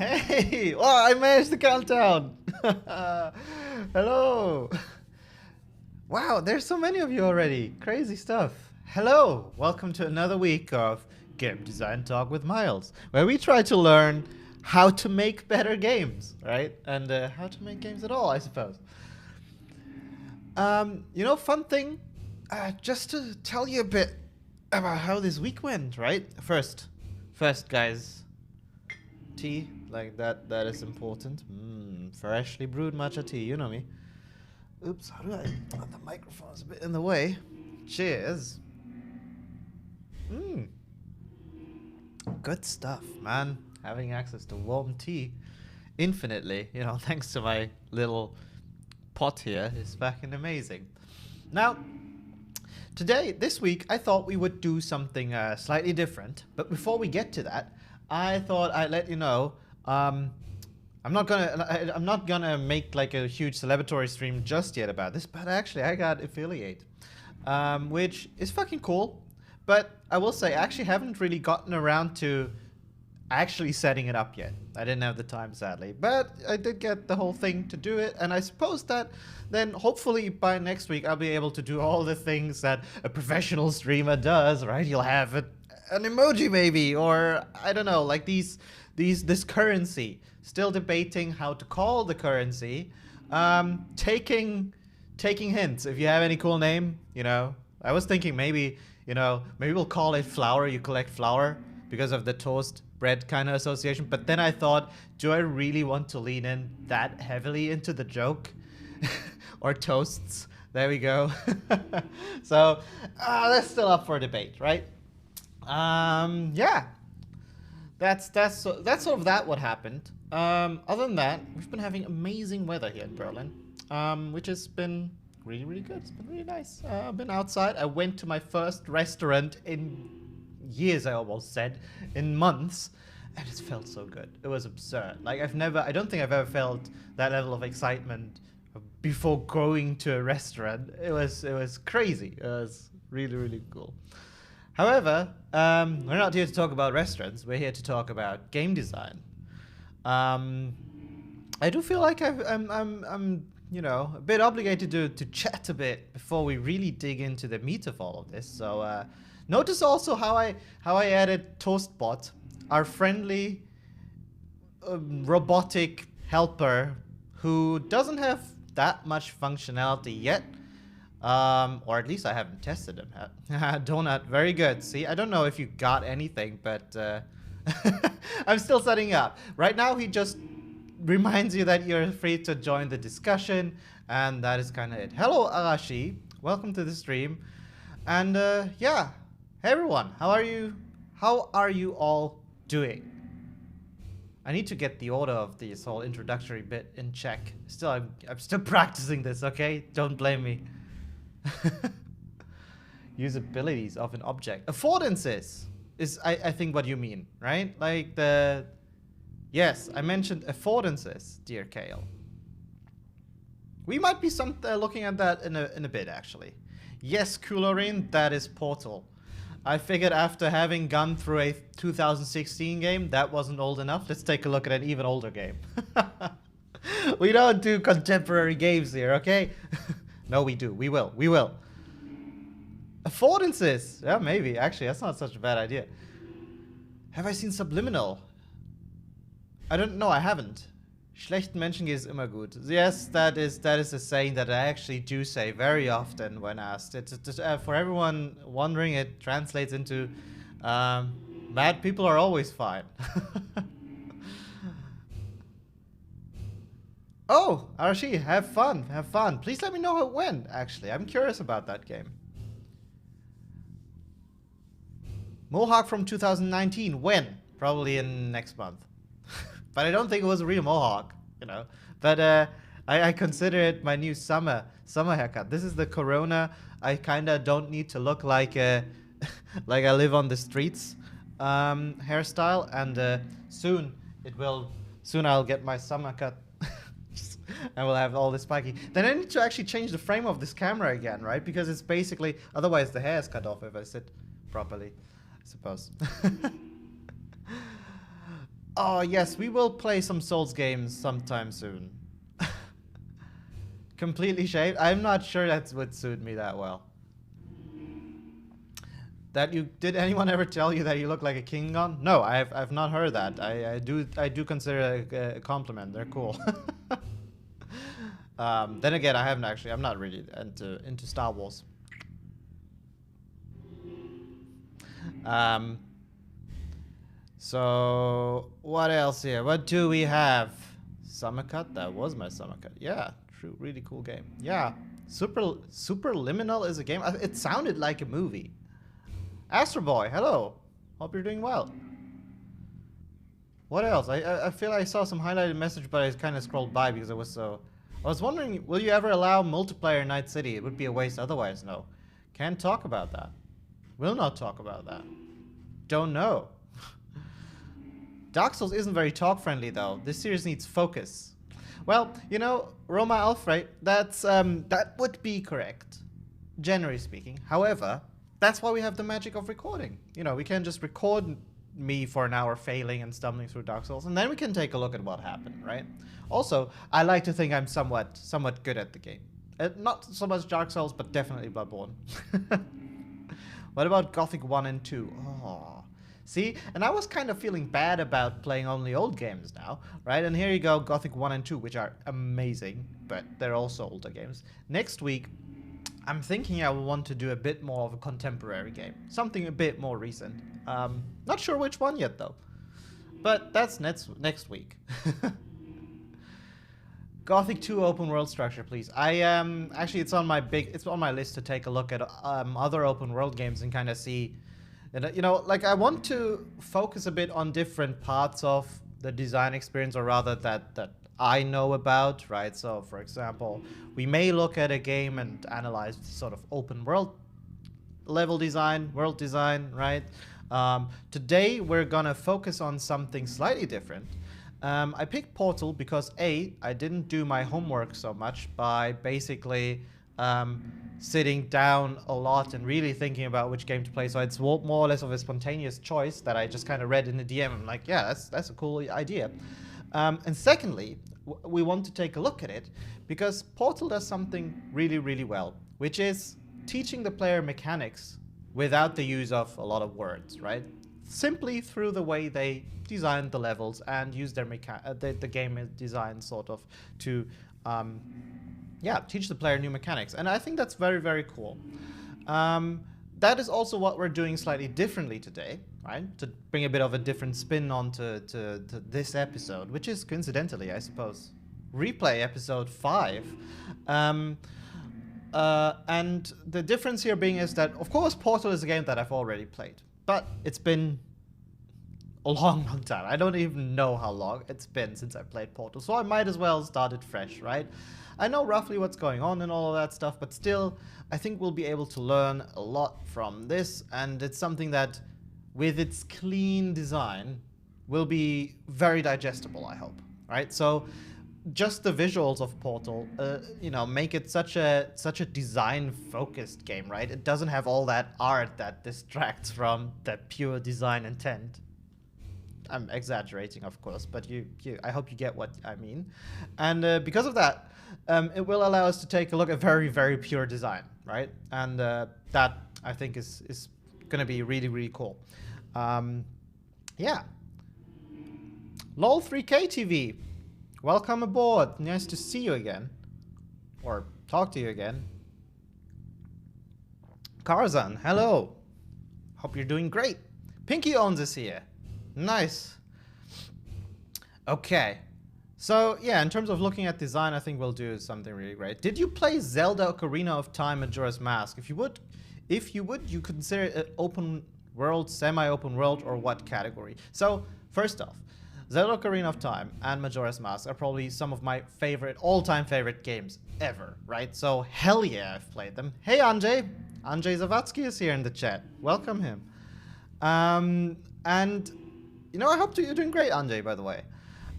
Hey! Oh, I managed the countdown! Hello! Wow, there's so many of you already. Crazy stuff. Hello! Welcome to another week of Game Design Talk with Miles, where we try to learn how to make better games, right? And how to make games at all, I suppose. Fun thing, just to tell you a bit about how this week went, right? First, guys, tea, like that is important. Freshly brewed matcha tea, you know me. Oops, how do I? Oh, the microphone's a bit in the way. Cheers. Good stuff, man. Having access to warm tea infinitely, thanks to my little pot here, is fucking amazing. Now, this week, I thought we would do something slightly different. But before we get to that, I thought I'd let you know. I'm not gonna make like a huge celebratory stream just yet about this, but actually I got affiliate, which is fucking cool. But I will say, I actually haven't really gotten around to actually setting it up yet. I didn't have the time, sadly, but I did get the whole thing to do it, and I suppose that then hopefully by next week I'll be able to do all the things that a professional streamer does, right? You'll have an emoji maybe, or I don't know, like this currency. Still debating how to call the currency. Taking hints. If you have any cool name, I was thinking maybe we'll call it flour. You collect flour because of the toast bread kind of association. But then I thought, do I really want to lean in that heavily into the joke? Or toasts. There we go. So that's still up for debate, right? Yeah. That's sort of what happened. Other than that, we've been having amazing weather here in Berlin, which has been really, really good. It's been really nice. I've been outside. I went to my first restaurant in years, I almost said, in months, and it felt so good. It was absurd. Like I don't think I've ever felt that level of excitement before going to a restaurant. It was crazy. It was really, really cool. However, we're not here to talk about restaurants. We're here to talk about game design. I do feel like I'm a bit obligated to chat a bit before we really dig into the meat of all of this. So notice also how I added Toastbot, our friendly robotic helper who doesn't have that much functionality yet. Or at least I haven't tested him. Donut, very good. See, I don't know if you got anything, but I'm still setting up. Right now, he just reminds you that you're free to join the discussion, and that is kind of it. Hello, Arashi. Welcome to the stream. And yeah, hey everyone, how are you? How are you all doing? I need to get the order of this whole introductory bit in check. I'm still practicing this, okay? Don't blame me. Usabilities of an object. Affordances is I think what you mean, right? Like yes, I mentioned affordances, dear Kale. We might be looking at that in a bit, actually. Yes, Coolorine, that is Portal. I figured after having gone through a 2016 game, that wasn't old enough. Let's take a look at an even older game. We don't do contemporary games here, okay? No, we do. We will. Affordances. Yeah, maybe. Actually, that's not such a bad idea. Have I seen Subliminal? I don't know. I haven't. Schlechten Menschen geht immer gut. Yes, that is a saying that I actually do say very often when asked. It's just, for everyone wondering, it translates into mad people are always fine. Oh, Arashi, have fun. Please let me know how it went, actually. I'm curious about that game. Mohawk from 2019. When? Probably in next month. But I don't think it was a real Mohawk, But I consider it my new summer haircut. This is the Corona. I kind of don't need to look like like I live on the streets hairstyle. And soon I'll get my summer cut. And we'll have all this spiky. Then I need to actually change the frame of this camera again, right? Because it's basically, otherwise the hair is cut off if I sit properly, I suppose. Oh, yes, we will play some Souls games sometime soon. Completely shaved? I'm not sure that would suit me that well. Did anyone ever tell you that you look like a King Gun? No, I've not heard that. I do consider it a compliment. They're cool. Then again, I haven't actually. I'm not really into Star Wars. So what else here? What do we have? Summer Cut? That was my Summer Cut. Yeah, true. Really cool game. Yeah, Superliminal is a game. It sounded like a movie. Astro Boy, hello. Hope you're doing well. What else? I feel I saw some highlighted message, but I kind of scrolled by because it was so... I was wondering, will you ever allow multiplayer in Night City? It would be a waste otherwise, no. Can't talk about that. Will not talk about that. Don't know. Dark Souls isn't very talk-friendly, though. This series needs focus. Well, you know, Roma Alfred, that would be correct, generally speaking. However... that's why we have the magic of recording. You know, we can just record me for an hour failing and stumbling through Dark Souls, and then we can take a look at what happened, right? Also, I like to think I'm somewhat good at the game. Not so much Dark Souls, but definitely Bloodborne. What about Gothic 1 and 2? Oh, see? And I was kind of feeling bad about playing only old games now, right? And here you go, Gothic 1 and 2, which are amazing, but they're also older games. Next week, I'm thinking I will want to do a bit more of a contemporary game. Something a bit more recent. Not sure which one yet, though. But that's next week. Gothic 2 open world structure, please. Actually, it's on my list to take a look at other open world games and kind of see... you know, like, I want to focus a bit on different parts of the design experience, or rather that I know about, right? So, for example, we may look at a game and analyze sort of open world level design, world design, right? Today, we're gonna focus on something slightly different. I picked Portal because I didn't do my homework so much by basically sitting down a lot and really thinking about which game to play. So it's more or less of a spontaneous choice that I just kind of read in the DM. I'm like, yeah, that's a cool idea. And secondly, we want to take a look at it because Portal does something really, really well, which is teaching the player mechanics without the use of a lot of words, right? Simply through the way they design the levels and use their the game design sort of to, teach the player new mechanics. And I think that's very, very cool. That is also what we're doing slightly differently today, right? To bring a bit of a different spin onto to this episode, which is coincidentally, I suppose, replay episode 5. And the difference here being is that, of course, Portal is a game that I've already played, but it's been a long, long time. I don't even know how long it's been since I played Portal, so I might as well start it fresh, right? I know roughly what's going on and all of that stuff, but still, I think we'll be able to learn a lot from this, and it's something that, with its clean design, will be very digestible, I hope, right? So, just the visuals of Portal, make it such a design-focused game, right? It doesn't have all that art that distracts from the pure design intent. I'm exaggerating, of course, but I hope you get what I mean. And because of that, it will allow us to take a look at very, very pure design, right? And that, I think, is going to be really, really cool. Yeah. LOL 3K TV. Welcome aboard. Nice to see you again. Or talk to you again. Karzan, hello. Hope you're doing great. Pinky owns us here. Nice. Okay. So, yeah, in terms of looking at design, I think we'll do something really great. Did you play Zelda Ocarina of Time Majora's Mask? If you would, you consider it open world, semi-open world, or what category? So, first off, Zelda Ocarina of Time and Majora's Mask are probably some of my all-time favorite games ever, right? So, hell yeah, I've played them. Hey, Andrzej. Andrzej Zawadzki is here in the chat. Welcome him. And, I hope you're doing great, Andrzej, by the way.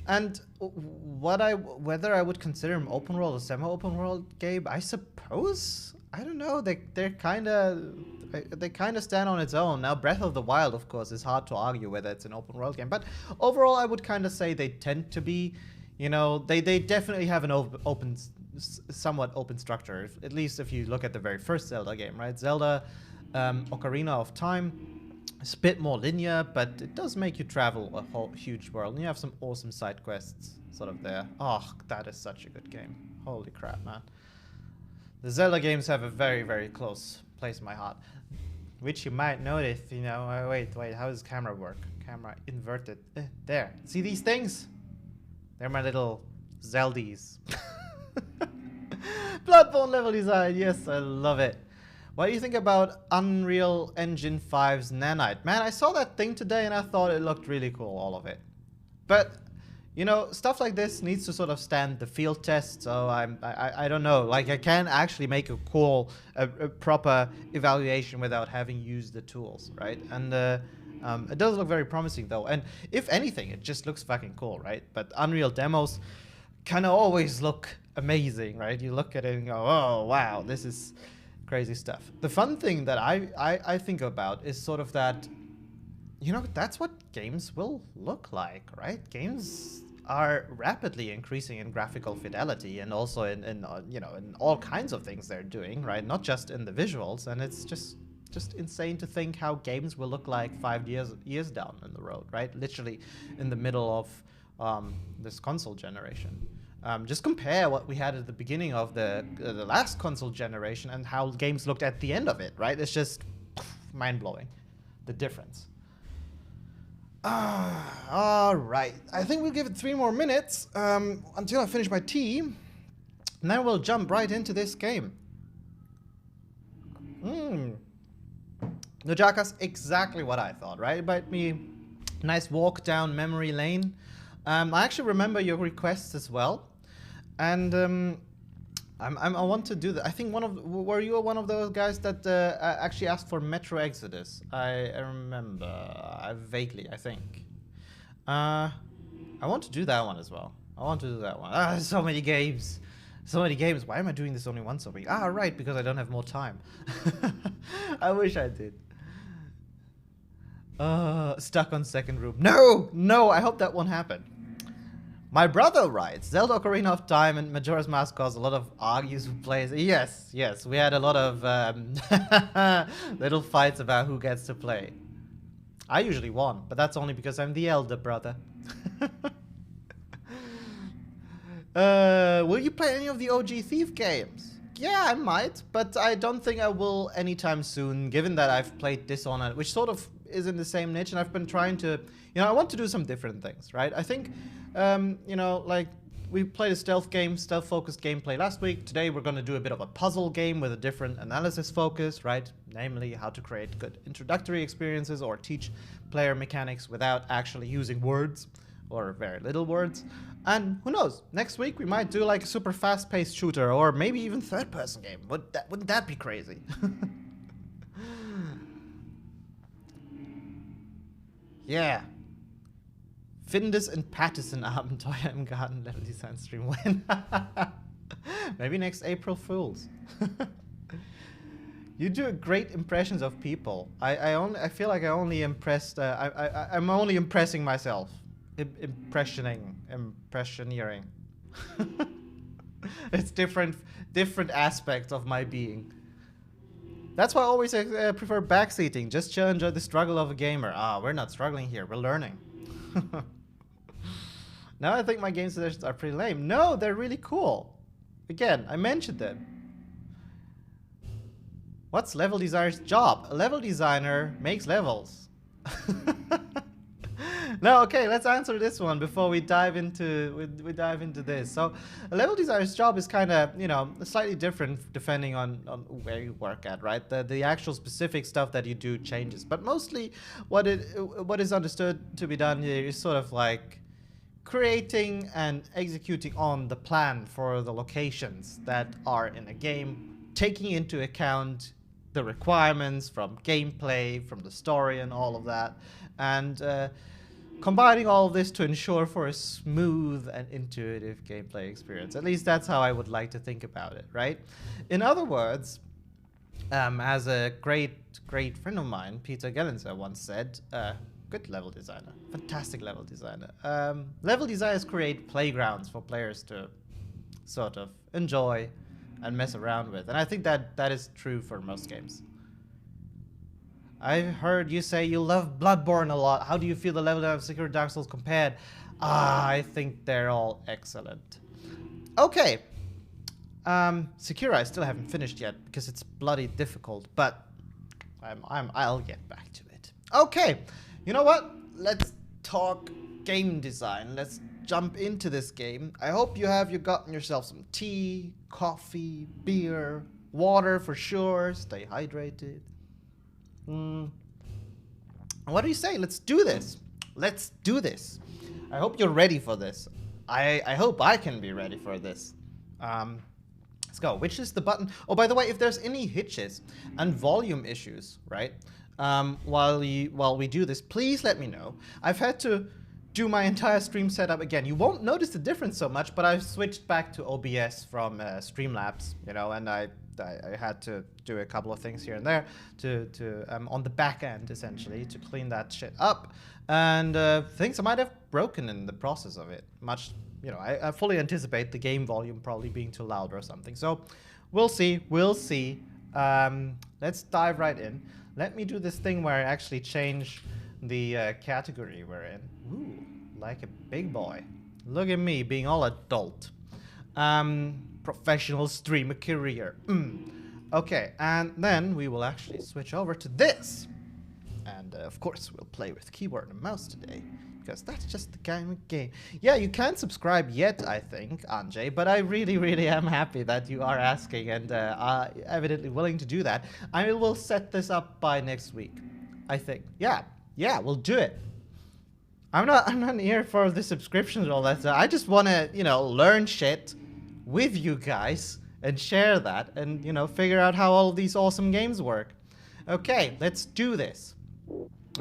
And whether I would consider them open world or semi-open world game, I suppose, I don't know. They kind of stand on its own. Now, Breath of the Wild, of course, is hard to argue whether it's an open world game, but overall, I would kind of say they tend to be. You know, they definitely have an somewhat open structure. At least if you look at the very first Zelda game, right? Zelda, Ocarina of Time. It's a bit more linear, but it does make you travel a whole huge world. And you have some awesome side quests sort of there. Oh, that is such a good game. Holy crap, man. The Zelda games have a very, very close place in my heart. Which you might notice, you know. Wait, how does camera work? Camera inverted. There. See these things? They're my little Zeldies. Bloodborne level design. Yes, I love it. What do you think about Unreal Engine 5's Nanite? Man, I saw that thing today and I thought it looked really cool, all of it. But, you know, stuff like this needs to sort of stand the field test, so I don't know. Like, I can't actually make a proper evaluation without having used the tools, right? And it does look very promising, though. And if anything, it just looks fucking cool, right? But Unreal demos kind of always look amazing, right? You look at it and go, oh, wow, this is crazy stuff. The fun thing that I think about is sort of that, you know, that's what games will look like, right? Games are rapidly increasing in graphical fidelity and also in you know, in all kinds of things they're doing, right? Not just in the visuals, and it's just insane to think how games will look like 5 years down the road, right? Literally in the middle of this console generation. Just compare what we had at the beginning of the last console generation and how games looked at the end of it, right? It's just mind-blowing, the difference. All right. I think we'll give it 3 more minutes until I finish my tea. And then we'll jump right into this game. Nojaka's exactly what I thought, right? About me, nice walk down memory lane. I actually remember your requests as well. And I want to do that. I think were you one of those guys that actually asked for Metro Exodus? I remember, vaguely, I think. I want to do that one as well. I want to do that one. So many games. So many games. Why am I doing this only once a week? Right, because I don't have more time. I wish I did. Stuck on second room. No, I hope that won't happen. My brother writes, Zelda Ocarina of Time and Majora's Mask caused a lot of argues who plays. Yes, we had a lot of little fights about who gets to play. I usually won, but that's only because I'm the elder brother. Will you play any of the OG Thief games? Yeah, I might, but I don't think I will anytime soon, given that I've played Dishonored, which sort of is in the same niche, and I've been trying to, you know, I want to do some different things, right? I think, you know, like, we played a stealth-focused gameplay last week. Today we're going to do a bit of a puzzle game with a different analysis focus, right? Namely, how to create good introductory experiences or teach player mechanics without actually using words, or very little words. And who knows, next week we might do like a super fast-paced shooter, or maybe even third-person game. Wouldn't that be crazy? Yeah. Findus and Pattison Abenteuer im Garten Level Design Stream when? Maybe next April Fools. You do great impressions of people. I feel like I only impressed. I'm only impressing myself. Impressioneering. It's different aspects of my being. That's why I always prefer backseating. Just chill, enjoy the struggle of a gamer. We're not struggling here. We're learning. Now I think my game suggestions are pretty lame. No, they're really cool. Again, I mentioned them. What's level designer's job? A level designer makes levels. No, okay, let's answer this one before we dive into this. So, a level designer's job is kind of, you know, slightly different depending on where you work at, right? The actual specific stuff that you do changes, but mostly what is understood to be done here is sort of like creating and executing on the plan for the locations that are in a game, taking into account the requirements from gameplay, from the story and all of that, and combining all of this to ensure for a smooth and intuitive gameplay experience. At least that's how I would like to think about it, right? In other words, as a great friend of mine, Peter Gellenser, once said, good level designer, fantastic level designer. Level designers create playgrounds for players to sort of enjoy and mess around with. And I think that is true for most games. I've heard you say you love Bloodborne a lot. How do you feel the level design of Sekiro, Dark Souls compared? I think they're all excellent. Okay. Sekiro I still haven't finished yet because it's bloody difficult, but I'll get back to it. Okay. You know what? Let's talk game design. Let's jump into this game. I hope you've gotten yourself some tea, coffee, beer, water for sure. Stay hydrated. What do you say? Let's do this. Let's do this. I hope you're ready for this. I hope I can be ready for this. Let's go. Which is the button? Oh, by the way, if there's any hitches and volume issues, right? While we do this, please let me know. I've had to do my entire stream setup again. You won't notice the difference so much, but I've switched back to OBS from Streamlabs, you know, and I had to do a couple of things here and there to on the back end, essentially, to clean that shit up. And things I might have broken in the process of it. Much, you know, I fully anticipate the game volume probably being too loud or something. So we'll see. We'll see. Let's dive right in. Let me do this thing where I actually change the category we're in. Ooh, like a big boy. Look at me being all adult. Professional streamer career. Okay, and then we will actually switch over to this. And of course, we'll play with keyboard and mouse today, because that's just the kind of game. Yeah, you can't subscribe yet, I think, Anjay, but I really am happy that you are asking and are evidently willing to do that. I will set this up by next week, I think. Yeah, we'll do it. I'm not here for the subscriptions or all that stuff. I just want to, you know, learn shit with you guys and share that and, you know, figure out how all of these awesome games work. Okay, let's do this.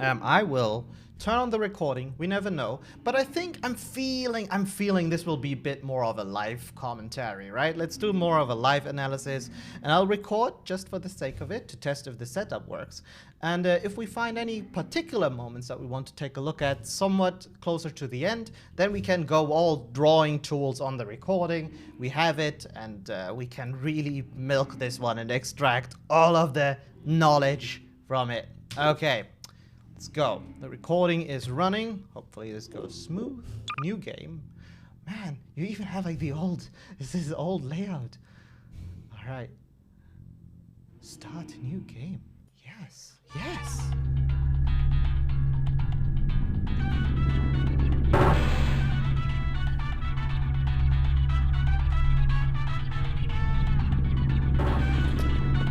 I will turn on the recording. We never know, but I think I'm feeling this will be a bit more of a live commentary, right? Let's do more of a live analysis, and I'll record just for the sake of it to test if the setup works. And if we find any particular moments that we want to take a look at somewhat closer to the end, then we can go all drawing tools on the recording. We have it, and we can really milk this one and extract all of the knowledge from it. Okay, let's go. The recording is running. Hopefully this goes smooth. New game. Man, you even have like this is old layout. All right. Start a new game. Yes. Yes.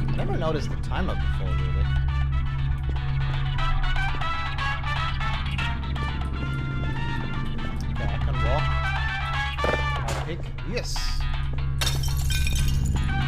I never noticed the timer before, really. Okay, I can walk. I pick. Yes.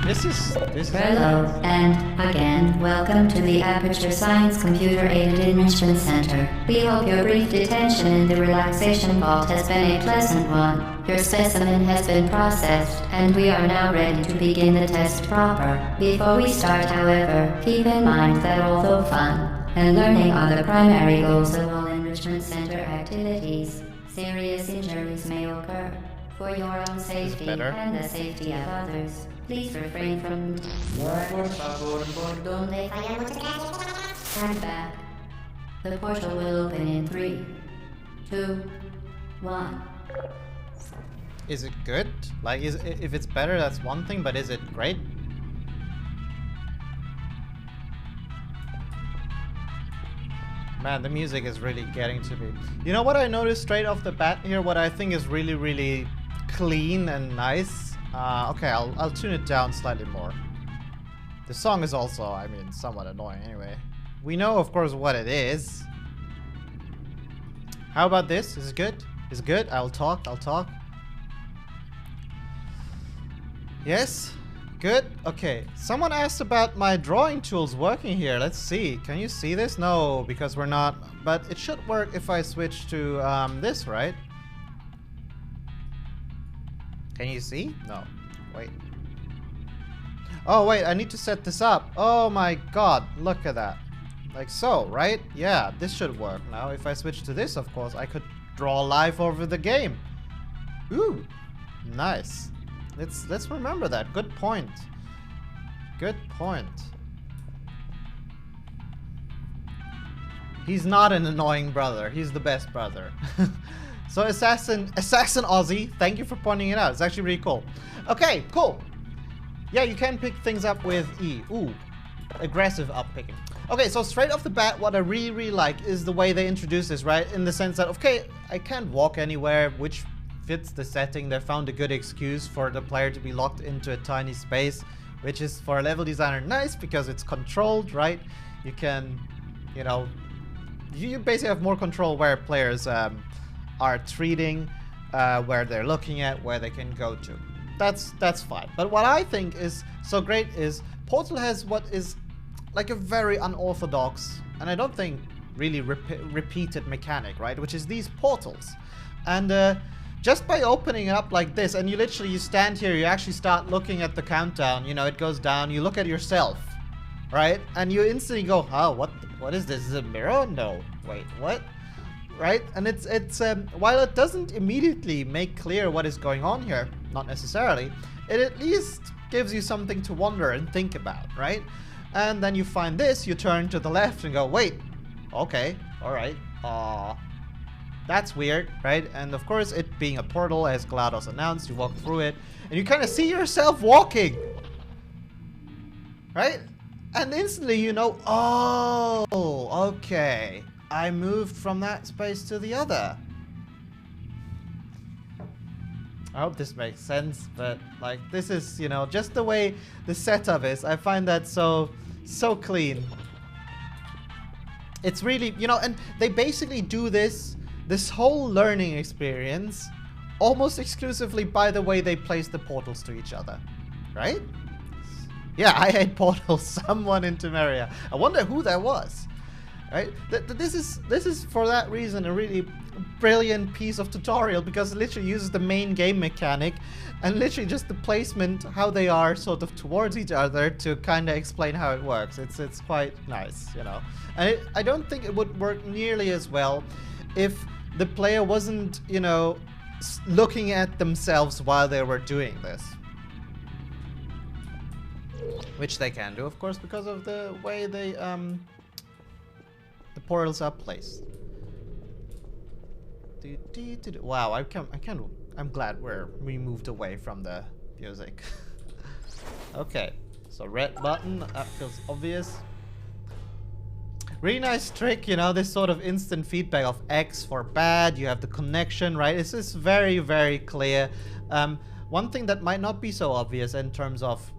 This is Hello, and again, welcome to the Aperture Science Computer-Aided Enrichment Center. We hope your brief detention in the relaxation vault has been a pleasant one. Your specimen has been processed, and we are now ready to begin the test proper. Before we start, however, keep in mind that although fun and learning are the primary goals of all Enrichment Center activities, serious injuries may occur. For your own safety and the safety of others, please refrain from... Stand back. The portal will open in 3, 2, 1. Is it good? Like, if it's better, that's one thing, but is it great? Man, the music is really getting to me. You know what I noticed straight off the bat here? What I think is really clean and nice. Okay, I'll tune it down slightly more. The song is also, I mean, somewhat annoying anyway. We know, of course, what it is. How about this? Is it good? Is it good? I'll talk. Yes? Good. Okay. Someone asked about my drawing tools working here. Let's see. Can you see this? No, because we're not. But it should work if I switch to this, right? Can you see? No. Wait. Oh, wait. I need to set this up. Oh my god. Look at that. Like so, right? Yeah, this should work. Now, if I switch to this, of course, I could draw live over the game. Ooh. Nice. Let's remember that. Good point. Good point. He's not an annoying brother. He's the best brother. So Assassin Aussie, thank you for pointing it out. It's actually really cool. Okay, cool. Yeah, you can pick things up with E. Ooh, aggressive up picking. Okay, so straight off the bat, what I really like is the way they introduce this, right? In the sense that, okay, I can't walk anywhere, which fits the setting. They found a good excuse for the player to be locked into a tiny space, which is for a level designer nice because it's controlled, right? You can, you know, you basically have more control where players are treating, where they're looking at, where they can go to. That's fine. But what I think is so great is Portal has what is like a very unorthodox, and I don't think really repeated mechanic, right? Which is these portals. And just by opening up like this, and you stand here, you actually start looking at the countdown, you know, it goes down, you look at yourself, right? And you instantly go, oh, what is this? Is it a mirror? No. Wait, what? Right? And it's while it doesn't immediately make clear what is going on here, not necessarily, it at least gives you something to wonder and think about, right? And then you find this, you turn to the left and go, wait, okay, all right, that's weird, right? And of course, it being a portal, as GLaDOS announced, you walk through it, and you kind of see yourself walking, right? And instantly you know, oh, okay, I moved from that space to the other. I hope this makes sense, but like this is, you know, just the way the setup is, I find that so clean. It's really, you know, and they basically do this whole learning experience almost exclusively by the way they place the portals to each other, right? Yeah, I hate portals. Someone in Temeria. I wonder who that was, right? This is for that reason a really brilliant piece of tutorial, because it literally uses the main game mechanic and literally just the placement, how they are sort of towards each other to kind of explain how it works. It's quite nice, you know. And I don't think it would work nearly as well if the player wasn't, you know, looking at themselves while they were doing this. Which they can do, of course, because of the way they the portals are placed. Wow, I'm glad we moved away from the music. Okay, so red button, that feels obvious. Really nice trick, you know, this sort of instant feedback of X for bad. You have the connection, right? This is very, very clear. One thing that might not be so obvious in terms of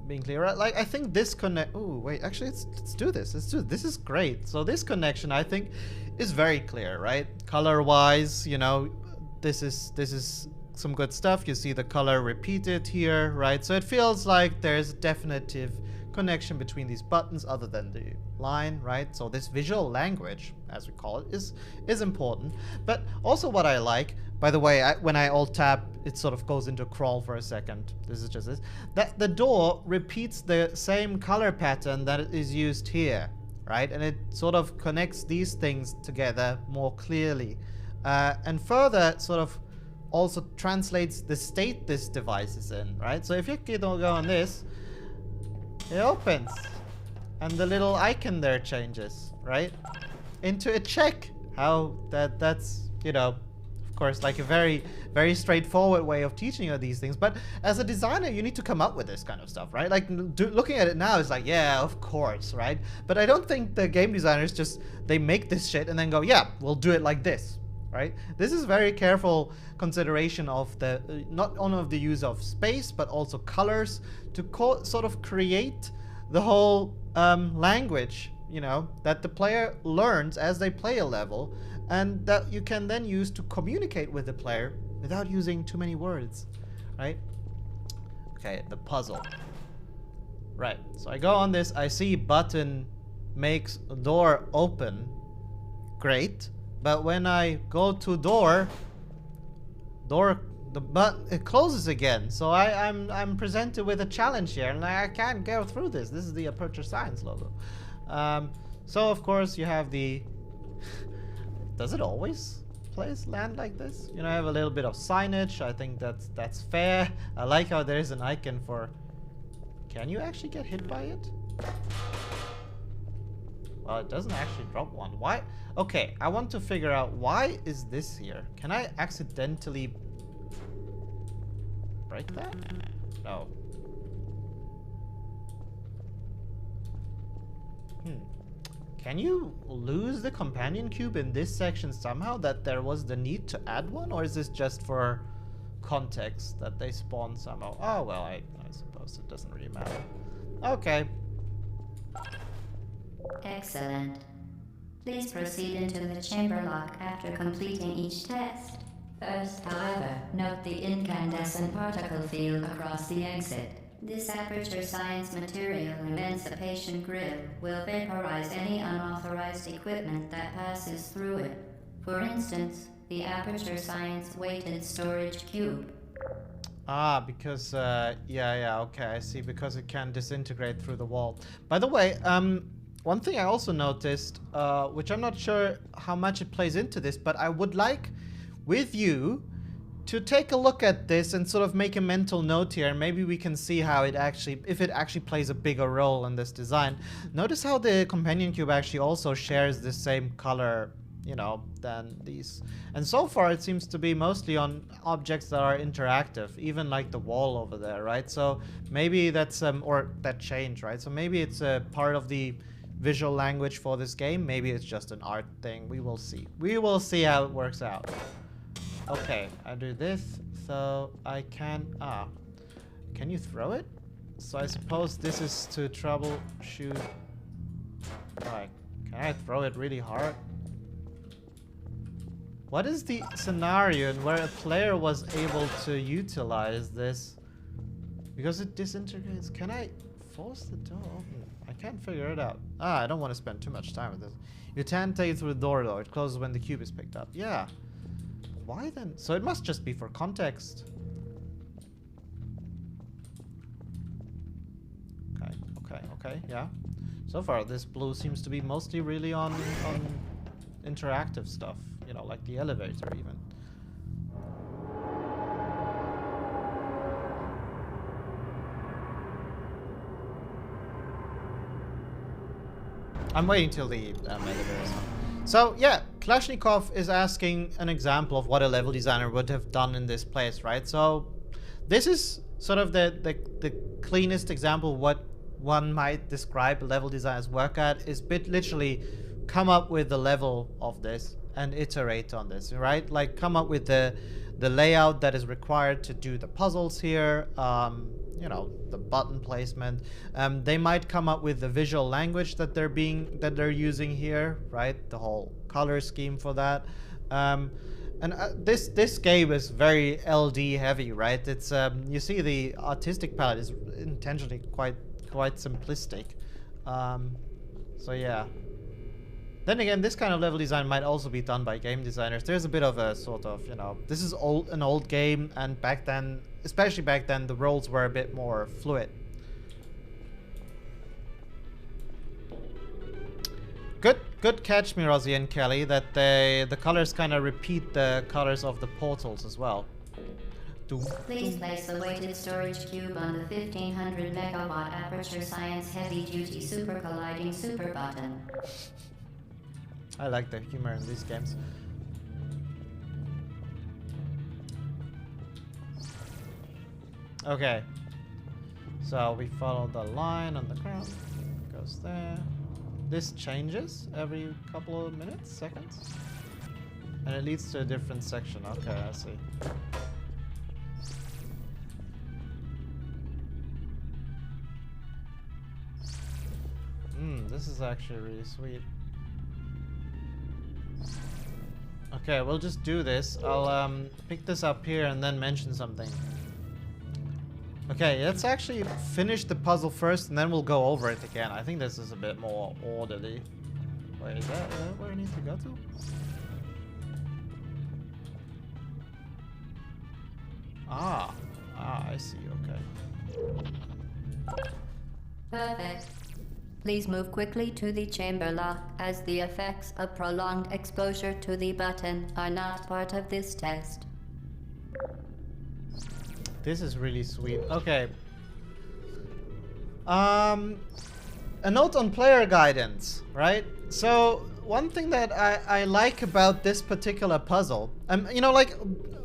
being clear, right? Like I think this connect. Oh wait, actually, let's do this. This is great. So this connection, I think, is very clear, right? Color-wise, you know, this is some good stuff. You see the color repeated here, right? So it feels like there's a definitive connection between these buttons other than the line, right? So this visual language, as we call it, is important. But also what I like, by the way, when I alt tab, it sort of goes into crawl for a second. This is just this. That the door repeats the same color pattern that is used here, right? And it sort of connects these things together more clearly. And further, sort of also translates the state this device is in, right? So if you go on this, it opens. And the little icon there changes, right? Into a check. How that's, you know, of course, like a very, very straightforward way of teaching you these things. But as a designer, you need to come up with this kind of stuff, right? Like looking at it now is like, yeah, of course, right? But I don't think the game designers just, they make this shit and then go, yeah, we'll do it like this, right? This is very careful consideration of the, not only of the use of space, but also colors to sort of create the whole language, you know, that the player learns as they play a level, and that you can then use to communicate with the player without using too many words, right? Okay, the puzzle. Right, so I go on this, I see button makes door open. Great. But when I go to door, it closes again. So I'm presented with a challenge here, and I can't go through this. This is the Aperture Science logo. So of course you have the. Does it always land like this? You know, I have a little bit of signage. I think that's fair. I like how there is an icon for. Can you actually get hit by it? Well, it doesn't actually drop one. Why? Okay, I want to figure out why is this here. Can I accidentally break that? No. Can you lose the companion cube in this section somehow, that there was the need to add one? Or is this just for context that they spawn somehow? Oh, well, I suppose it doesn't really matter. Okay. Excellent. Please proceed into the chamber lock after completing each test. First, however, note the incandescent particle field across the exit. This Aperture Science material emancipation grid will vaporize any unauthorized equipment that passes through it. For instance, the Aperture Science weighted storage cube. Ah, because, yeah, okay, I see, because it can disintegrate through the wall. By the way, one thing I also noticed, which I'm not sure how much it plays into this, but I would like, with you, to take a look at this and sort of make a mental note here, and maybe we can see how it actually, if it actually plays a bigger role in this design. Notice how the companion cube actually also shares the same color, you know, than these. And so far it seems to be mostly on objects that are interactive, even like the wall over there, right? So maybe that's, or that change, right? So maybe it's a part of the visual language for this game. Maybe it's just an art thing. We will see. We will see how it works out. Okay, I do this, so I can, can you throw it? So I suppose this is to troubleshoot. Right, can I throw it really hard? What is the scenario where a player was able to utilize this? Because it disintegrates. Can I force the door open? I can't figure it out. I don't want to spend too much time with this. You can't take it through the door though. It closes when the cube is picked up. Yeah. Why then? So it must just be for context. Okay, yeah. So far, this blue seems to be mostly really on interactive stuff. You know, like the elevator even. I'm waiting till the elevator is on. So yeah, Kalashnikov is asking an example of what a level designer would have done in this place, right? So this is sort of the cleanest example of what one might describe a level designer's work at, is literally come up with the level of this and iterate on this, right? Like come up with the layout that is required to do the puzzles here, you know, the button placement. They might come up with the visual language that they're using here, right? The whole color scheme for that. This game is very LD heavy, right? It's you see the artistic palette is intentionally quite simplistic. So yeah. Then again, this kind of level design might also be done by game designers. There's a bit of a sort of, you know, this is an old game, and back then, especially back then, the roles were a bit more fluid. Good catch, Mirozi and Kelly, that the colors kind of repeat the colors of the portals as well. Please place the weighted storage cube on the 1500 megawatt Aperture Science heavy duty super colliding super button. I like the humor in these games. Okay. So we follow the line on the ground. Goes there. This changes every couple of minutes, seconds. And it leads to a different section. Okay, I see. This is actually really sweet. Okay, we'll just do this. I'll pick this up here and then mention something. Okay, let's actually finish the puzzle first and then we'll go over it again. I think this is a bit more orderly. Wait, is that where I need to go to? Ah, I see, okay. Perfect. Please move quickly to the chamber lock, as the effects of prolonged exposure to the button are not part of this test. This is really sweet. Okay. A note on player guidance, right? So one thing that I like about this particular puzzle, you know, like,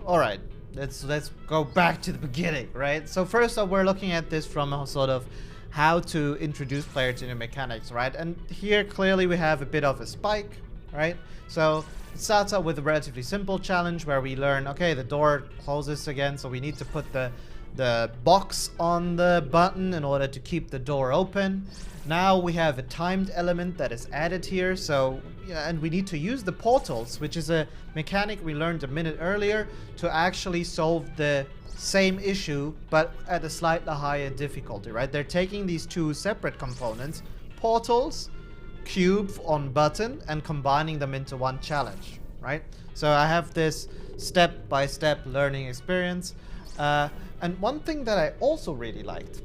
all right, let's go back to the beginning, right? So first off, we're looking at this from a sort of how to introduce player to new mechanics, right? And here clearly we have a bit of a spike, right? So it starts out with a relatively simple challenge where we learn, okay, the door closes again, so we need to put the box on the button in order to keep the door open. Now we have a timed element that is added here, so yeah, and we need to use the portals, which is a mechanic we learned a minute earlier, to actually solve the same issue but at a slightly higher difficulty, right? They're taking these two separate components, portals, cube on button, and combining them into one challenge, right? So I have this step-by-step learning experience, and one thing that I also really liked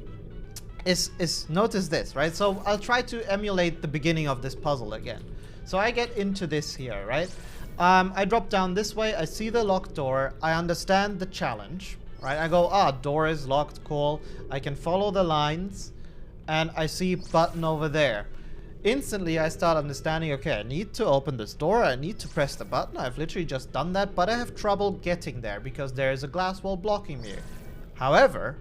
is notice this, right? So I'll try to emulate the beginning of this puzzle again. So I get into this here, right? I drop down this way, I see the locked door, I understand the challenge, right? I go, door is locked, cool. I can follow the lines, and I see button over there. Instantly, I start understanding, okay, I need to open this door, I need to press the button. I've literally just done that, but I have trouble getting there because there is a glass wall blocking me. However,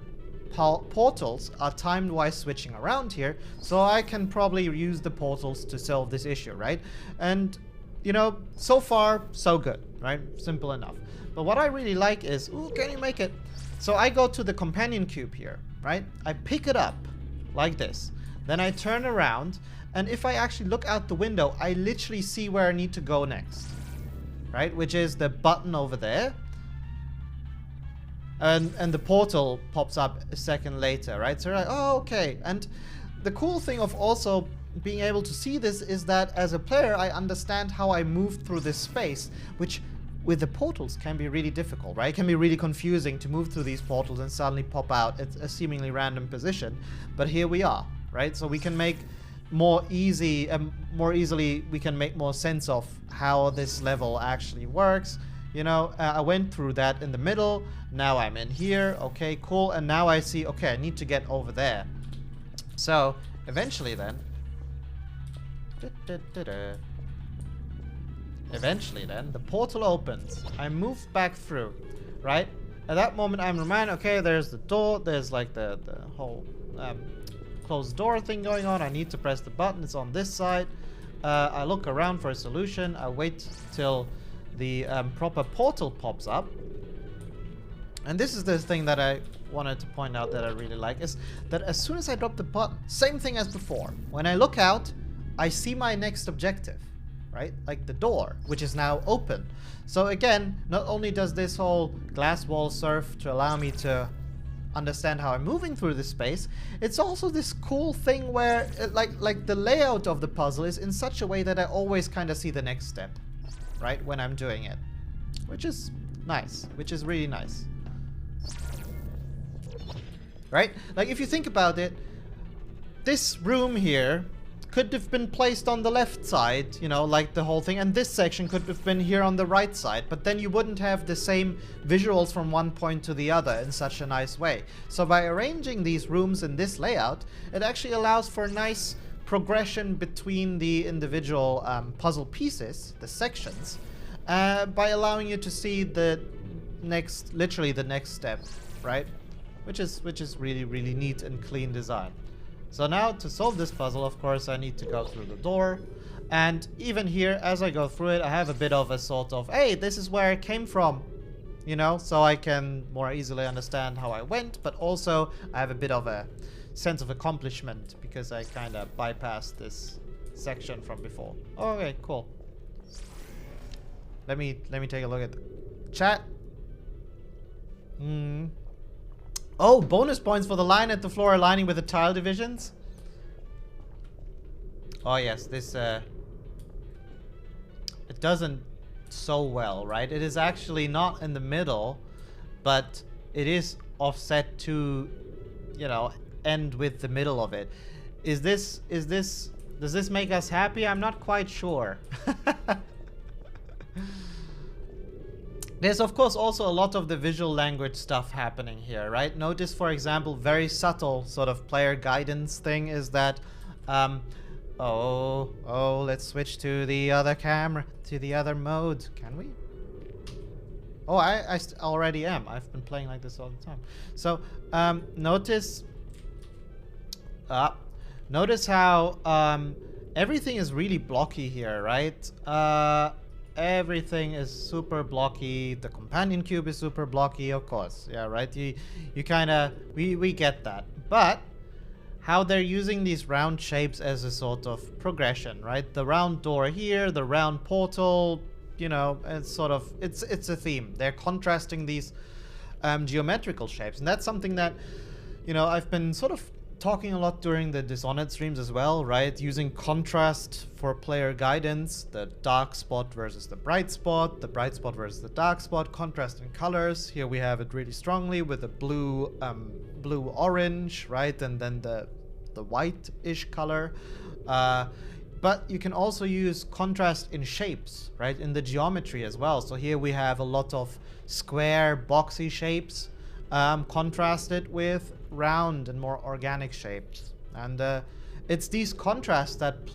portals are timed-wise switching around here, so I can probably use the portals to solve this issue, right? And, you know, so far, so good, right? Simple enough. But what I really like is, ooh, can you make it? So I go to the companion cube here, right? I pick it up like this. Then I turn around, and if I actually look out the window, I literally see where I need to go next, right? Which is the button over there. And the portal pops up a second later, right? So you're like, oh, okay. And the cool thing of also being able to see this is that as a player, I understand how I move through this space, which with the portals can be really difficult, right? It can be really confusing to move through these portals and suddenly pop out at a seemingly random position. But here we are, right? So we can make more easily, we can make more sense of how this level actually works. You know, I went through that in the middle. Now I'm in here. Okay, cool. And now I see, okay, I need to get over there. So eventually then, the portal opens. I move back through, right? At that moment, I'm reminded, okay, there's the door. There's like the whole closed door thing going on. I need to press the button. It's on this side. I look around for a solution. I wait till the proper portal pops up. And this is the thing that I wanted to point out that I really like, is that as soon as I drop the button, same thing as before. When I look out, I see my next objective, right? Like the door, which is now open. So again, not only does this whole glass wall serve to allow me to understand how I'm moving through this space, it's also this cool thing where like the layout of the puzzle is in such a way that I always kind of see the next step, right, when I'm doing it, which is nice, which is really nice, right? Like if you think about it, this room here could have been placed on the left side, you know, like the whole thing, and this section could have been here on the right side, but then you wouldn't have the same visuals from one point to the other in such a nice way. So by arranging these rooms in this layout, it actually allows for nice progression between the individual puzzle pieces, the sections, by allowing you to see the next, literally the next step, right? Which is really, really neat and clean design. So now to solve this puzzle, of course, I need to go through the door. And even here, as I go through it, I have a bit of a sort of, hey, this is where I came from, you know, so I can more easily understand how I went, but also I have a bit of a sense of accomplishment because I kind of bypassed this section from before. Okay, cool. Let me take a look at the chat. Oh, bonus points for the line at the floor aligning with the tile divisions. Oh yes, this it doesn't so well, right? It is actually not in the middle, but it is offset to, you know, end with the middle of it. Does this make us happy? I'm not quite sure. There's of course also a lot of the visual language stuff happening here, right? Notice, for example, very subtle sort of player guidance thing is that, let's switch to the other camera, to the other mode. Can we? Oh, I already am. I've been playing like this all the time. So, notice how everything is really blocky here, right? Everything is super blocky. The companion cube is super blocky, of course. Yeah, right? You kind of, we get that. But how they're using these round shapes as a sort of progression, right? The round door here, the round portal, you know, it's sort of, it's a theme. They're contrasting these geometrical shapes. And that's something that, you know, I've been sort of talking a lot during the Dishonored streams as well, right? Using contrast for player guidance, the dark spot versus the bright spot versus the dark spot, contrast in colors. Here we have it really strongly with the blue, orange, right? And then the white-ish color. But you can also use contrast in shapes, right? In the geometry as well. So here we have a lot of square, boxy shapes contrasted with round and more organic shapes. And it's these contrasts that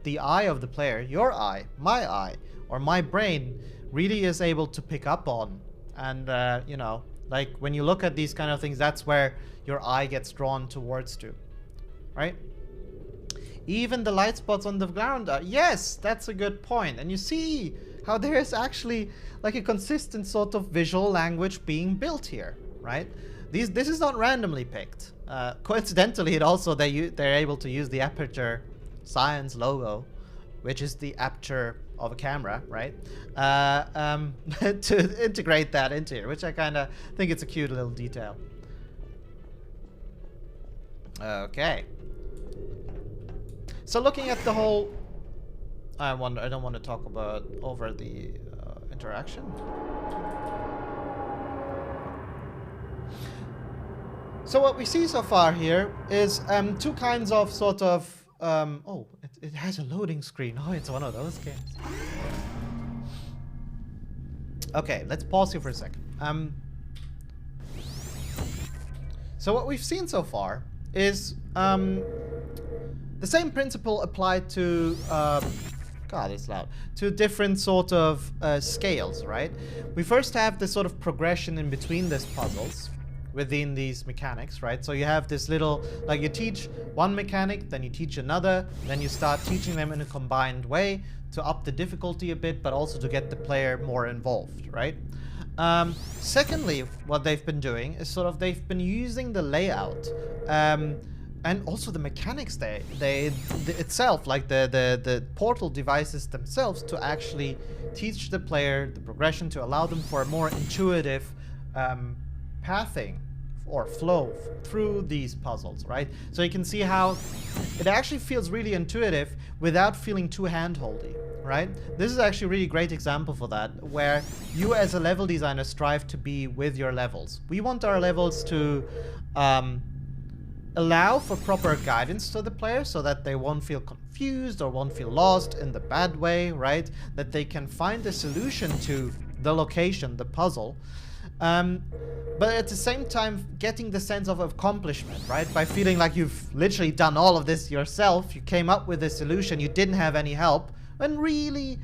the eye of the player, your eye, my eye, or my brain really is able to pick up on. And you know, like when you look at these kind of things, that's where your eye gets drawn towards to, right? Even the light spots on the ground are, yes, that's a good point. And you see how there is actually like a consistent sort of visual language being built here, right? This is not randomly picked. Coincidentally, it also they're able to use the Aperture Science logo, which is the aperture of a camera, right? To integrate that into here, which I kind of think it's a cute little detail. Okay. So looking at the whole, I don't want to talk about over the interaction. So what we see so far here is two kinds of sort of, oh, it has a loading screen. Oh, it's one of those games. Okay, let's pause here for a second. So what we've seen so far is the same principle applied to, God, it's loud, to different sort of scales, right? We first have this sort of progression in between these puzzles within these mechanics, right? So you have this little, like you teach one mechanic, then you teach another, then you start teaching them in a combined way to up the difficulty a bit, but also to get the player more involved, right? Secondly, what they've been doing is sort of they've been using the layout and also the mechanics itself, like the portal devices themselves, to actually teach the player the progression, to allow them for a more intuitive pathing or flow through these puzzles, right? So you can see how it actually feels really intuitive without feeling too hand-holdy, right? This is actually a really great example for that, where you as a level designer strive to be with your levels. We want our levels to allow for proper guidance to the player so that they won't feel confused or won't feel lost in the bad way, right? That they can find a solution to the location, the puzzle. But at the same time getting the sense of accomplishment, right? By feeling like you've literally done all of this yourself, you came up with a solution, you didn't have any help, when really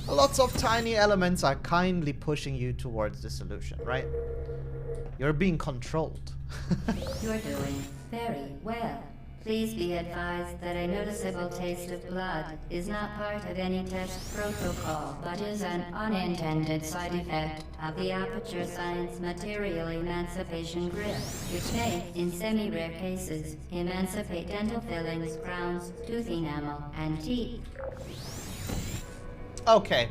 lots of tiny elements are kindly pushing you towards the solution, right? You're being controlled. You're doing very well. Please be advised that a noticeable taste of blood is not part of any test protocol, but is an unintended side effect of the Aperture Science Material Emancipation Grip, which may, in semi-rare cases, emancipate dental fillings, crowns, tooth enamel, and teeth. Okay.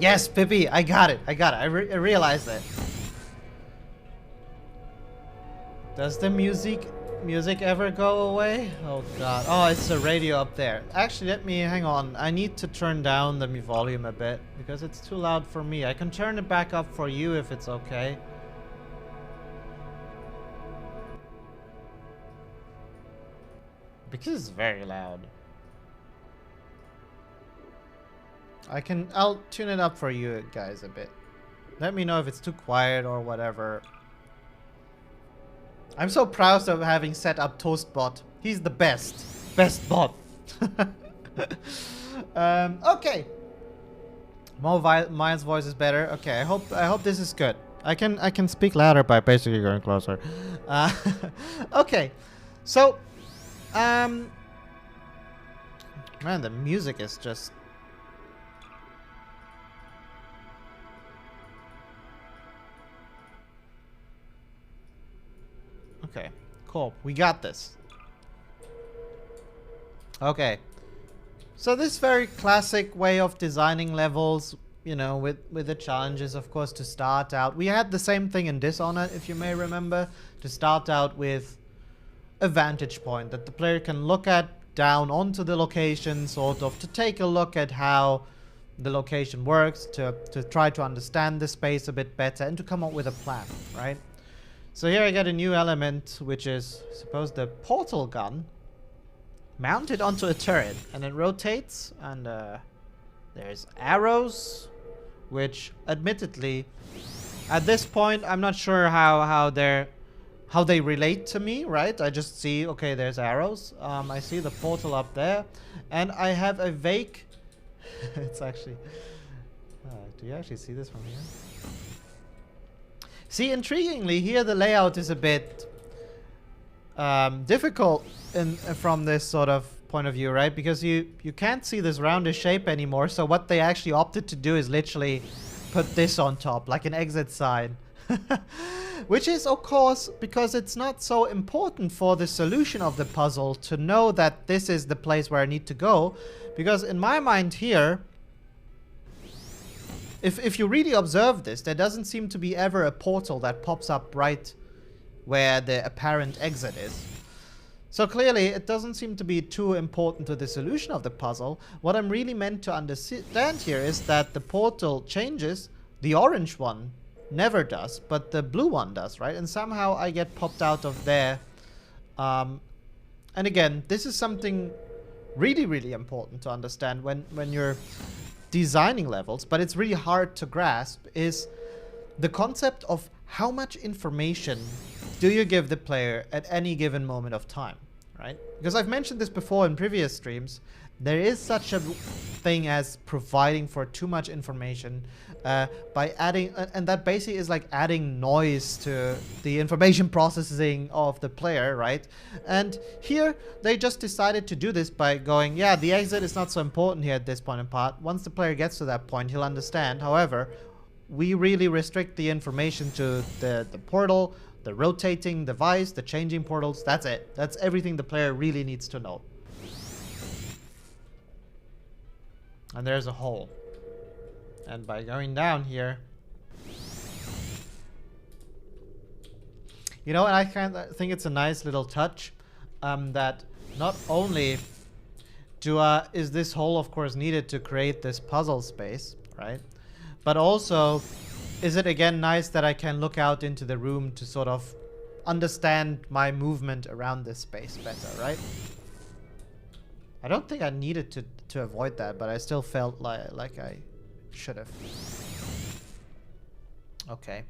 Yes, Pippi, I got it. I realized it. Does the music ever go away? Oh god. Oh, it's the radio up there. Actually, let me hang on. I need to turn down the volume a bit because it's too loud for me. I can turn it back up for you if it's okay. Because it's very loud. I'll tune it up for you guys a bit. Let me know if it's too quiet or whatever. I'm so proud of having set up Toastbot. He's the best. Best bot. Okay. Miles' voice is better. Okay, I hope this is good. I can speak louder by basically going closer. Okay. So man, the music is just okay, cool. We got this. Okay. So this very classic way of designing levels, you know, with the challenges, of course, to start out. We had the same thing in Dishonored, if you may remember, to start out with a vantage point that the player can look at down onto the location, sort of, to take a look at how the location works, to try to understand the space a bit better, and to come up with a plan, right? So here I got a new element, which is, I suppose, the portal gun mounted onto a turret, and it rotates, and there's arrows, which admittedly, at this point, I'm not sure how they relate to me, right? I just see, okay, there's arrows. I see the portal up there, and I have a vague. It's actually. Do you actually see this from here? See, intriguingly, here the layout is a bit difficult from this sort of point of view, right? Because you can't see this roundish shape anymore. So what they actually opted to do is literally put this on top, like an exit sign. Which is, of course, because it's not so important for the solution of the puzzle to know that this is the place where I need to go. Because in my mind here, if you really observe this, there doesn't seem to be ever a portal that pops up right where the apparent exit is. So clearly, it doesn't seem to be too important to the solution of the puzzle. What I'm really meant to understand here is that the portal changes, the orange one never does, but the blue one does, right? And somehow I get popped out of there. And again, this is something really, really important to understand when you're designing levels, but it's really hard to grasp, is the concept of how much information do you give the player at any given moment of time, right? Because I've mentioned this before in previous streams. There is such a thing as providing for too much information by adding, and that basically is like adding noise to the information processing of the player, right? And here they just decided to do this by going, yeah, the exit is not so important here at this point in part. Once the player gets to that point, he'll understand. However, we really restrict the information to the portal, the rotating device, the changing portals. That's it. That's everything the player really needs to know. And there's a hole. And by going down here, you know, and I kind of think it's a nice little touch that not only is this hole, of course, needed to create this puzzle space, right? But also, is it again nice that I can look out into the room to sort of understand my movement around this space better, right? I don't think I needed to avoid that, but I still felt like I should have. Okay.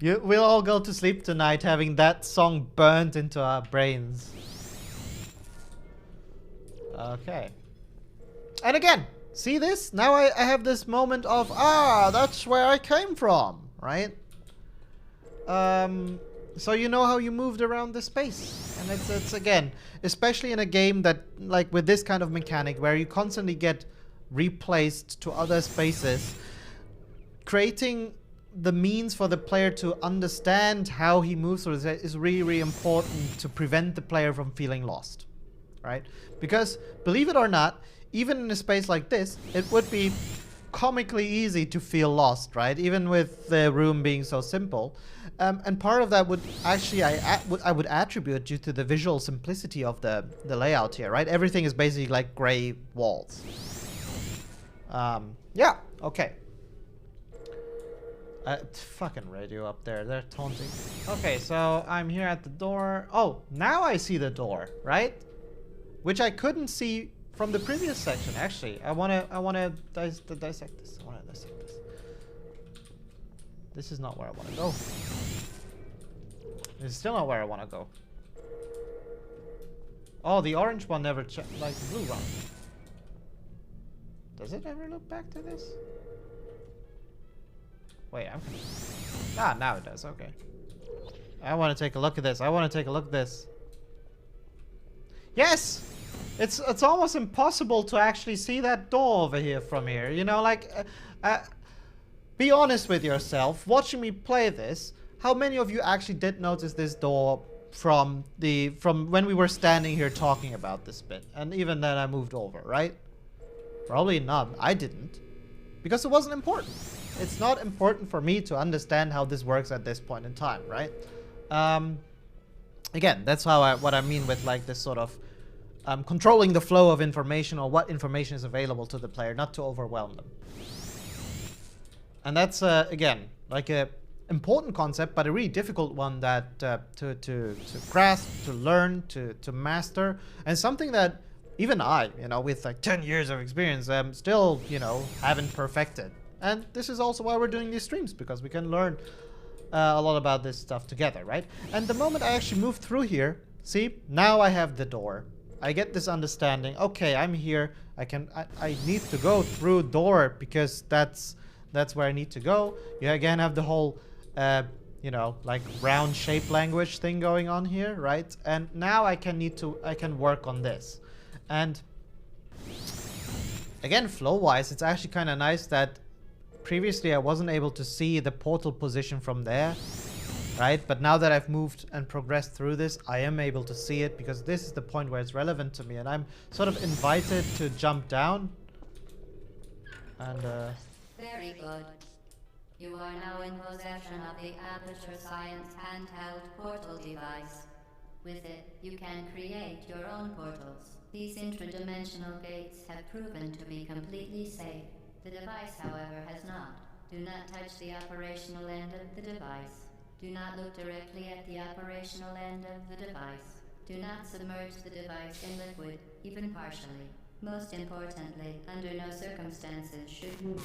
We'll all go to sleep tonight having that song burnt into our brains. Okay. And again, see this? Now I have this moment of, that's where I came from, right? So you know how you moved around the space. And it's again, especially in a game that, like with this kind of mechanic where you constantly get replaced to other spaces, creating the means for the player to understand how he moves through this is really, really important to prevent the player from feeling lost, right? Because believe it or not, even in a space like this, it would be comically easy to feel lost, right? Even with the room being so simple. And part of that would actually, I would attribute due to the visual simplicity of the layout here, right? Everything is basically like gray walls. Yeah, okay. Fucking radio up there, they're taunting. Okay, so I'm here at the door. Oh, now I see the door, right? Which I couldn't see from the previous section, actually. I wanna dissect this. I wanna dissect this. This is not where I wanna go. This is still not where I wanna go. Oh, the orange one never like the blue one. Does it ever look back to this? Wait, I'm confused. Ah, now it does, okay. I wanna take a look at this. I wanna take a look at this. Yes! It's almost impossible to actually see that door over here from here. You know, like, be honest with yourself. Watching me play this, how many of you actually did notice this door from when we were standing here talking about this bit? And even then I moved over, right? Probably none. I didn't. Because it wasn't important. It's not important for me to understand how this works at this point in time, right? Again, that's what I mean with like this sort of controlling the flow of information or what information is available to the player, not to overwhelm them. And that's again like a important concept, but a really difficult one that to grasp, to learn, to master, and something that even I, you know, with like 10 years of experience, still, you know, haven't perfected. And this is also why we're doing these streams, because we can learn a lot about this stuff together, right? And the moment I actually move through here, see, now I have the door. I get this understanding. Okay, I'm here. I need to go through door because that's where I need to go. You again have the whole, you know, like round shape language thing going on here, right? And now I can work on this. And again, flow-wise, it's actually kind of nice that previously I wasn't able to see the portal position from there, right? But now that I've moved and progressed through this, I am able to see it because this is the point where it's relevant to me, and I'm sort of invited to jump down. And very good. You are now in possession of the Aperture Science handheld portal device. With it, you can create your own portals. These interdimensional gates have proven to be completely safe. The device, however, has not. Do not touch the operational end of the device. Do not look directly at the operational end of the device. Do not submerge the device in liquid, even partially. Most importantly, under no circumstances should you...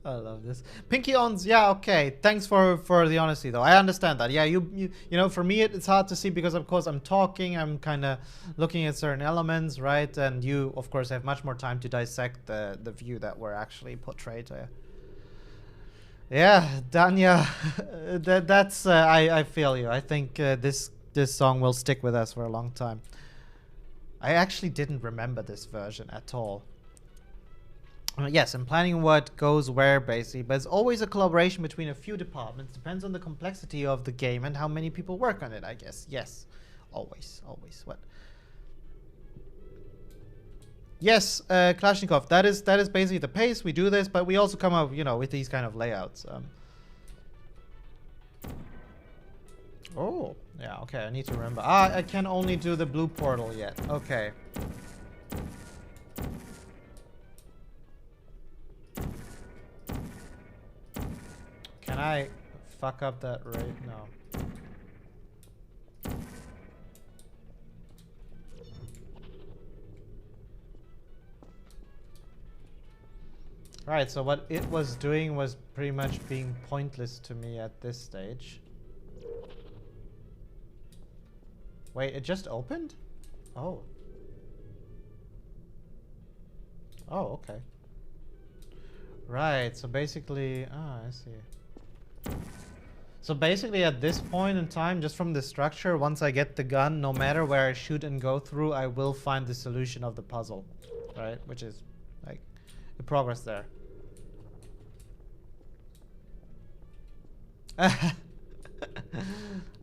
I love this. Pinky owns, yeah, okay. Thanks for the honesty, though. I understand that. Yeah, you know, for me it's hard to see because, of course, I'm talking. I'm kind of looking at certain elements, right? And you, of course, have much more time to dissect the view that we're actually portrayed. Yeah, Danya, that's I feel you. I think this song will stick with us for a long time. I actually didn't remember this version at all. Yes, I'm planning what goes where, basically, but it's always a collaboration between a few departments. Depends on the complexity of the game and how many people work on it, I guess. Yes, always. What? Yes, Kalashnikov, that is basically the pace. We do this, but we also come up, you know, with these kind of layouts. Oh, yeah, okay, I need to remember. Ah, I can only do the blue portal yet. Okay. Can I fuck up that right? No. Right, so what it was doing was pretty much being pointless to me at this stage. Wait, it just opened? Oh. Oh, okay. Right, so basically, I see. So basically at this point in time, just from the structure, once I get the gun, no matter where I shoot and go through, I will find the solution of the puzzle, right? Which is like the progress there. I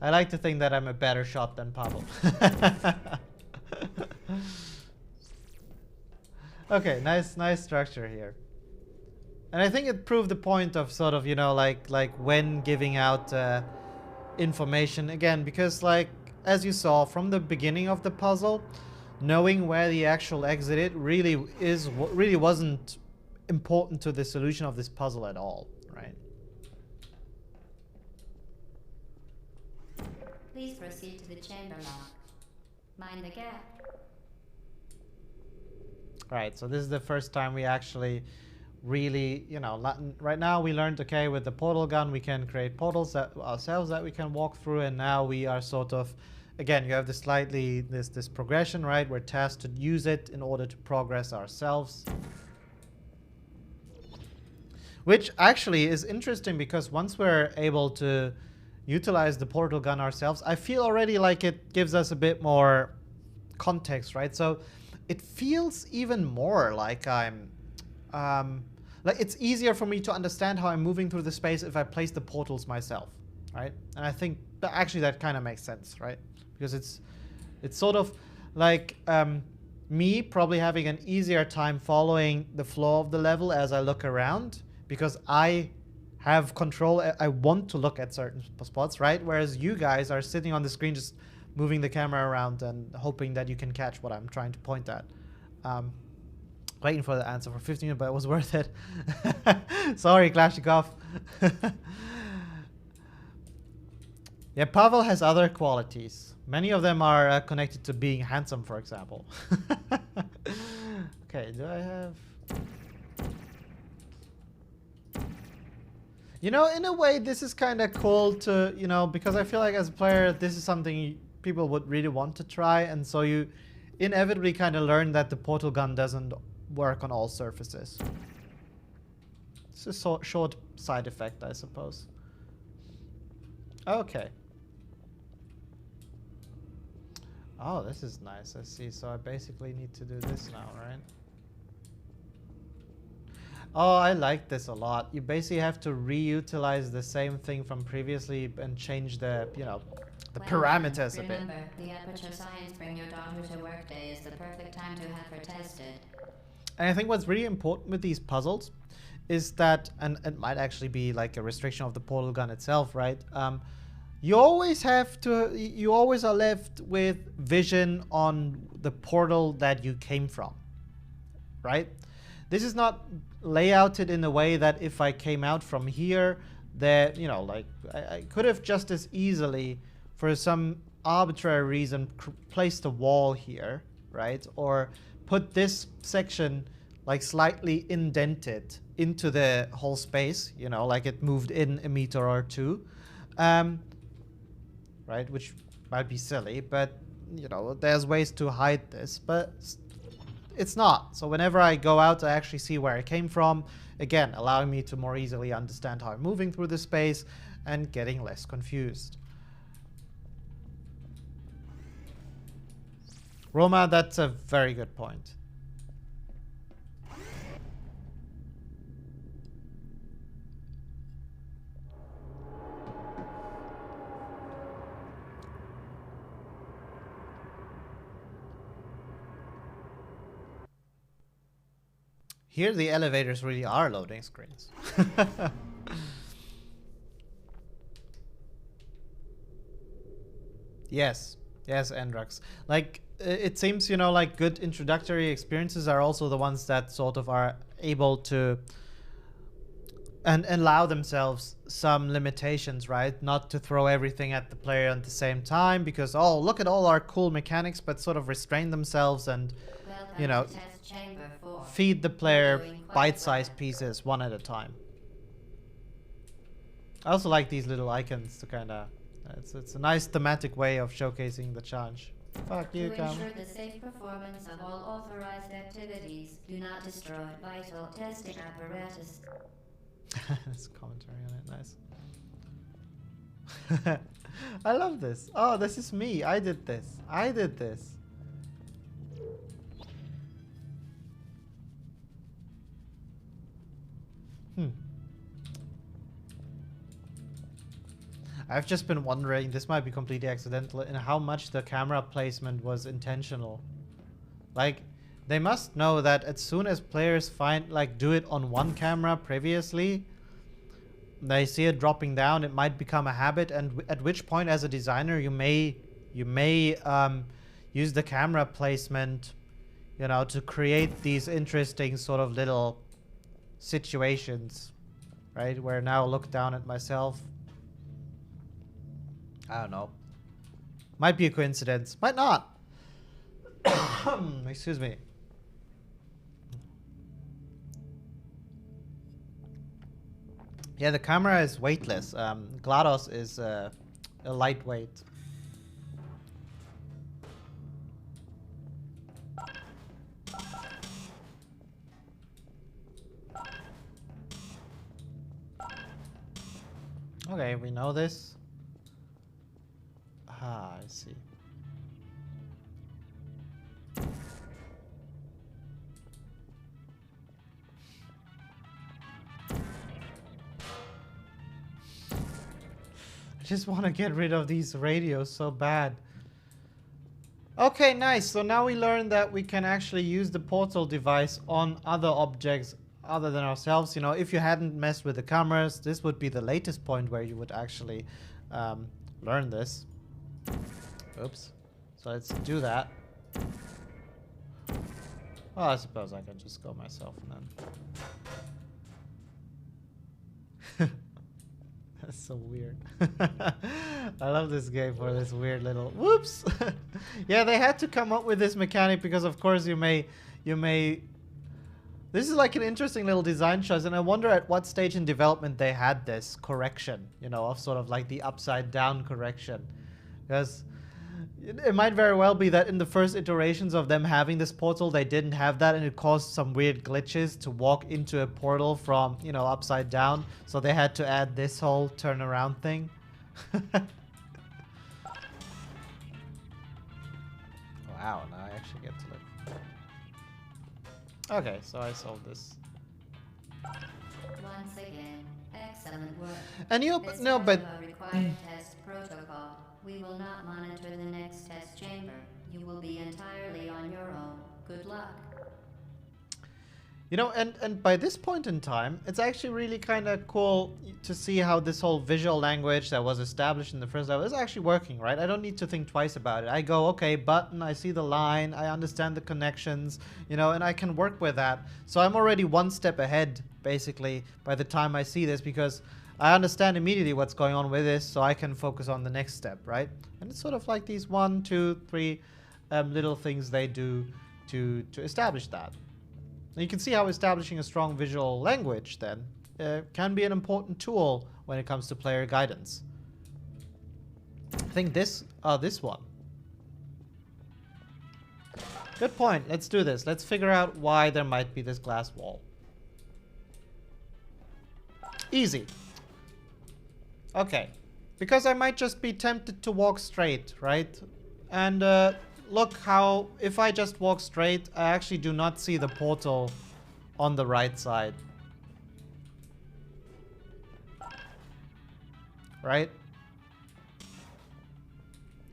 like to think that I'm a better shot than Pavel. Okay, nice structure here. And I think it proved the point of sort of, you know, like when giving out information again, because like as you saw from the beginning of the puzzle, knowing where the actual exit is really wasn't important to the solution of this puzzle at all, right? Please proceed to the chamber lock. Mind the gap. Right, so this is the first time we actually really, you know, right now we learned, okay, with the portal gun we can create portals ourselves that we can walk through, and now we are sort of, again, you have this this progression, right? We're tasked to use it in order to progress ourselves. Which actually is interesting because once we're able to utilize the portal gun ourselves, I feel already like it gives us a bit more context, right? So it feels even more like I'm like it's easier for me to understand how I'm moving through the space if I place the portals myself, right? And I think that actually that kind of makes sense, right? Because it's sort of like me probably having an easier time following the flow of the level as I look around, because I have control. I want to look at certain spots, right? Whereas you guys are sitting on the screen just moving the camera around and hoping that you can catch what I'm trying to point at. Waiting for the answer for 15 minutes, but it was worth it. Sorry, Klashikov. Yeah, Pavel has other qualities. Many of them are connected to being handsome, for example. Okay, do I have... You know, in a way, this is kind of cool to, you know, because I feel like as a player, this is something people would really want to try, and so you inevitably kind of learn that the portal gun doesn't work on all surfaces. It's a short side effect, I suppose. Okay. Oh, this is nice. I see. So I basically need to do this now, right? Oh, I like this a lot. You basically have to reutilize the same thing from previously and change the, you know, the parameters a bit. Remember, the Aperture Science Bring Your Daughter to Work Day is the perfect time to have her tested. And I think what's really important with these puzzles is that, and it might actually be like a restriction of the portal gun itself, right? You always are left with vision on the portal that you came from, right? This is not layouted in a way that if I came out from here, that, you know, like I could have just as easily, for some arbitrary reason, placed a wall here, right? Or put this section like slightly indented into the whole space, you know, like it moved in a meter or two, right? Which might be silly, but, you know, there's ways to hide this, but it's not. So whenever I go out, I actually see where I came from, again, allowing me to more easily understand how I'm moving through the space and getting less confused. Roma, that's a very good point. Here the elevators really are loading screens. Yes, Endrax. Like, it seems, you know, like good introductory experiences are also the ones that sort of are able to and allow themselves some limitations, right? Not to throw everything at the player at the same time, because, oh, look at all our cool mechanics, but sort of restrain themselves and, you know, feed the player bite-sized pieces one at a time. I also like these little icons to kind of, it's a nice thematic way of showcasing the challenge. Fuck you, To ensure the safe performance of all authorized activities, do not destroy vital testing apparatus. There's commentary on it, nice. I love this. Oh, this is me. I did this. I've just been wondering, this might be completely accidental, in how much the camera placement was intentional. Like, they must know that as soon as players do it on one camera previously, they see it dropping down, it might become a habit, and at which point as a designer you may use the camera placement, you know, to create these interesting sort of little situations, right? Where now I look down at myself. I don't know. Might be a coincidence. Might not. Excuse me. Yeah, the camera is weightless. GLaDOS is a lightweight. Okay, we know this. Ah, I see. I just want to get rid of these radios so bad. Okay, nice. So now we learned that we can actually use the portal device on other objects other than ourselves. You know, if you hadn't messed with the cameras, this would be the latest point where you would actually learn this. Oops. So let's do that. Well, I suppose I can just go myself and then... That's so weird. I love this game for this weird little... Whoops! Yeah, they had to come up with this mechanic because, of course, you may... This is like an interesting little design choice, and I wonder at what stage in development they had this correction, you know, of sort of like the upside down correction. Because it might very well be that in the first iterations of them having this portal, they didn't have that, and it caused some weird glitches to walk into a portal from, you know, upside down. So they had to add this whole turnaround thing. Wow, now I actually get to live. Okay, so I solved this. Once again, excellent work. And you, no, but... required test protocol. We will not monitor the next test chamber. You will be entirely on your own. Good luck. You know, and by this point in time, it's actually really kind of cool to see how this whole visual language that was established in the first level is actually working, right? I don't need to think twice about it. I go, okay, button, I see the line, I understand the connections, you know, and I can work with that. So I'm already one step ahead, basically, by the time I see this, because I understand immediately what's going on with this, so I can focus on the next step, right? And it's sort of like these 1, 2, 3 little things they do to establish that. And you can see how establishing a strong visual language then can be an important tool when it comes to player guidance. I think this one. Good point. Let's do this. Let's figure out why there might be this glass wall. Easy. Okay. Because I might just be tempted to walk straight, right? And look how, if I just walk straight, I actually do not see the portal on the right side. Right?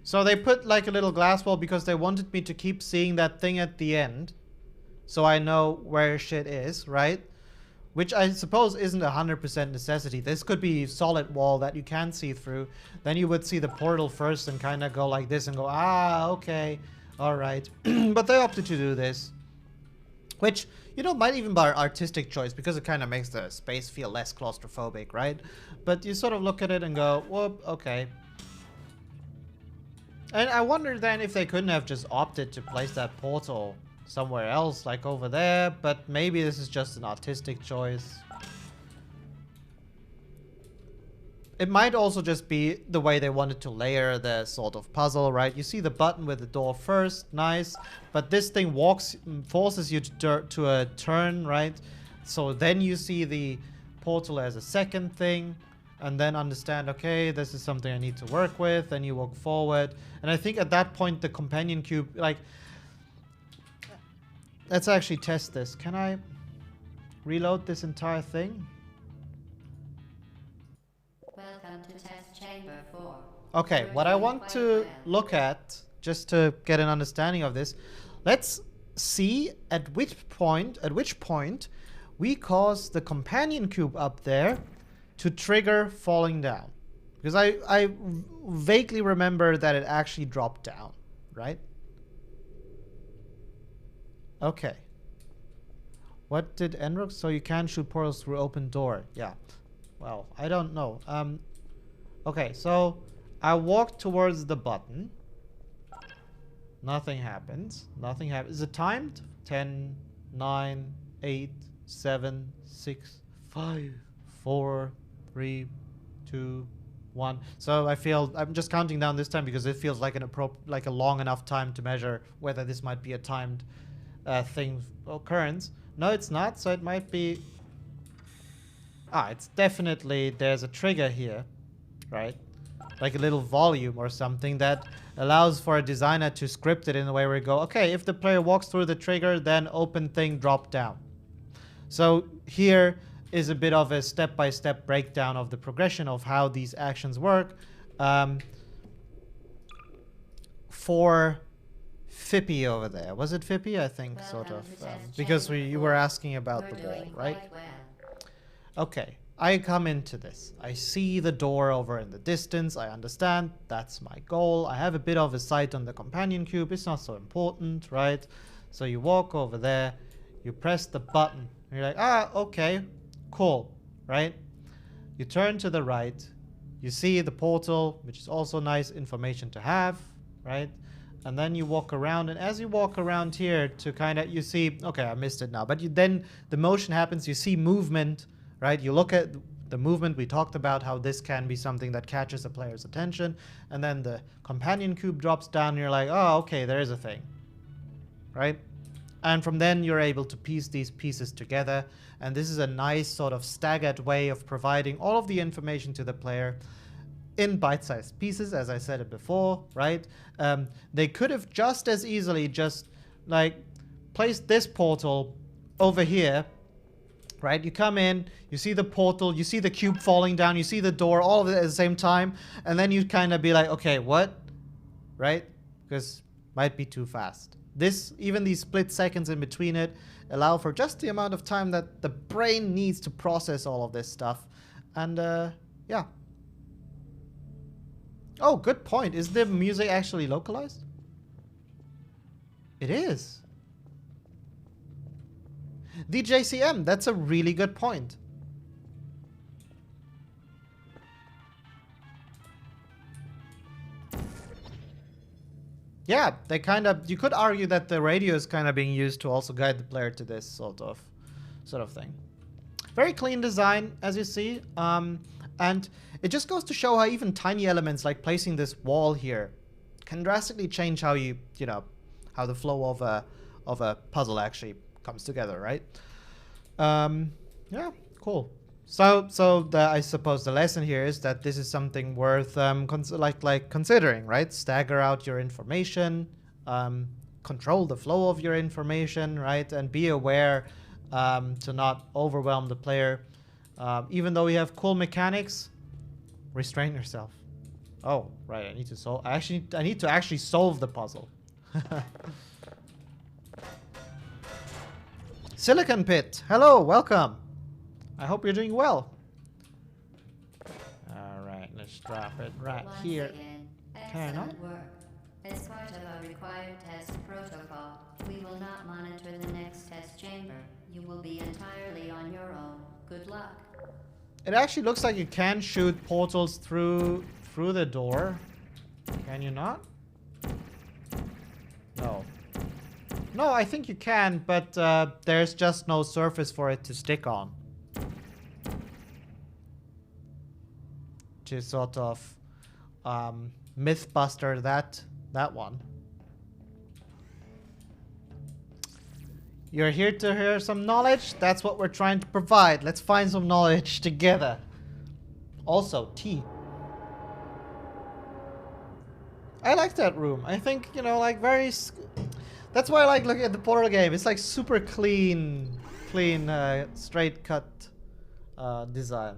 So they put like a little glass wall because they wanted me to keep seeing that thing at the end, so I know where shit is, right? Which I suppose isn't 100% necessity. This could be solid wall that you can see through. Then you would see the portal first and kind of go like this and go, ah, okay, all right. But they opted to do this, which, you know, might even be an artistic choice because it kind of makes the space feel less claustrophobic, right? But you sort of look at it and go, whoop, okay. And I wonder then if they couldn't have just opted to place that portal somewhere else, like over there, but maybe this is just an artistic choice. It might also just be the way they wanted to layer the sort of puzzle, right? You see the button with the door first, nice, but this thing forces you to a turn, right? So then you see the portal as a second thing, and then understand, okay, this is something I need to work with, and you walk forward. And I think at that point the companion cube, like, let's actually test this. Can I reload this entire thing? Welcome to test chamber. Chamber 4. Okay, You're what I doing want quite to well. look at, just to get an understanding of this, let's see at which point we cause the companion cube up there to trigger falling down. Because I vaguely remember that it actually dropped down, right? Okay. What did Enrox? So you can shoot portals through open door. Yeah. Well, I don't know. Okay, so I walk towards the button. Nothing happens. Nothing happens. Is it timed? 10, 9, 8, 7, 6, 5, 4, 3, 2, 1. So I feel I'm just counting down this time because it feels like a long enough time to measure whether this might be a timed thing occurrence. No, it's not. So it might be. It's definitely there's a trigger here, right? Like a little volume or something that allows for a designer to script it in a way where you go, okay, if the player walks through the trigger, then open thing drop down. So here is a bit of a step-by-step breakdown of the progression of how these actions work. For Fippy over there. Was it Fippy? I think sort of. Because you were asking about the wall, right? Okay. I come into this. I see the door over in the distance. I understand that's my goal. I have a bit of a sight on the companion cube. It's not so important, right? So you walk over there. You press the button. And you're like, okay, cool, right? You turn to the right. You see the portal, which is also nice information to have, right? And then you walk around. And as you walk around here to kind of, you see, okay, I missed it now. But then the motion happens. You see movement. Right? You look at the movement. We talked about how this can be something that catches a player's attention. And then the companion cube drops down and you're like, oh, okay, there is a thing. Right? And from then you're able to piece these pieces together. And this is a nice sort of staggered way of providing all of the information to the player in bite-sized pieces, as I said it before, right? They could have just as easily just like placed this portal over here. Right, you come in, you see the portal, you see the cube falling down, you see the door, all of it at the same time, and then you kind of be like, okay, what? Right? Because might be too fast. Even these split seconds in between it allow for just the amount of time that the brain needs to process all of this stuff. And yeah. Oh, good point. Is the music actually localized? It is. The JCM, that's a really good point. Yeah, they kind of, you could argue that the radio is kind of being used to also guide the player to this sort of thing. Very clean design, as you see. And it just goes to show how even tiny elements like placing this wall here can drastically change how how the flow of a puzzle actually comes together, right? Yeah, cool. So I suppose the lesson here is that this is something worth considering, right? Stagger out your information, control the flow of your information, right? And be aware to not overwhelm the player. Even though we have cool mechanics, restrain yourself. Oh, right. I need to actually solve the puzzle. Silicon Pit, hello, welcome. I hope you're doing well. All right, let's drop it right here. Turn on. As part of our required test protocol, we will not monitor the next test chamber. You will be entirely on your own. Good luck. It actually looks like you can shoot portals through the door. Can you not? No. No, I think you can, but there's just no surface for it to stick on. To sort of mythbuster that one. You're here to hear some knowledge? That's what we're trying to provide. Let's find some knowledge together. Also, tea. I like that room. I think, like very... That's why I like looking at the Portal game. It's like super clean, straight cut design.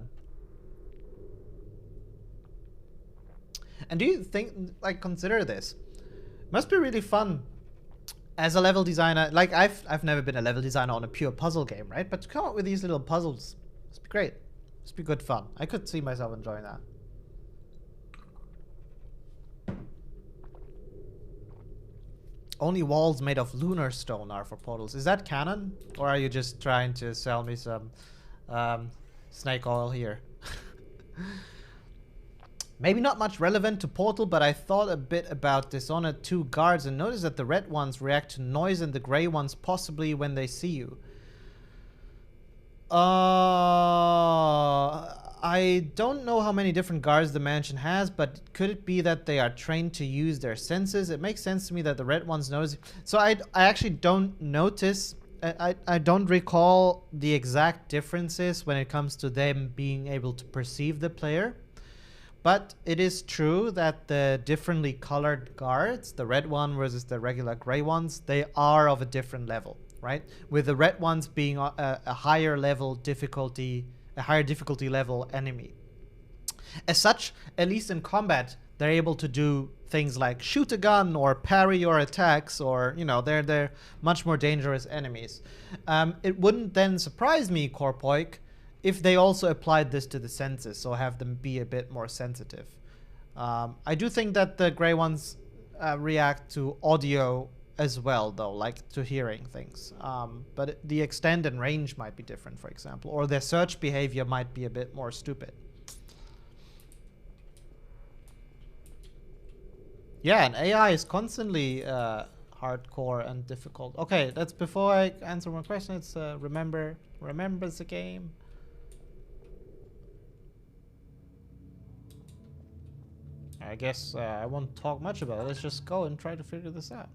And do you think, like, consider this? Must be really fun as a level designer. Like, I've never been a level designer on a pure puzzle game, right? But to come up with these little puzzles, must be great. Must be good fun. I could see myself enjoying that. Only walls made of lunar stone are for portals. Is that canon? Or are you just trying to sell me some snake oil here? Maybe not much relevant to Portal, but I thought a bit about Dishonored 2 guards and noticed that the red ones react to noise and the gray ones possibly when they see you. I don't know how many different guards the mansion has, but could it be that they are trained to use their senses? It makes sense to me that the red ones notice. So I actually don't notice. I don't recall the exact differences when it comes to them being able to perceive the player. But it is true that the differently colored guards, the red one versus the regular gray ones, they are of a different level, right? With the red ones being a higher level difficulty, a higher difficulty level enemy. As such, at least in combat, they're able to do things like shoot a gun or parry your attacks, or, you know, they're much more dangerous enemies. It wouldn't then surprise me, Corpoik, if they also applied this to the senses, so have them be a bit more sensitive. I do think that the gray ones react to audio as well, though, like to hearing things. But the extent and range might be different, for example, or their search behavior might be a bit more stupid. Yeah, and AI is constantly hardcore and difficult. Okay, that's before I answer my question. It's remembers the game. I guess I won't talk much about it. Let's just go and try to figure this out.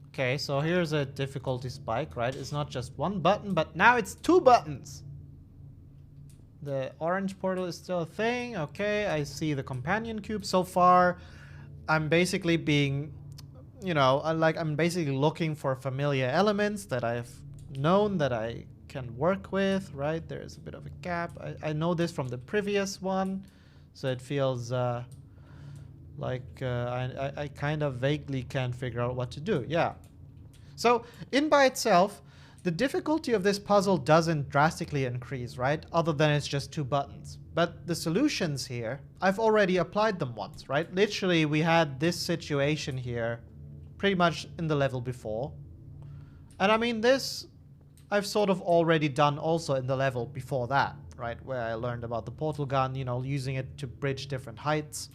Okay, so here's a difficulty spike, right? It's not just one button, but now it's 2 buttons. The orange portal is still a thing. Okay, I see the companion cube. So far, I'm basically being, you know, I'm basically looking for familiar elements that I've known that I can work with, right? There's a bit of a gap. I know this from the previous one. So it feels like I kind of vaguely can figure out what to do. Yeah. So in by itself, the difficulty of this puzzle doesn't drastically increase, right? Other than it's just 2 buttons. But the solutions here, I've already applied them once, right? Literally, we had this situation here pretty much in the level before. And I mean, this I've sort of already done also in the level before that, right? Where I learned about the portal gun, you know, using it to bridge different heights.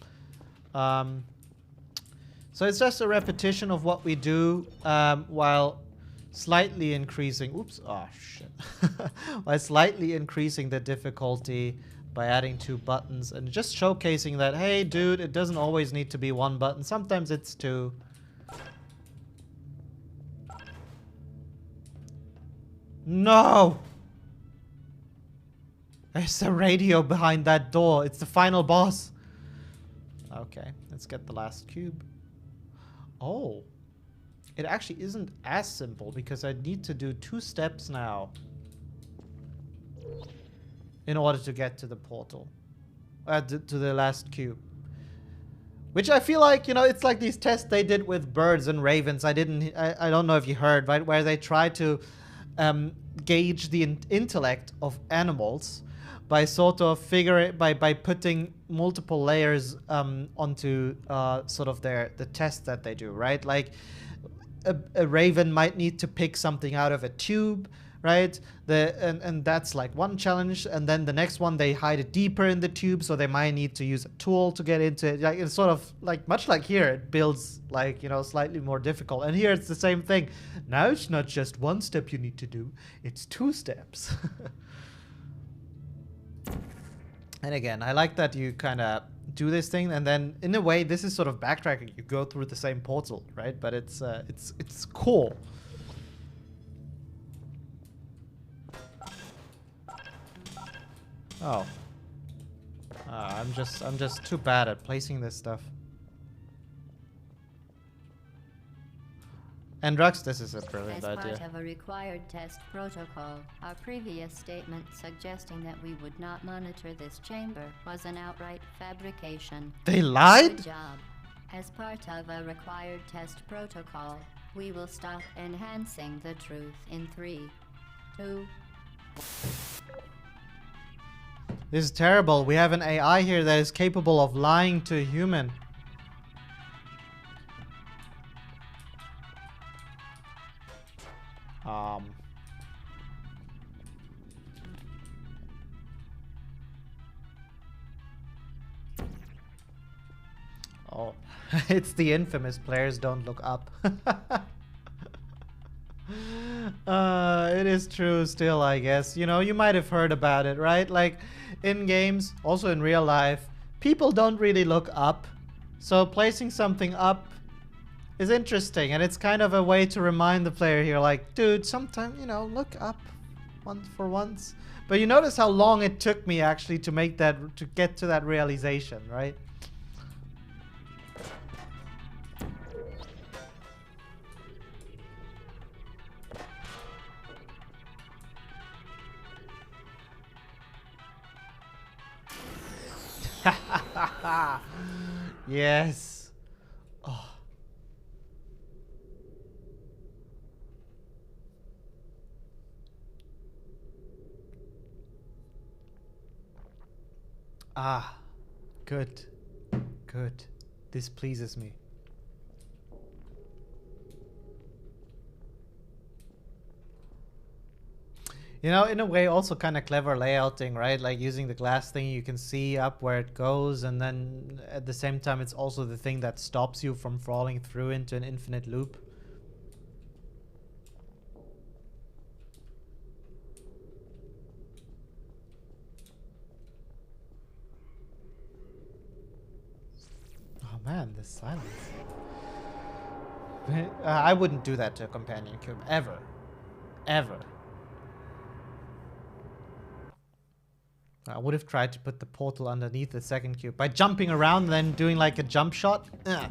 So it's just a repetition of what we do while slightly increasing, oops, oh shit. While slightly increasing the difficulty by adding 2 buttons and just showcasing that, hey dude, it doesn't always need to be 1 button. Sometimes it's 2. No! There's a radio behind that door. It's the final boss. Okay, let's get the last cube. Oh. It actually isn't as simple because I need to do 2 steps now in order to get to the portal. To the last cube. Which I feel like, you know, it's like these tests they did with birds and ravens. I don't know if you heard, right? Where they try to gauge the intellect of animals by sort of by putting multiple layers onto sort of the test that they do, right? Like a raven might need to pick something out of a tube, right? And that's like one challenge, and then the next one they hide it deeper in the tube, so they might need to use a tool to get into it. Like it's sort of like much like here, it builds like, you know, slightly more difficult. And here it's the same thing. Now it's not just 1 step you need to do; it's 2 steps. And again, I like that you kind of do this thing, and then in a way, this is sort of backtracking. You go through the same portal, right? But it's cool. Oh, I'm just too bad at placing this stuff. And Drux, this is a brilliant As idea. part of a required test protocol, our previous statement suggesting that we would not monitor this chamber was an outright fabrication. They lied? Good job. As part of a required test protocol, we will stop enhancing the truth in 3, 2. This is terrible. We have an AI here that is capable of lying to a human. Oh, it's the infamous players don't look up. It is true still, I guess. You know, you might have heard about it, right? Like, in games, also in real life, people don't really look up. So placing something up is interesting, and it's kind of a way to remind the player here, like, dude, sometimes, you know, look up once for once. But you notice how long it took me actually to make that, to get to that realization, right? Yes. Oh. Ah, good. Good. This pleases me. You know, in a way, also kind of clever layouting, right? Like using the glass thing, you can see up where it goes, and then at the same time, it's also the thing that stops you from falling through into an infinite loop. Oh man, this silence. I wouldn't do that to a companion cube, ever. Ever. I would have tried to put the portal underneath the second cube by jumping around and then doing like a jump shot. Ugh.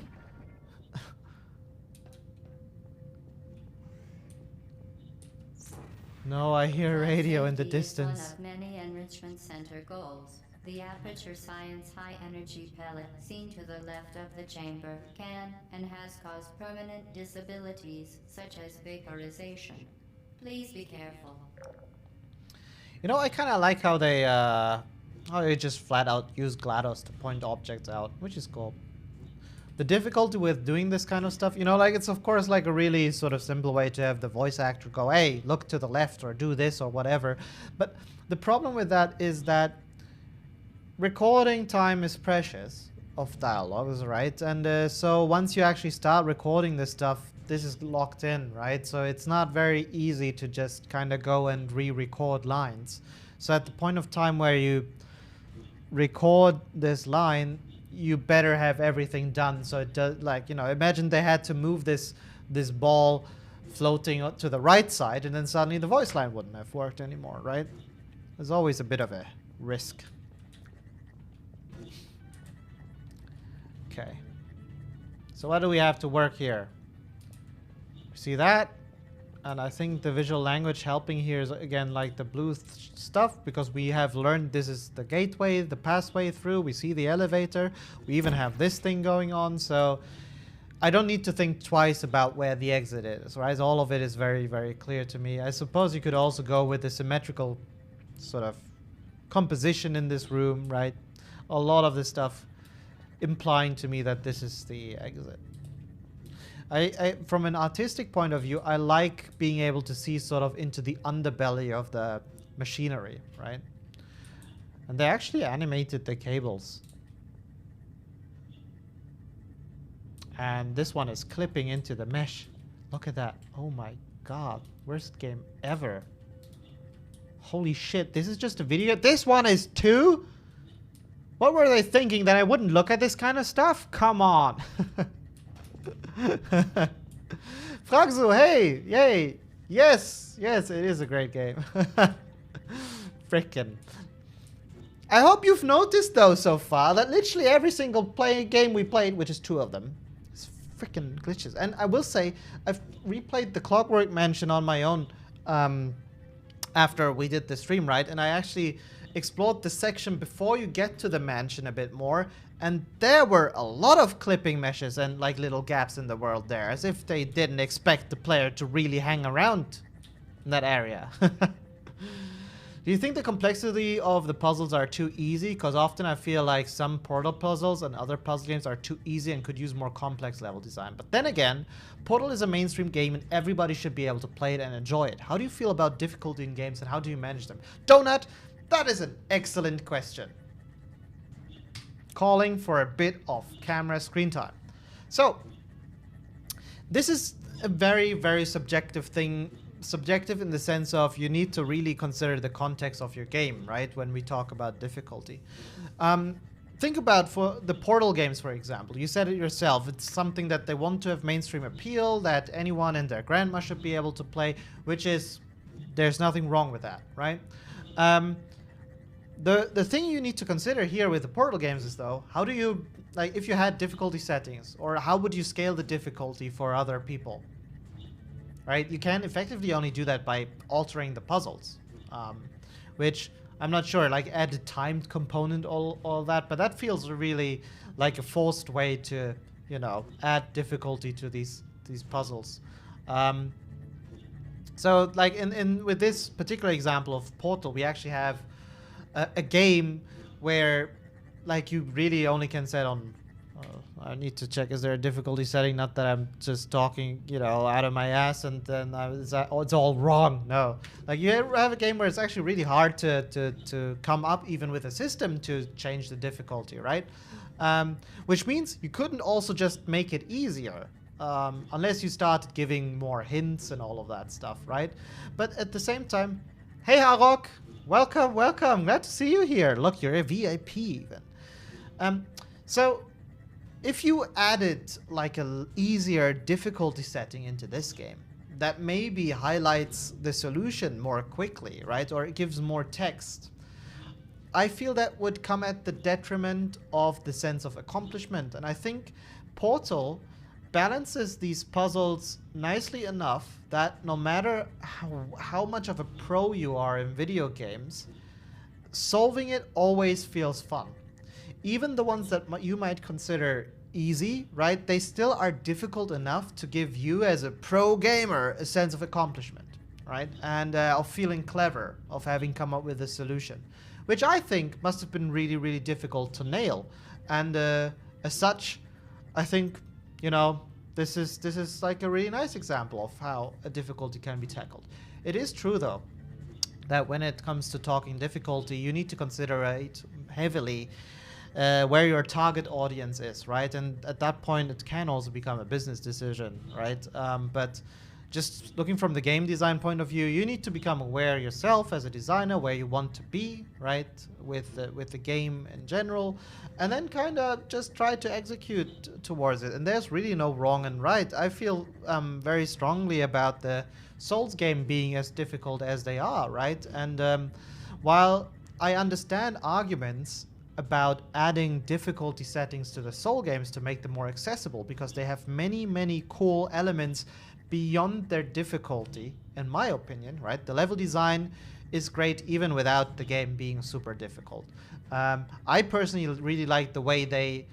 No, I hear radio in the distance. One of many enrichment center goals. The aperture science high energy pellet seen to the left of the chamber can and has caused permanent disabilities such as vaporization. Please be careful. You know, I kind of like how they just flat out use GLaDOS to point objects out, which is cool. The difficulty with doing this kind of stuff, you know, like it's of course like a really sort of simple way to have the voice actor go, hey, look to the left or do this or whatever. But the problem with that is that recording time is precious of dialogues, right? And so once you actually start recording this stuff, this is locked in, right? So it's not very easy to just kind of go and re-record lines. So at the point of time where you record this line, you better have everything done. So it does, like, you know, imagine they had to move this ball floating to the right side, and then suddenly the voice line wouldn't have worked anymore, right? There's always a bit of a risk. Okay. So what do we have to work here? See that? And I think the visual language helping here is again like the blue stuff, because we have learned this is the gateway, the pathway through. We see the elevator. We even have this thing going on. So I don't need to think twice about where the exit is, right? All of it is very, very clear to me. I suppose you could also go with the symmetrical sort of composition in this room, right? A lot of this stuff implying to me that this is the exit. From an artistic point of view, I like being able to see sort of into the underbelly of the machinery, right? And they actually animated the cables. And this one is clipping into the mesh. Look at that. Oh my god. Worst game ever. Holy shit. This is just a video. This one is 2? What were they thinking, that I wouldn't look at this kind of stuff? Come on. Fragzu, hey, yay, yes, it is a great game. Frickin'. I hope you've noticed though so far that literally every single game we played, which is 2 of them, is freaking glitches. And I will say, I've replayed the Clockwork Mansion on my own after we did the stream, right? And I actually explored the section before you get to the mansion a bit more. And there were a lot of clipping meshes and like little gaps in the world there, as if they didn't expect the player to really hang around in that area. Do you think the complexity of the puzzles are too easy? Because often I feel like some Portal puzzles and other puzzle games are too easy and could use more complex level design. But then again, Portal is a mainstream game and everybody should be able to play it and enjoy it. How do you feel about difficulty in games and how do you manage them? Donut, that is an excellent question. Calling for a bit of camera screen time. So, this is a very, very subjective thing. Subjective in the sense of you need to really consider the context of your game, right? When we talk about difficulty. Think about for the Portal games, for example. You said it yourself. It's something that they want to have mainstream appeal, that anyone and their grandma should be able to play, which is, there's nothing wrong with that, right? The thing you need to consider here with the Portal games is, though, how do you, like, if you had difficulty settings, or how would you scale the difficulty for other people? Right, you can effectively only do that by altering the puzzles, which I'm not sure, like add a timed component, all that, but that feels really like a forced way to, you know, add difficulty to these puzzles. So like in with this particular example of Portal, we actually have a game where like you really only can set on. I need to check, is there a difficulty setting? Not that I'm just talking, you know, out of my ass and then it's all wrong. No. Like you have a game where it's actually really hard to come up even with a system to change the difficulty, right? Which means you couldn't also just make it easier unless you started giving more hints and all of that stuff, right? But at the same time, hey Harok, welcome, welcome. Glad to see you here. Look, you're a VIP even. So if you added like a easier difficulty setting into this game, that maybe highlights the solution more quickly, right? Or it gives more text. I feel that would come at the detriment of the sense of accomplishment. And I think Portal balances these puzzles nicely enough that no matter how much of a pro you are in video games, solving it always feels fun. Even the ones that you might consider easy, right? They still are difficult enough to give you as a pro gamer a sense of accomplishment, right? And of feeling clever, of having come up with a solution, which I think must have been really, really difficult to nail. And as such, I think, you know, this is like a really nice example of how a difficulty can be tackled. It is true, though, that when it comes to talking difficulty, you need to considerate heavily where your target audience is, right? And at that point, it can also become a business decision, right? But just looking from the game design point of view, you need to become aware yourself as a designer where you want to be, right? With the game in general, and then kind of just try to execute towards it. And there's really no wrong and right. I feel very strongly about the Souls game being as difficult as they are, right? And while I understand arguments about adding difficulty settings to the Soul games to make them more accessible, because they have many, many cool elements beyond their difficulty, in my opinion, right? The level design is great even without the game being super difficult. I personally really like the way they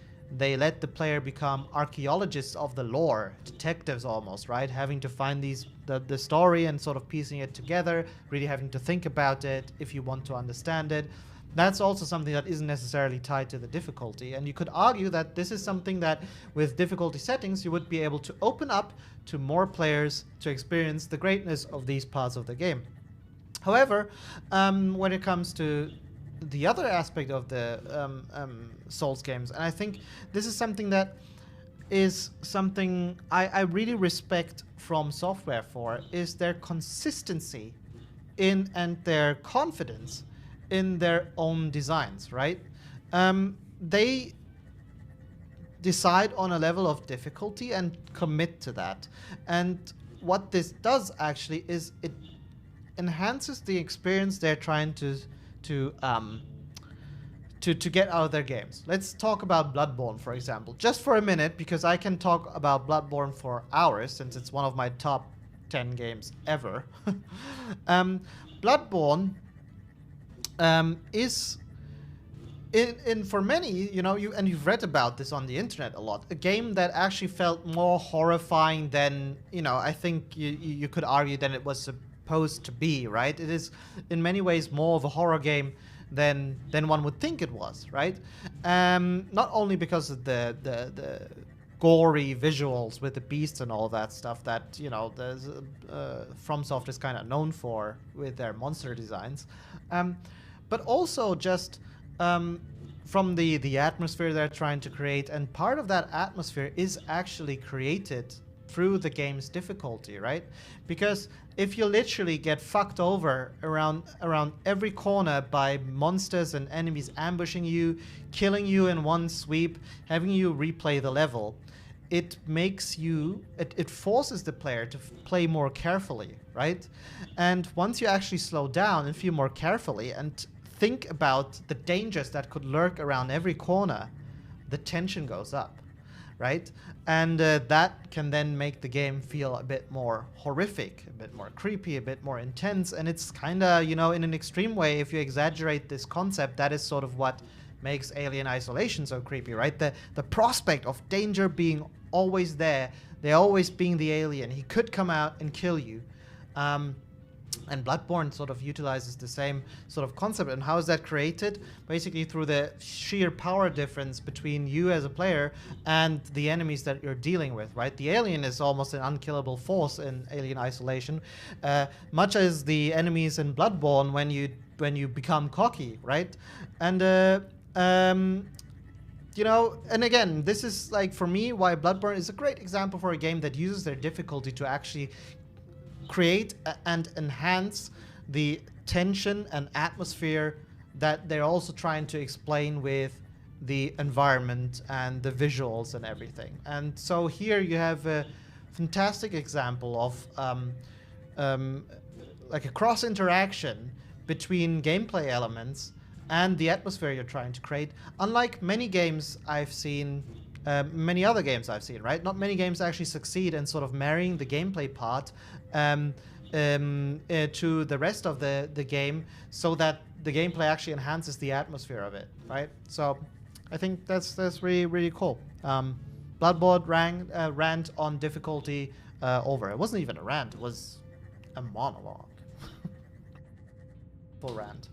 let the player become archaeologists of the lore, detectives almost, right? Having to find the story and sort of piecing it together, really having to think about it if you want to understand it. That's also something that isn't necessarily tied to the difficulty. And you could argue that this is something that with difficulty settings, you would be able to open up to more players to experience the greatness of these parts of the game. However, when it comes to the other aspect of the Souls games, and I think this is something that is something I really respect From Software for, is their consistency in and their confidence in their own designs, right? They decide on a level of difficulty and commit to that. And what this does actually is it enhances the experience they're trying to to get out of their games. Let's talk about Bloodborne, for example, just for a minute, because I can talk about Bloodborne for hours since it's one of my top 10 games ever. Bloodborne is in for many, you know, you've read about this on the internet a lot, a game that actually felt more horrifying than, you know, I think you could argue than it was supposed to be, right? It is in many ways more of a horror game than one would think it was, right? Not only because of the gory visuals with the beasts and all that stuff that, you know, there's FromSoft is kind of known for with their monster designs, but also just from the atmosphere they're trying to create. And part of that atmosphere is actually created through the game's difficulty, right? Because if you literally get fucked over around every corner by monsters and enemies ambushing you, killing you in one sweep, having you replay the level, it makes you, it forces the player to play more carefully, right? And once you actually slow down and feel more carefully and think about the dangers that could lurk around every corner, the tension goes up, right? And that can then make the game feel a bit more horrific, a bit more creepy, a bit more intense. And it's kind of, you know, in an extreme way, if you exaggerate this concept, that is sort of what makes Alien Isolation so creepy, right? The prospect of danger being always there always being the alien. He could come out and kill you. And Bloodborne sort of utilizes the same sort of concept. And how is that created? Basically through the sheer power difference between you as a player and the enemies that you're dealing with, right? The alien is almost an unkillable force in Alien Isolation, much as the enemies in Bloodborne when you become cocky, right? And you know, and again, this is like, for me, why Bloodborne is a great example for a game that uses their difficulty to actually create and enhance the tension and atmosphere that they're also trying to explain with the environment and the visuals and everything. And so here you have a fantastic example of like a cross interaction between gameplay elements and the atmosphere you're trying to create. Unlike many games I've seen, many other games I've seen, right? Not many games actually succeed in sort of marrying the gameplay part to the rest of the game, so that the gameplay actually enhances the atmosphere of it, right? So I think that's really, really cool. Bloodborne rant on difficulty over. It wasn't even a rant, it was a monologue. Full rant.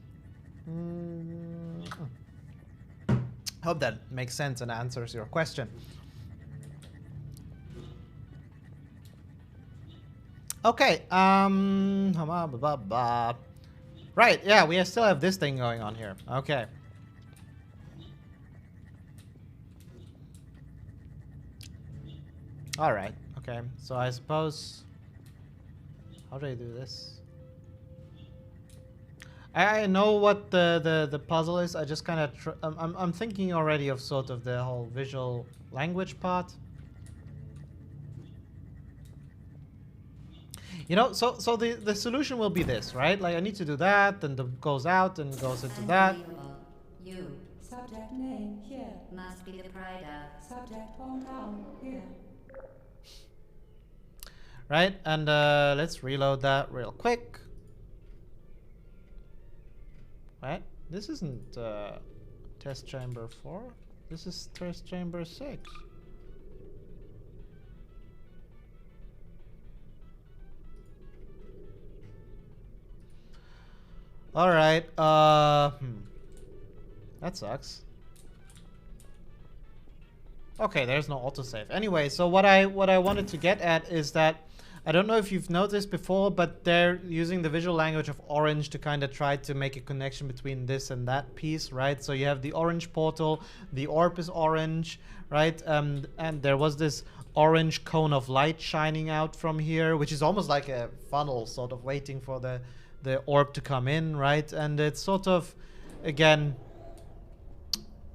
Hope that makes sense and answers your question. Okay, right, yeah, we still have this thing going on here. Okay. All right, okay, so I suppose, how do I do this? I know what the puzzle is. I just kind of I'm thinking already of sort of the whole visual language part. You know, so the solution will be this, right? Like I need to do that, then it goes out and goes into that. You. Subject name here. Must be the pride of. Subject hometown here. Right, and let's reload that real quick. Right, this isn't test chamber 4. This is test chamber 6. All right. That sucks. Okay, there's no autosave. Anyway, so what I wanted to get at is that I don't know if you've noticed before, but they're using the visual language of orange to kind of try to make a connection between this and that piece, right? So you have the orange portal, the orb is orange, right? And there was this orange cone of light shining out from here, which is almost like a funnel sort of waiting for the orb to come in, right? And it's sort of, again,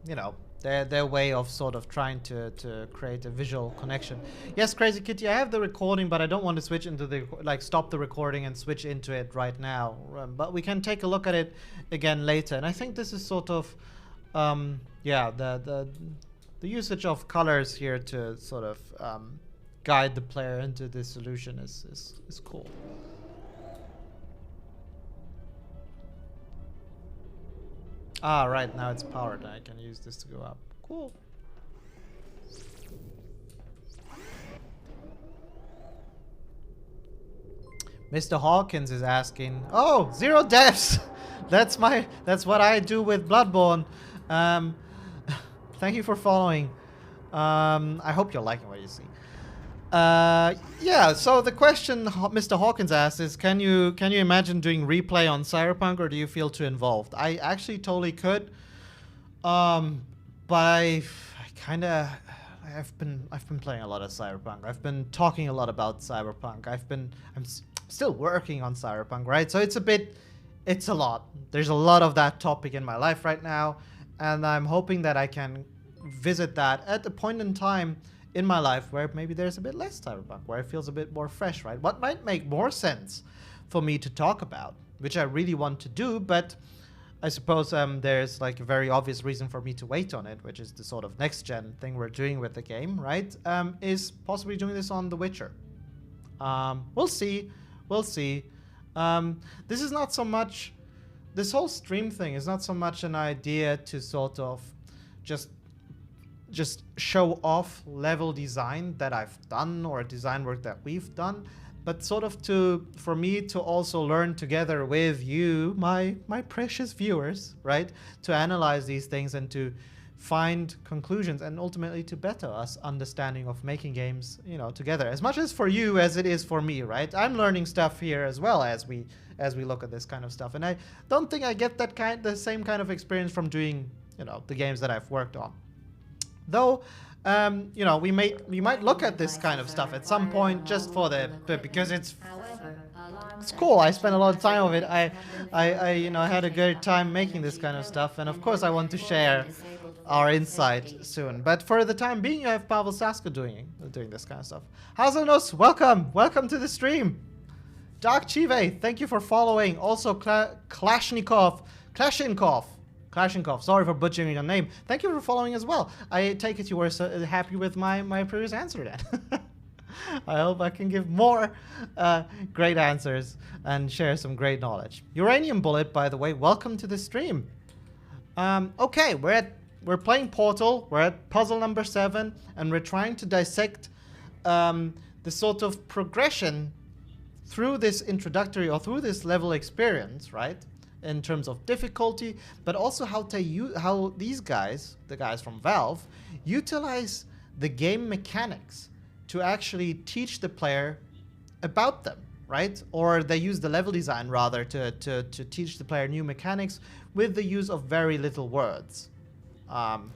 you know, their way of sort of trying to create a visual connection. Yes, Crazy Kitty, I have the recording, but I don't want to switch into the, like, stop the recording and switch into it right now. But we can take a look at it again later. And I think this is sort of yeah, the usage of colors here to sort of guide the player into this solution is cool. Ah, right, now it's powered. I can use this to go up. Cool. Mr. Hawkins is asking, oh, 0 deaths. That's what I do with Bloodborne. Thank you for following. I hope you're liking what you see. Yeah, so the question Mr. Hawkins asked is, can you imagine doing replay on Cyberpunk, or do you feel too involved? I actually totally could. But I've been playing a lot of Cyberpunk. I've been talking a lot about Cyberpunk. I'm still working on Cyberpunk, right? So it's a lot. There's a lot of that topic in my life right now, and I'm hoping that I can visit that at a point in time in my life where maybe there's a bit less Cyberpunk, where it feels a bit more fresh, right? What might make more sense for me to talk about, which I really want to do, but I suppose there's like a very obvious reason for me to wait on it, which is the sort of next gen thing we're doing with the game, right? Is possibly doing this on The Witcher. We'll see. We'll see. This is not so much, this whole stream thing is not so much an idea to sort of just show off level design that I've done or design work that we've done, but sort of for me to also learn together with you, my precious viewers, right? To analyze these things and to find conclusions and ultimately to better us understanding of making games, you know, together. As much as for you as it is for me, right? I'm learning stuff here as well as we look at this kind of stuff. And I don't think I get the same kind of experience from doing, you know, the games that I've worked on. Though, you know, we might look at this kind of stuff at some point just for because it's cool. I spent a lot of time with it. I you know, had a good time making this kind of stuff, and of course I want to share our insight soon. But for the time being, you have Pavel Sasko doing this kind of stuff. Hazelnuts, welcome to the stream. Dark Chive, thank you for following. Also, Klashenkov. Sorry for butchering your name. Thank you for following as well. I take it you were so happy with my previous answer then. I hope I can give more great answers and share some great knowledge. Uranium Bullet, by the way, welcome to the stream. Okay, we're playing Portal. We're at puzzle number 7, and we're trying to dissect the sort of progression through this introductory or through this level experience, right? In terms of difficulty, but also how these guys, the guys from Valve, utilize the game mechanics to actually teach the player about them, right? Or they use the level design rather to teach the player new mechanics with the use of very little words. And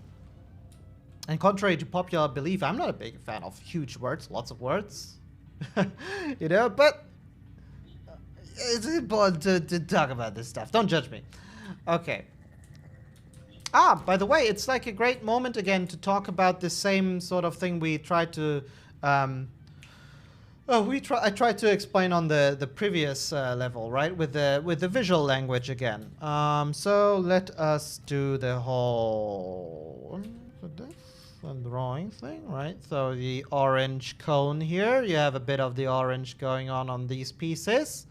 contrary to popular belief, I'm not a big fan of huge words, lots of words, you know, but it's important to talk about this stuff. Don't judge me. Okay. By the way, it's like a great moment again to talk about the same sort of thing we tried to I tried to explain on the previous level, right? With the visual language again. So let us do the whole drawing thing, right? So the orange cone here, you have a bit of the orange going on these pieces.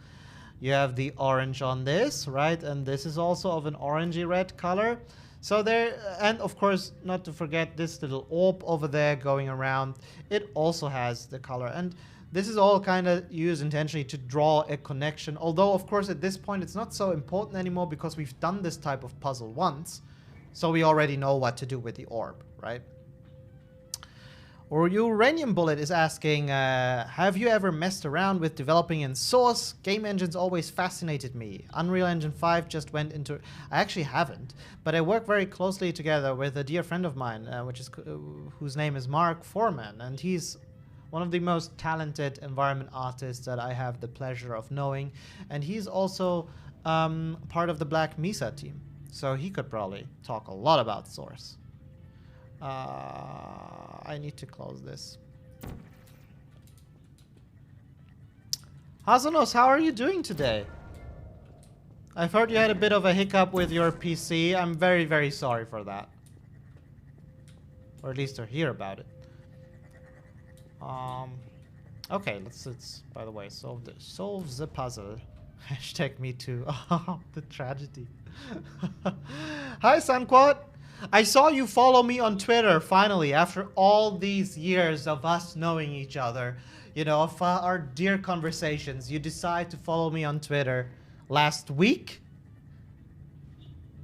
You have the orange on this, right? And this is also of an orangey red color. So there, and of course, not to forget this little orb over there going around. It also has the color. And this is all kind of used intentionally to draw a connection. Although, of course, at this point, it's not so important anymore because we've done this type of puzzle once. So we already know what to do with the orb, right? Or Uranium Bullet is asking, have you ever messed around with developing in Source? Game engines always fascinated me. Unreal Engine 5 just went into... I actually haven't, but I work very closely together with a dear friend of mine, whose name is Mark Foreman, and he's one of the most talented environment artists that I have the pleasure of knowing, and he's also part of the Black Mesa team, so he could probably talk a lot about Source. I need to close this. Hazanos, how are you doing today? I've heard you had a bit of a hiccup with your PC. I'm very, very sorry for that. Or at least to hear about it. Okay, let's by the way, solve the puzzle. Hashtag me too. Oh, the tragedy. Hi, Sunquad. I saw you follow me on Twitter, finally, after all these years of us knowing each other. You know, of our dear conversations. You decide to follow me on Twitter last week.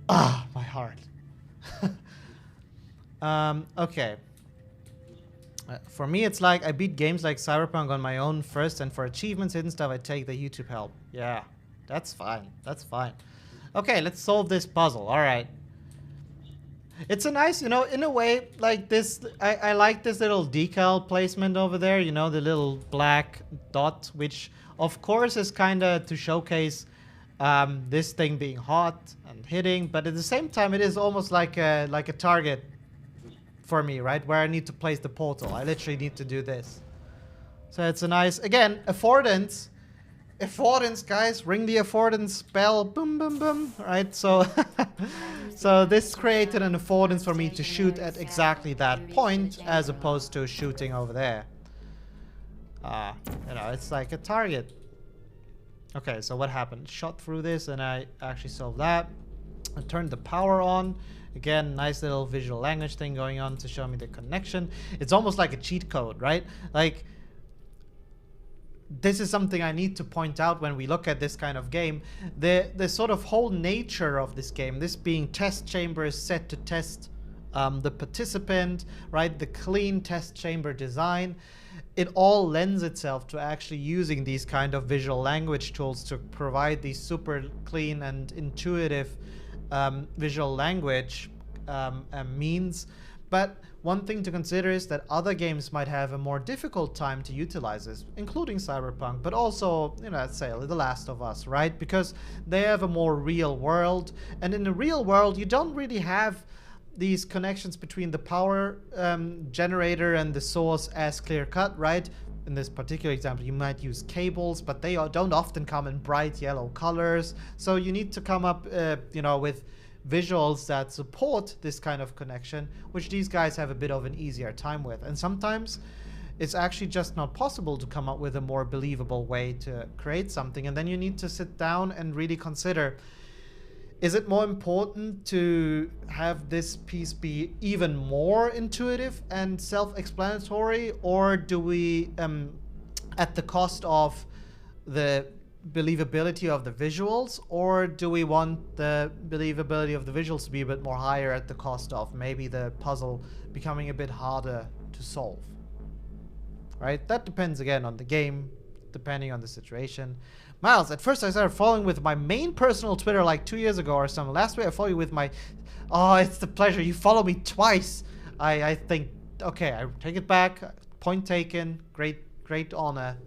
Ah, my heart. Okay. For me, it's like I beat games like Cyberpunk on my own first, and for achievements, hidden stuff, I take the YouTube help. Yeah, that's fine. That's fine. Okay, let's solve this puzzle. All right. It's a nice, you know, in a way, like this, I like this little decal placement over there, you know, the little black dot, which of course is kind of to showcase this thing being hot and hitting, but at the same time, it is almost like a target for me, right? Where I need to place the portal. I literally need to do this. So it's a nice, again, affordance. Affordance, guys. Ring the affordance bell. Boom, boom, boom. Right? So, so this created an affordance for me to shoot at exactly that point as opposed to shooting over there. You know, it's like a target. Okay, so what happened? Shot through this and I actually solved that. I turned the power on. Again, nice little visual language thing going on to show me the connection. It's almost like a cheat code, right? Like, this is something I need to point out when we look at this kind of game. The sort of whole nature of this game, this being test chambers set to test the participant, right? The clean test chamber design. It all lends itself to actually using these kind of visual language tools to provide these super clean and intuitive visual language means. But one thing to consider is that other games might have a more difficult time to utilize this, including Cyberpunk, but also, you know, let's say The Last of Us, right? Because they have a more real world, and in the real world, you don't really have these connections between the power generator and the source as clear-cut, right? In this particular example, you might use cables, but they don't often come in bright yellow colors. So you need to come up, you know, with visuals that support this kind of connection, which these guys have a bit of an easier time with. And sometimes it's actually just not possible to come up with a more believable way to create something. And then you need to sit down and really consider, is it more important to have this piece be even more intuitive and self-explanatory, or do we, at the cost of the believability of the visuals, or do we want the believability of the visuals to be a bit more higher at the cost of maybe the puzzle becoming a bit harder to solve? Right? That depends again on the game, depending on the situation. Miles, at first I started following with my main personal Twitter like 2 years ago or something. Last week I followed you with my... Oh, it's the pleasure. You follow me twice. I think... Okay, I take it back. Point taken. Great honor.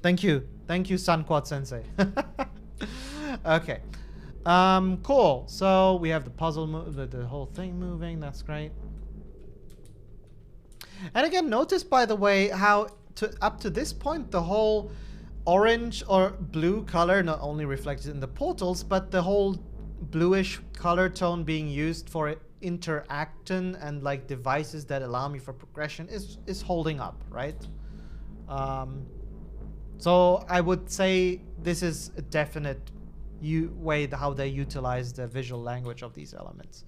Thank you. Thank you, Sunquad Sensei. Okay. Cool. So we have the puzzle, the whole thing moving. That's great. And again, notice, by the way, how up to this point, the whole orange or blue color not only reflected in the portals, but the whole bluish color tone being used for interaction and like devices that allow me for progression is holding up, right? So I would say this is a definite way how they utilize the visual language of these elements.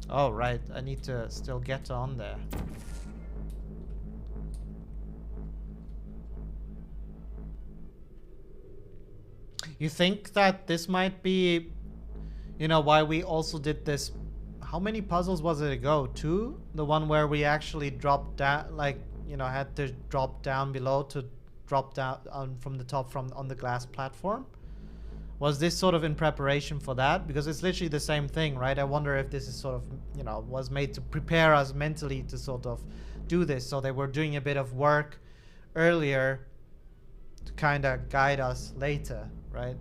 Oh, right. I need to still get on there. You think that this might be, you know, why we also did this? How many puzzles was it ago? 2? The one where we actually dropped down, like, you know, had to drop down below to drop down from the top on the glass platform. Was this sort of in preparation for that? Because it's literally the same thing, right? I wonder if this is sort of, you know, was made to prepare us mentally to sort of do this. So they were doing a bit of work earlier to kind of guide us later, right?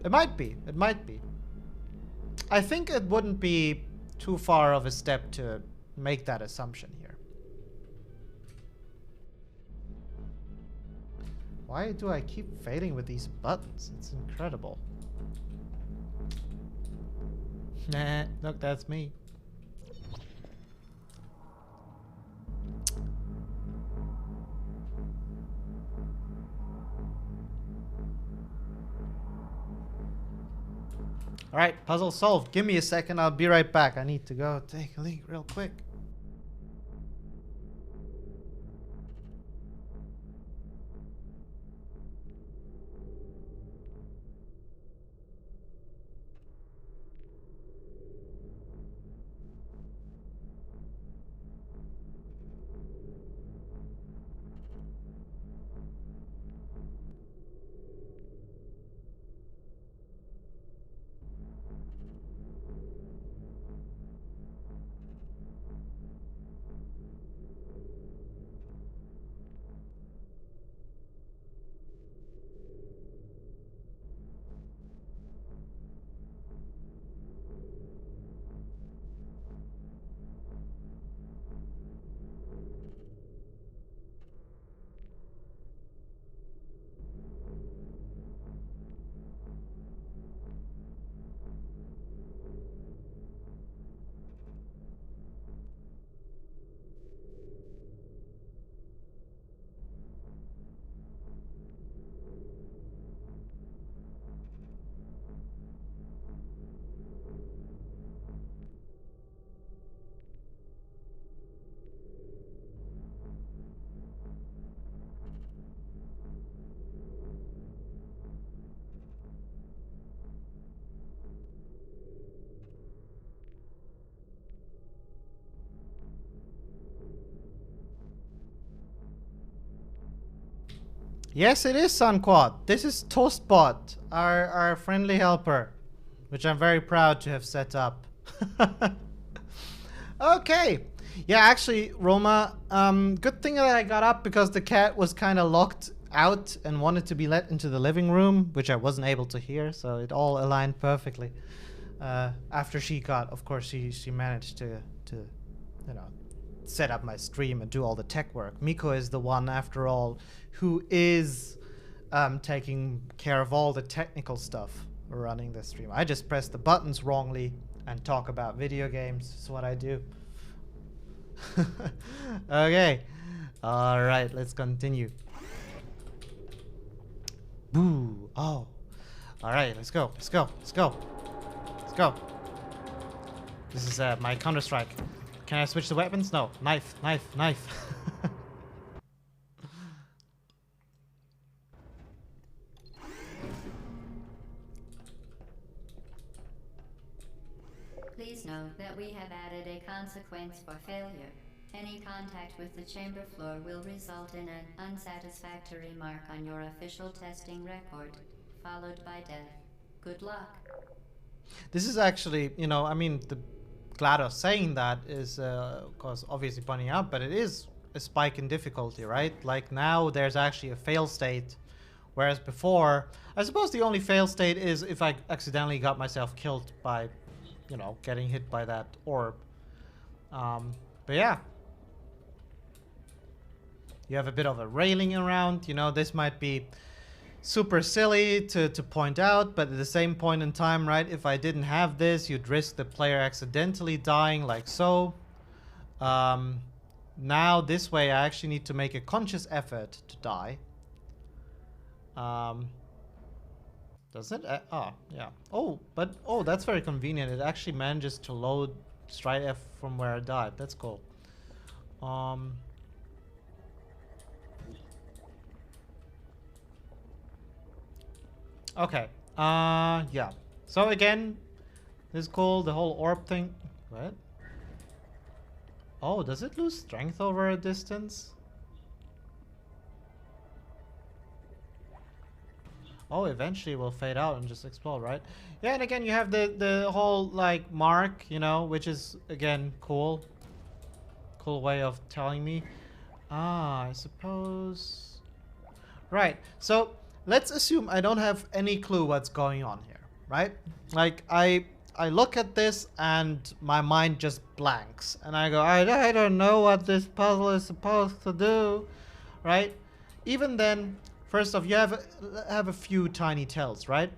It might be. It might be. I think it wouldn't be too far of a step to make that assumption here. Why do I keep failing with these buttons? It's incredible. Nah, look, that's me. Alright, puzzle solved. Give me a second, I'll be right back. I need to go take a leak real quick. Yes, it is Sunquad. This is Toastbot, our friendly helper, which I'm very proud to have set up. Okay. Yeah, actually, Roma, good thing that I got up because the cat was kind of locked out and wanted to be let into the living room, which I wasn't able to hear, so it all aligned perfectly. After she got, of course, she managed to you know, set up my stream and do all the tech work. Miko is the one, after all, who is taking care of all the technical stuff running the stream. I just press the buttons wrongly and talk about video games. That's what I do. Okay. All right, let's continue. Boo. Oh. All right, let's go. Let's go. Let's go. Let's go. This is my Counter-Strike. Can I switch the weapons? No. Knife, knife, knife. Please note that we have added a consequence for failure. Any contact with the chamber floor will result in an unsatisfactory mark on your official testing record, followed by death. Good luck. This is actually, you know, I mean, the GLaDOS saying that is, of course, obviously pointing out, but it is a spike in difficulty, right? Like now there's actually a fail state, whereas before, I suppose the only fail state is if I accidentally got myself killed by, you know, getting hit by that orb. But yeah. You have a bit of a railing around, you know, this might be super silly to point out, but at the same point in time, right, if I didn't have this, you'd risk the player accidentally dying like so. Now this way I actually need to make a conscious effort to die. Does it? Oh, yeah. Oh, but, oh, that's very convenient. It actually manages to load straight F from where I died. That's cool. Okay. Yeah. So again, this is cool. The whole orb thing. What? Oh, does it lose strength over a distance? Oh, eventually it will fade out and just explode, right? Yeah, and again, you have the whole, like, mark, you know, which is, again, cool. Cool way of telling me. Ah, I suppose... Right, so let's assume I don't have any clue what's going on here, right? Like, I look at this and my mind just blanks. And I go, I don't know what this puzzle is supposed to do, right? Even then, First off, you have a few tiny tells, right?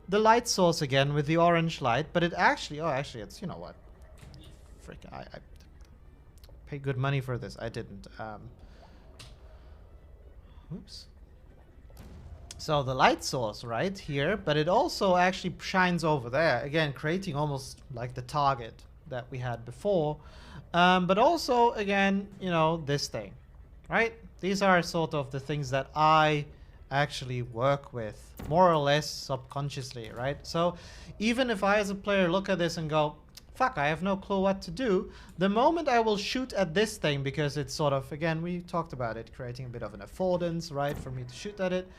The light source again with the orange light, but it actually, oh, actually, it's, you know what? Frick, I paid good money for this. I didn't. Oops. So the light source right here, but it also actually shines over there, again, creating almost like the target that we had before. But also, again, you know, this thing, right? These are sort of the things that I actually work with, more or less subconsciously, right? So even if I as a player look at this and go, fuck, I have no clue what to do, the moment I will shoot at this thing, because it's sort of, again, we talked about it, creating a bit of an affordance, right, for me to shoot at it,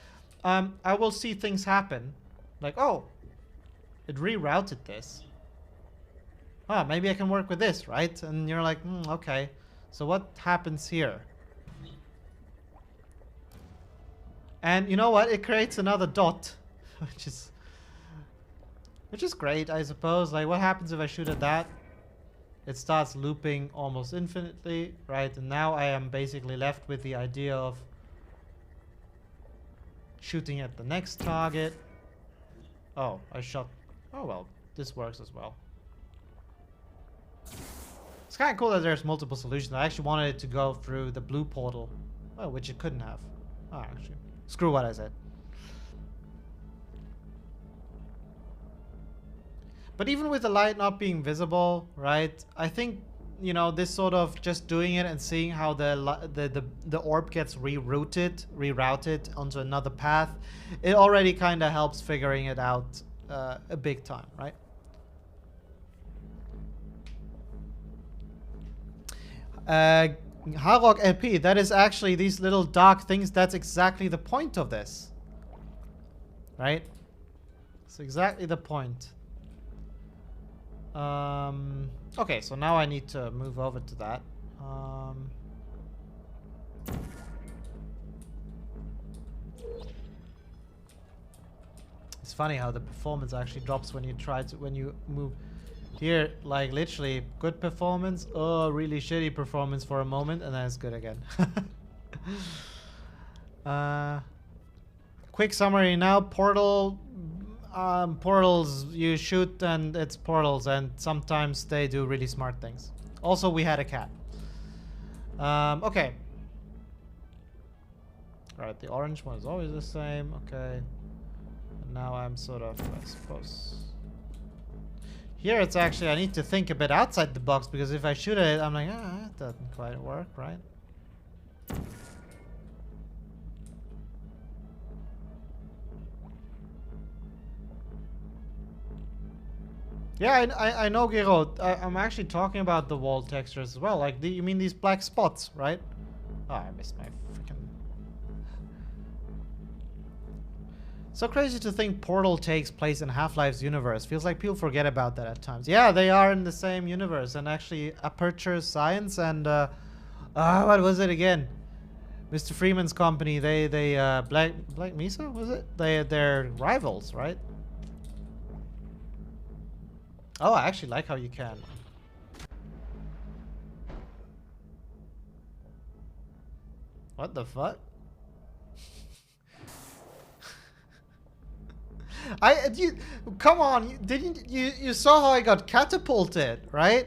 I will see things happen, like, oh, it rerouted this. Ah, maybe I can work with this, right? And you're like, okay, so what happens here? And you know what? It creates another dot, which is great, I suppose. Like, what happens if I shoot at that? It starts looping almost infinitely, right? And now I am basically left with the idea of shooting at the next target. Oh, I shot. Oh, well, this works as well. It's kind of cool that there's multiple solutions. I actually wanted it to go through the blue portal. Oh, which it couldn't have. Oh, actually. Screw what I said. But even with the light not being visible, right? I think, you know, this sort of just doing it and seeing how the orb gets rerouted onto another path, it already kind of helps figuring it out a big time, right? Harrock LP, that is actually these little dark things. That's exactly the point of this, right? It's exactly the point. Okay, so now I need to move over to that. It's funny how the performance actually drops when you move. Here, like, literally, good performance, oh, really shitty performance for a moment, and then it's good again. Quick summary now. Portals, you shoot and it's portals, and sometimes they do really smart things. Also, we had a cat. Okay. Alright, the orange one is always the same, okay. And now I'm sort of, I suppose... Here it's actually, I need to think a bit outside the box, because if I shoot at it, I'm like, it doesn't quite work, right? Yeah, I know, Gero. I'm actually talking about the wall textures as well. Like, you mean these black spots, right? Oh, I missed my freaking... So crazy to think Portal takes place in Half-Life's universe. Feels like people forget about that at times. Yeah, they are in the same universe. And actually, Aperture Science and... what was it again? Mr. Freeman's company, they Black Mesa, was it? They're rivals, right? Oh, I actually like how you can. What the fuck? Come on, didn't you saw how I got catapulted, right?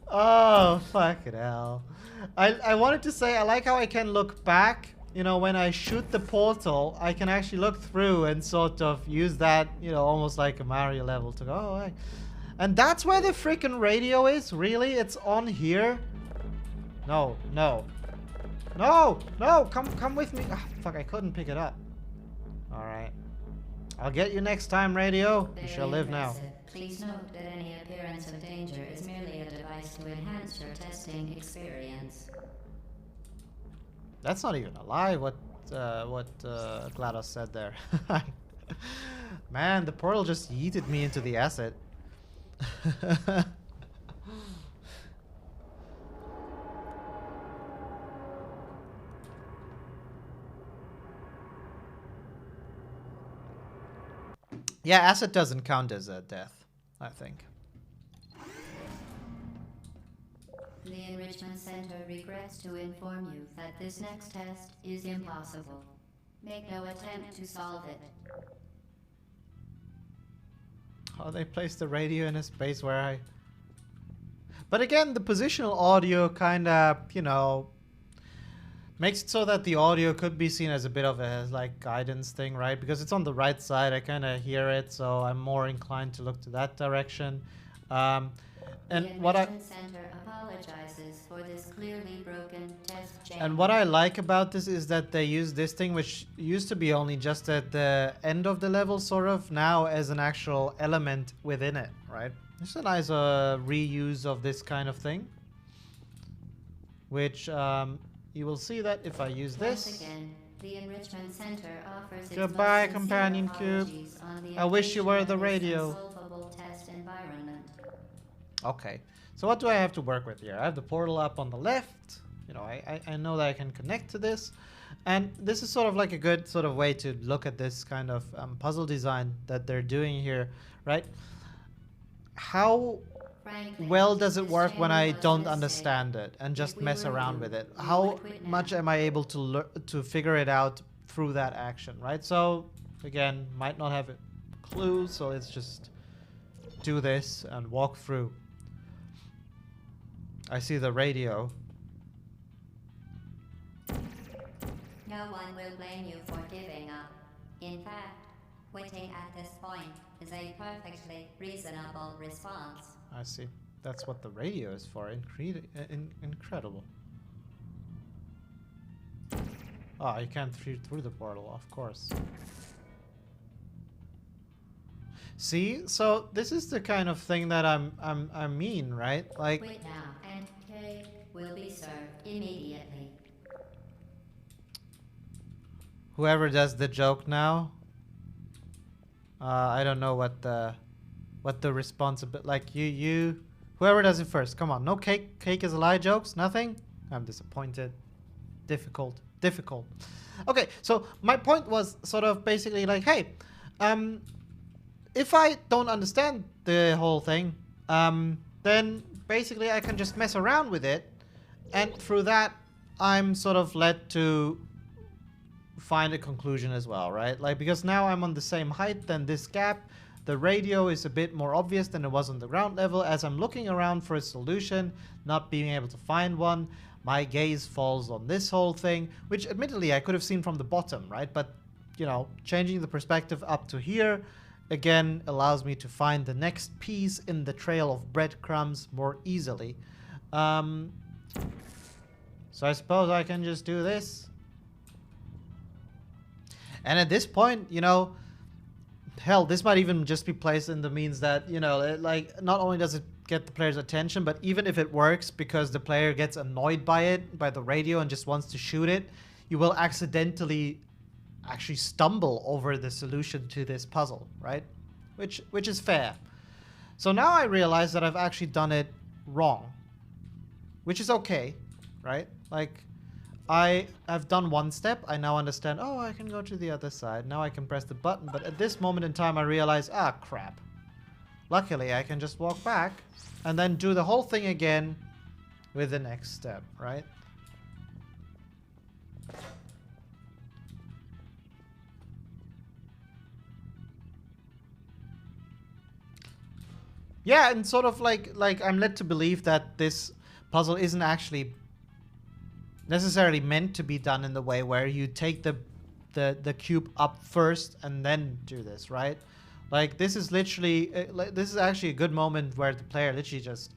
Oh, fucking hell. I wanted to say I like how I can look back. You know, when I shoot the portal, I can actually look through and sort of use that, you know, almost like a Mario level to go, oh, hey. And that's where the freaking radio is? Really? It's on here? No, no. No, no, come with me. Ah, fuck, I couldn't pick it up. Alright. I'll get you next time, radio. You shall live now. Please note that any appearance of danger is merely a device to enhance your testing experience. That's not even a lie, what GLaDOS said there. Man, the portal just yeeted me into the acid. Yeah, acid doesn't count as a death, I think. The Enrichment Center regrets to inform you that this next test is impossible. Make no attempt to solve it. Oh, they placed the radio in a space where I... But again, the positional audio kind of, you know, makes it so that the audio could be seen as a bit of a like guidance thing, right? Because it's on the right side, I kind of hear it, so I'm more inclined to look to that direction. And what I Center apologizes for this clearly broken test jam. And what I like about this is that they use this thing, which used to be only just at the end of the level, sort of, now as an actual element within it, right? It's a nice reuse of this kind of thing, which you will see that if I use this. Once again, the Enrichment Center offers its Goodbye, most companion sincere cube. apologies on the I wish you were the occasion of this radio. unsolvable test environment. Okay, so what do I have to work with here? I have the portal up on the left. You know, I know that I can connect to this. And this is sort of like a good sort of way to look at this kind of puzzle design that they're doing here, right? How Frankly, well does it this work when chamber I was a don't mistake. understand it and just If we mess were around you, with it? we How would quit much now. am I able to figure it out through that action, right? So again, might not have a clue, so let's just do this and walk through. I see the radio. No one will blame you for giving up. In fact, quitting at this point is a perfectly reasonable response. I see. That's what the radio is for. Incredible. Oh, you can't through the portal, of course. See, so this is the kind of thing that I mean, right? Like, Quit now, and cake will be served immediately. whoever does the joke now, I don't know what the responsibility, like whoever does it first. Come on, no cake is a lie jokes, nothing. I'm disappointed. Difficult. Okay, so my point was sort of basically like, hey, if I don't understand the whole thing, then basically I can just mess around with it, and through that I'm sort of led to find a conclusion as well, right? Like, because now I'm on the same height than this gap, the radio is a bit more obvious than it was on the ground level. As I'm looking around for a solution, not being able to find one, my gaze falls on this whole thing, which admittedly I could have seen from the bottom, right? But, you know, changing the perspective up to here, again, allows me to find the next piece in the trail of breadcrumbs more easily. So I suppose I can just do this. And at this point, you know, hell, this might even just be placed in the means that, you know, like, not only does it get the player's attention, but even if it works because the player gets annoyed by it, by the radio, and just wants to shoot it, you will accidentally actually stumble over the solution to this puzzle, right? Which is fair. So now I realize that I've actually done it wrong, which is okay, right? Like, I have done one step, I now understand, oh, I can go to the other side, now I can press the button, but at this moment in time I realize, ah, crap. Luckily, I can just walk back and then do the whole thing again with the next step, right? Yeah, and sort of like I'm led to believe that this puzzle isn't actually necessarily meant to be done in the way where you take the cube up first and then do this, right? Like, this is literally this is actually a good moment where the player literally just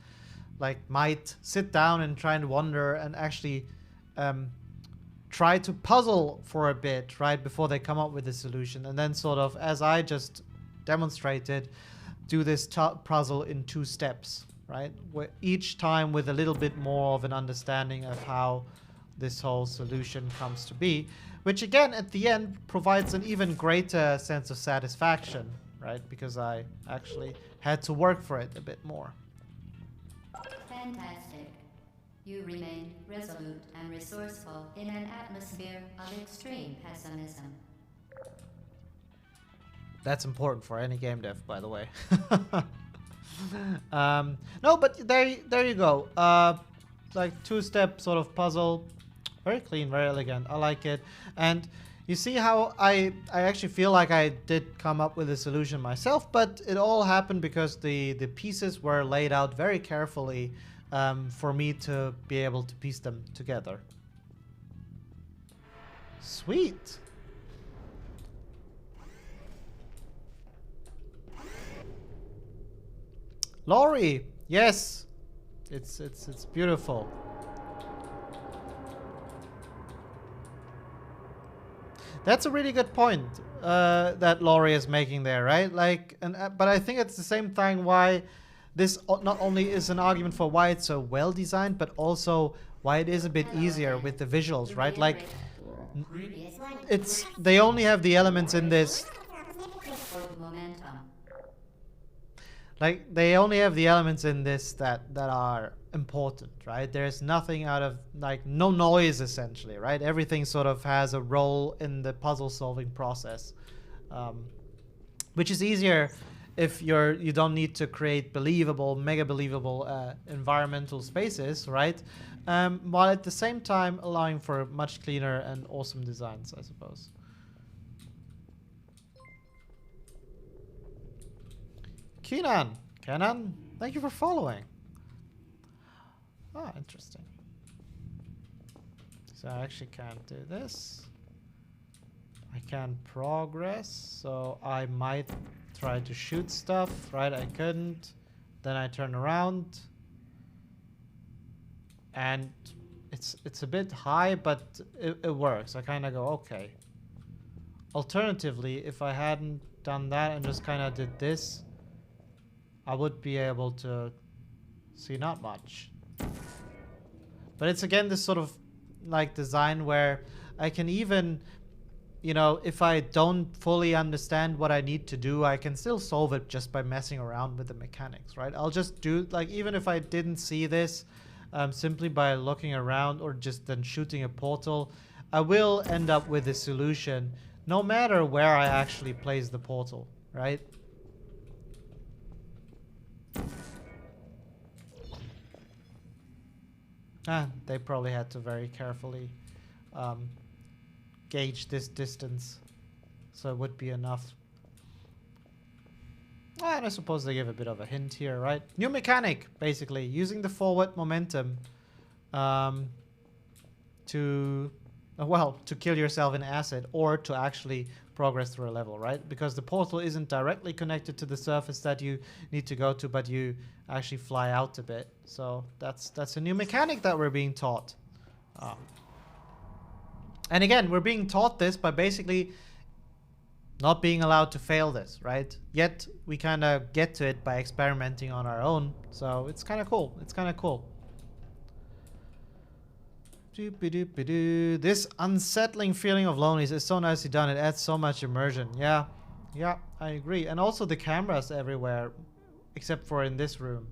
like might sit down and try and wonder and actually try to puzzle for a bit, right, before they come up with a solution, and then sort of, as I just demonstrated, do this puzzle in 2 steps, right? Where each time with a little bit more of an understanding of how this whole solution comes to be, which again at the end provides an even greater sense of satisfaction, right? Because I actually had to work for it a bit more. Fantastic. You remain resolute and resourceful in an atmosphere of extreme pessimism. That's important for any game dev, by the way. No, but there you go. like two-step sort of puzzle. Very clean, very elegant. I like it. And you see how I actually feel like I did come up with a solution myself, but it all happened because the pieces were laid out very carefully for me to be able to piece them together. Sweet. Laurie, yes, it's beautiful. That's a really good point that Laurie is making there, right? Like, but I think it's the same thing why this not only is an argument for why it's so well designed, but also why it is a bit easier with the visuals, right? Like, they only have the elements in this. Like, they only have the elements in this that are important, right? There's nothing out of, like, no noise, essentially, right? Everything sort of has a role in the puzzle-solving process, which is easier if you don't need to create believable, mega believable environmental spaces, right? While at the same time allowing for much cleaner and awesome designs, I suppose. Kenan, thank you for following. Ah, interesting. So I actually can't do this. I can progress, so I might try to shoot stuff, right? I couldn't. Then I turn around. And it's a bit high, but it works. I kind of go, okay. Alternatively, if I hadn't done that and just kind of did this, I would be able to see not much. But it's again this sort of like design where I can even, you know, if I don't fully understand what I need to do, I can still solve it just by messing around with the mechanics, right? I'll just do, like, even if I didn't see this, simply by looking around or just then shooting a portal, I will end up with a solution no matter where I actually place the portal, right? They probably had to very carefully gauge this distance, so it would be enough. And I suppose they give a bit of a hint here, right? New mechanic, basically, using the forward momentum to kill yourself in acid or to actually progress through a level, right? Because the portal isn't directly connected to the surface that you need to go to, but you actually fly out a bit. So that's a new mechanic that we're being taught. And again, we're being taught this by basically not being allowed to fail this, right? Yet we kind of get to it by experimenting on our own. So it's kind of cool. It's kind of cool. This unsettling feeling of loneliness is so nicely done. It adds so much immersion. Yeah, I agree. And also the cameras everywhere, except for in this room.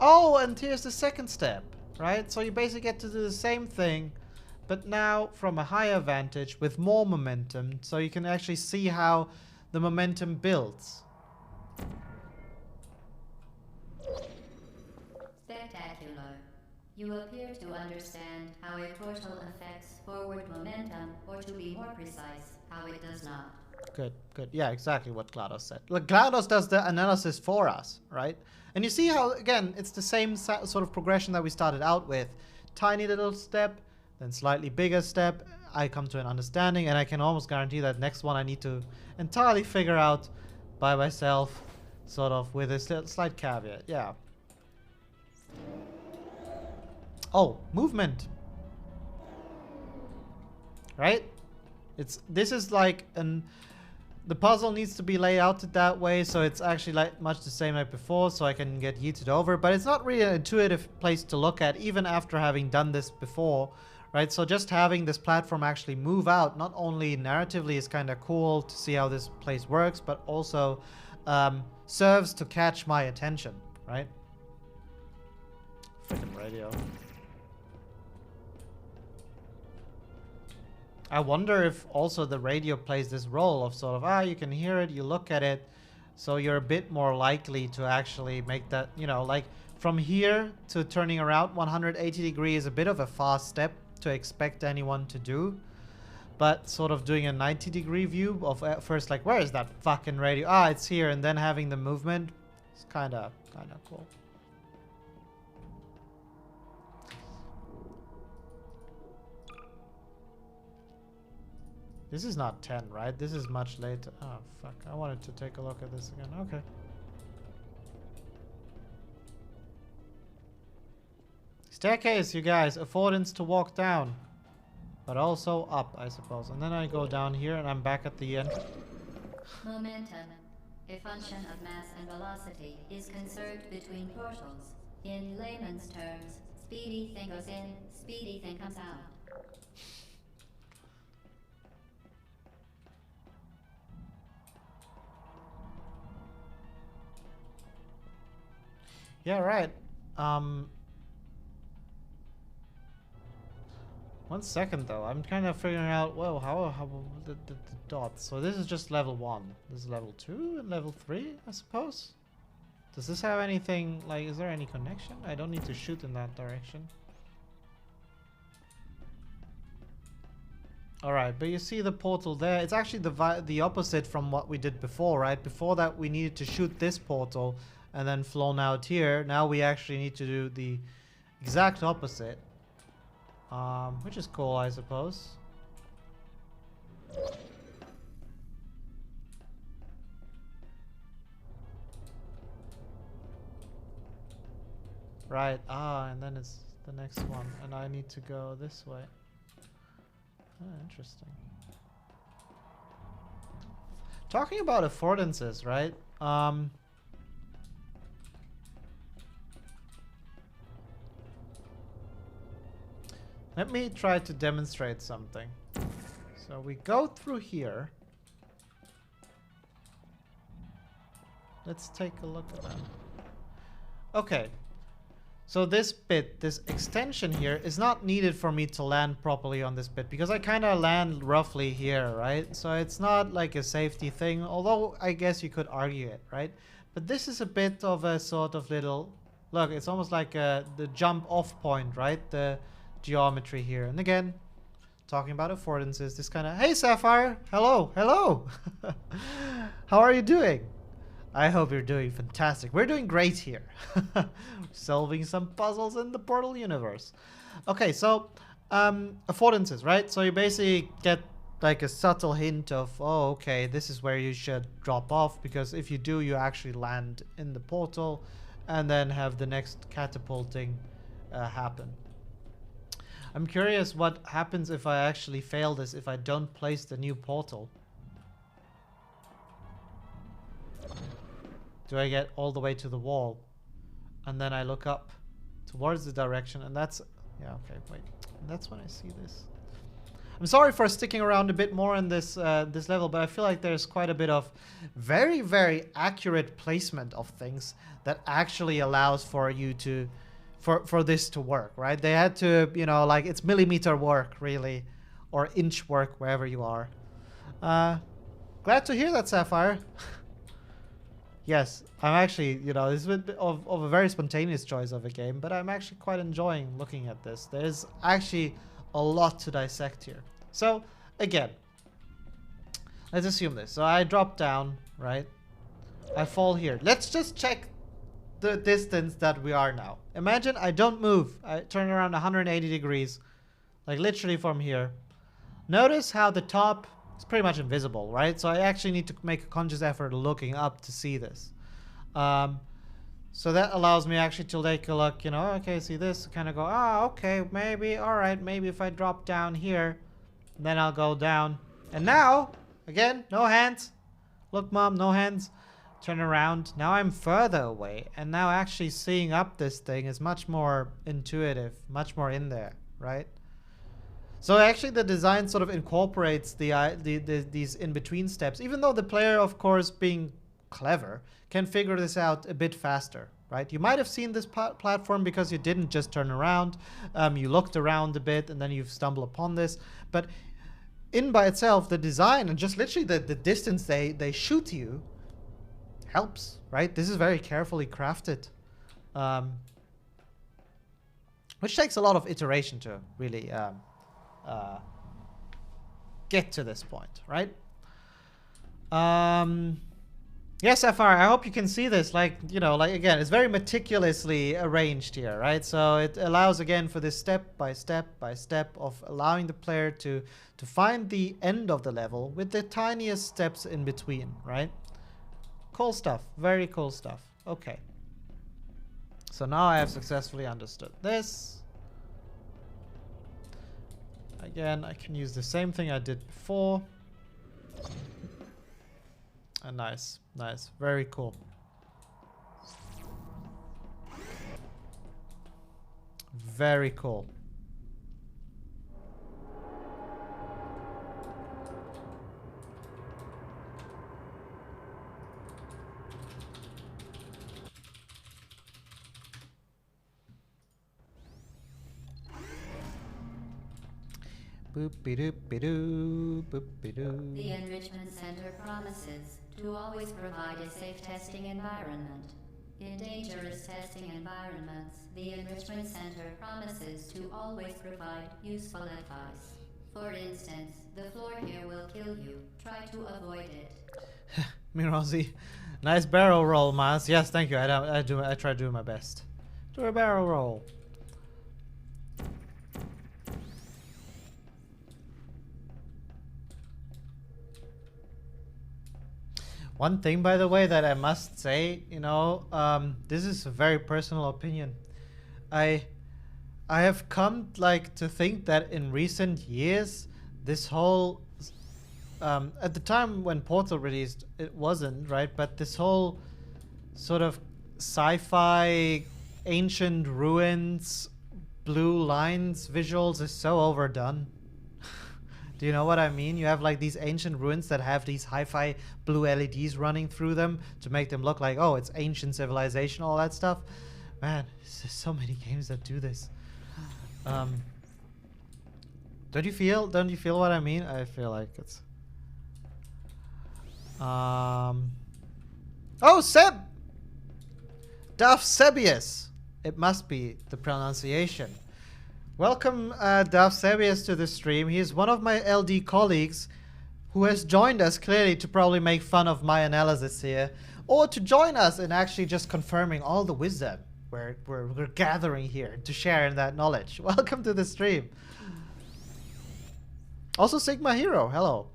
Oh, and here's the second step, right? So you basically get to do the same thing, but now from a higher vantage with more momentum, so you can actually see how the momentum builds. Spectacular. You appear to understand how a portal affects forward momentum, or to be more precise, how it does not. Good. Yeah, exactly what GLaDOS said. Look, GLaDOS does the analysis for us, right? And you see how, again, it's the same sort of progression that we started out with. Tiny little step, then slightly bigger step. I come to an understanding, and I can almost guarantee that next one I need to entirely figure out by myself, sort of with a slight caveat. Yeah. Oh, movement. Right? This is like the puzzle needs to be laid out that way, so it's actually like much the same like before, so I can get yeeted over, but it's not really an intuitive place to look at, even after having done this before, right? So just having this platform actually move out, not only narratively is kind of cool to see how this place works, but also serves to catch my attention, right? Freaking radio. I wonder if also the radio plays this role of sort of, you can hear it, you look at it, So you're a bit more likely to actually make that, you know, like from here to turning around 180 degrees is a bit of a fast step to expect anyone to do. But sort of doing a 90-degree view of first, like, where is that fucking radio? Ah, it's here, and then having the movement, it's kind of cool. This is not 10, right? This is much later. Oh, fuck. I wanted to take a look at this again. Okay. Staircase, you guys. Affordance to walk down. But also up, I suppose. And then I go down here and I'm back at the end. Momentum, a function of mass and velocity, is conserved between portals. In layman's terms, speedy thing goes in, speedy thing comes out. Yeah, right. 1 second though. I'm kind of figuring out, well, how the dots. So this is just level 1. This is level 2 and level 3, I suppose. Does this have anything, like, is there any connection? I don't need to shoot in that direction. Alright, but you see the portal there. It's actually the opposite from what we did before, right? Before that we needed to shoot this portal and then flown out here. Now we actually need to do the exact opposite. Which is cool, I suppose. Right, and then it's the next one, and I need to go this way. Interesting. Talking about affordances, right? Let me try to demonstrate something. So we go through here. Let's take a look at that. Okay. So this bit, this extension here, is not needed for me to land properly on this bit because I kind of land roughly here, right? So it's not like a safety thing, although I guess you could argue it, right? But this is a bit of a sort of little... Look, it's almost like the jump off point, right? The geometry here. And again, talking about affordances, this kind of... Hey, Sapphire! Hello! Hello! How are you doing? I hope you're doing fantastic. We're doing great here. Solving some puzzles in the Portal universe. Okay, so affordances, right? So you basically get like a subtle hint of, oh, okay, this is where you should drop off, because if you do, you actually land in the portal and then have the next catapulting happen. I'm curious what happens if I actually fail this, if I don't place the new portal. Do I get all the way to the wall? And then I look up towards the direction, and that's... Yeah, okay, wait. And that's when I see this. I'm sorry for sticking around a bit more in this this level, but I feel like there's quite a bit of very, very accurate placement of things that actually allows for you to... For this to work, right? They had to, you know, like, it's millimeter work, really. Or inch work, wherever you are. Glad to hear that, Sapphire. Yes, I'm actually, you know, this is a bit of a very spontaneous choice of a game, but I'm actually quite enjoying looking at this. There's actually a lot to dissect here. So, again, let's assume this. So I drop down, right? I fall here. Let's just check the distance that we are now. Imagine I don't move. I turn around 180 degrees, like literally from here. Notice how the top... It's pretty much invisible, right? So I actually need to make a conscious effort looking up to see this. So that allows me actually to take a look, you know, okay, see this, kind of go, okay, maybe, all right, maybe if I drop down here, then I'll go down. And now, again, no hands. Look, Mom, no hands. Turn around. Now I'm further away. And now actually seeing up this thing is much more intuitive, much more in there, right? So actually the design sort of incorporates these in-between steps, even though the player, of course, being clever, can figure this out a bit faster, right? You might have seen this platform because you didn't just turn around. You looked around a bit and then you've stumbled upon this. But in by itself, the design and just literally the distance they shoot you helps, right? This is very carefully crafted. Which takes a lot of iteration to really get to this point, right? Yes, Sapphire, I hope you can see this. Like, you know, like, again, it's very meticulously arranged here, right? So it allows, again, for this step by step by step of allowing the player to find the end of the level with the tiniest steps in between, right? Cool stuff. Very cool stuff. Okay. So now I have successfully understood this. Again, I can use the same thing I did before. Nice, nice, very cool. Very cool. Boop-be-doop-be-doo, boop-be-doo. The Enrichment Center promises to always provide a safe testing environment. In dangerous testing environments, the Enrichment Center promises to always provide useful advice. For instance, the floor here will kill you. Try to avoid it. Mirozi, nice barrel roll, Maz. Yes, thank you. I try to do my best. Do a barrel roll. One thing, by the way, that I must say, you know, this is a very personal opinion. I have come like to think that in recent years, this whole at the time when Portal released, it wasn't, right? But this whole sort of sci-fi, ancient ruins, blue lines visuals is so overdone. Do you know what I mean? You have like these ancient ruins that have these hi-fi blue LEDs running through them to make them look like, oh, it's ancient civilization, all that stuff. Man, there's so many games that do this. Don't you feel what I mean? I feel like it's oh, Seb! Dafsebius. It must be the pronunciation. Welcome, Dafsebius, to the stream. He's one of my LD colleagues who has joined us clearly to probably make fun of my analysis here, or to join us in actually just confirming all the wisdom we're gathering here to share in that knowledge. Welcome to the stream. Also, Sigma Hero, hello.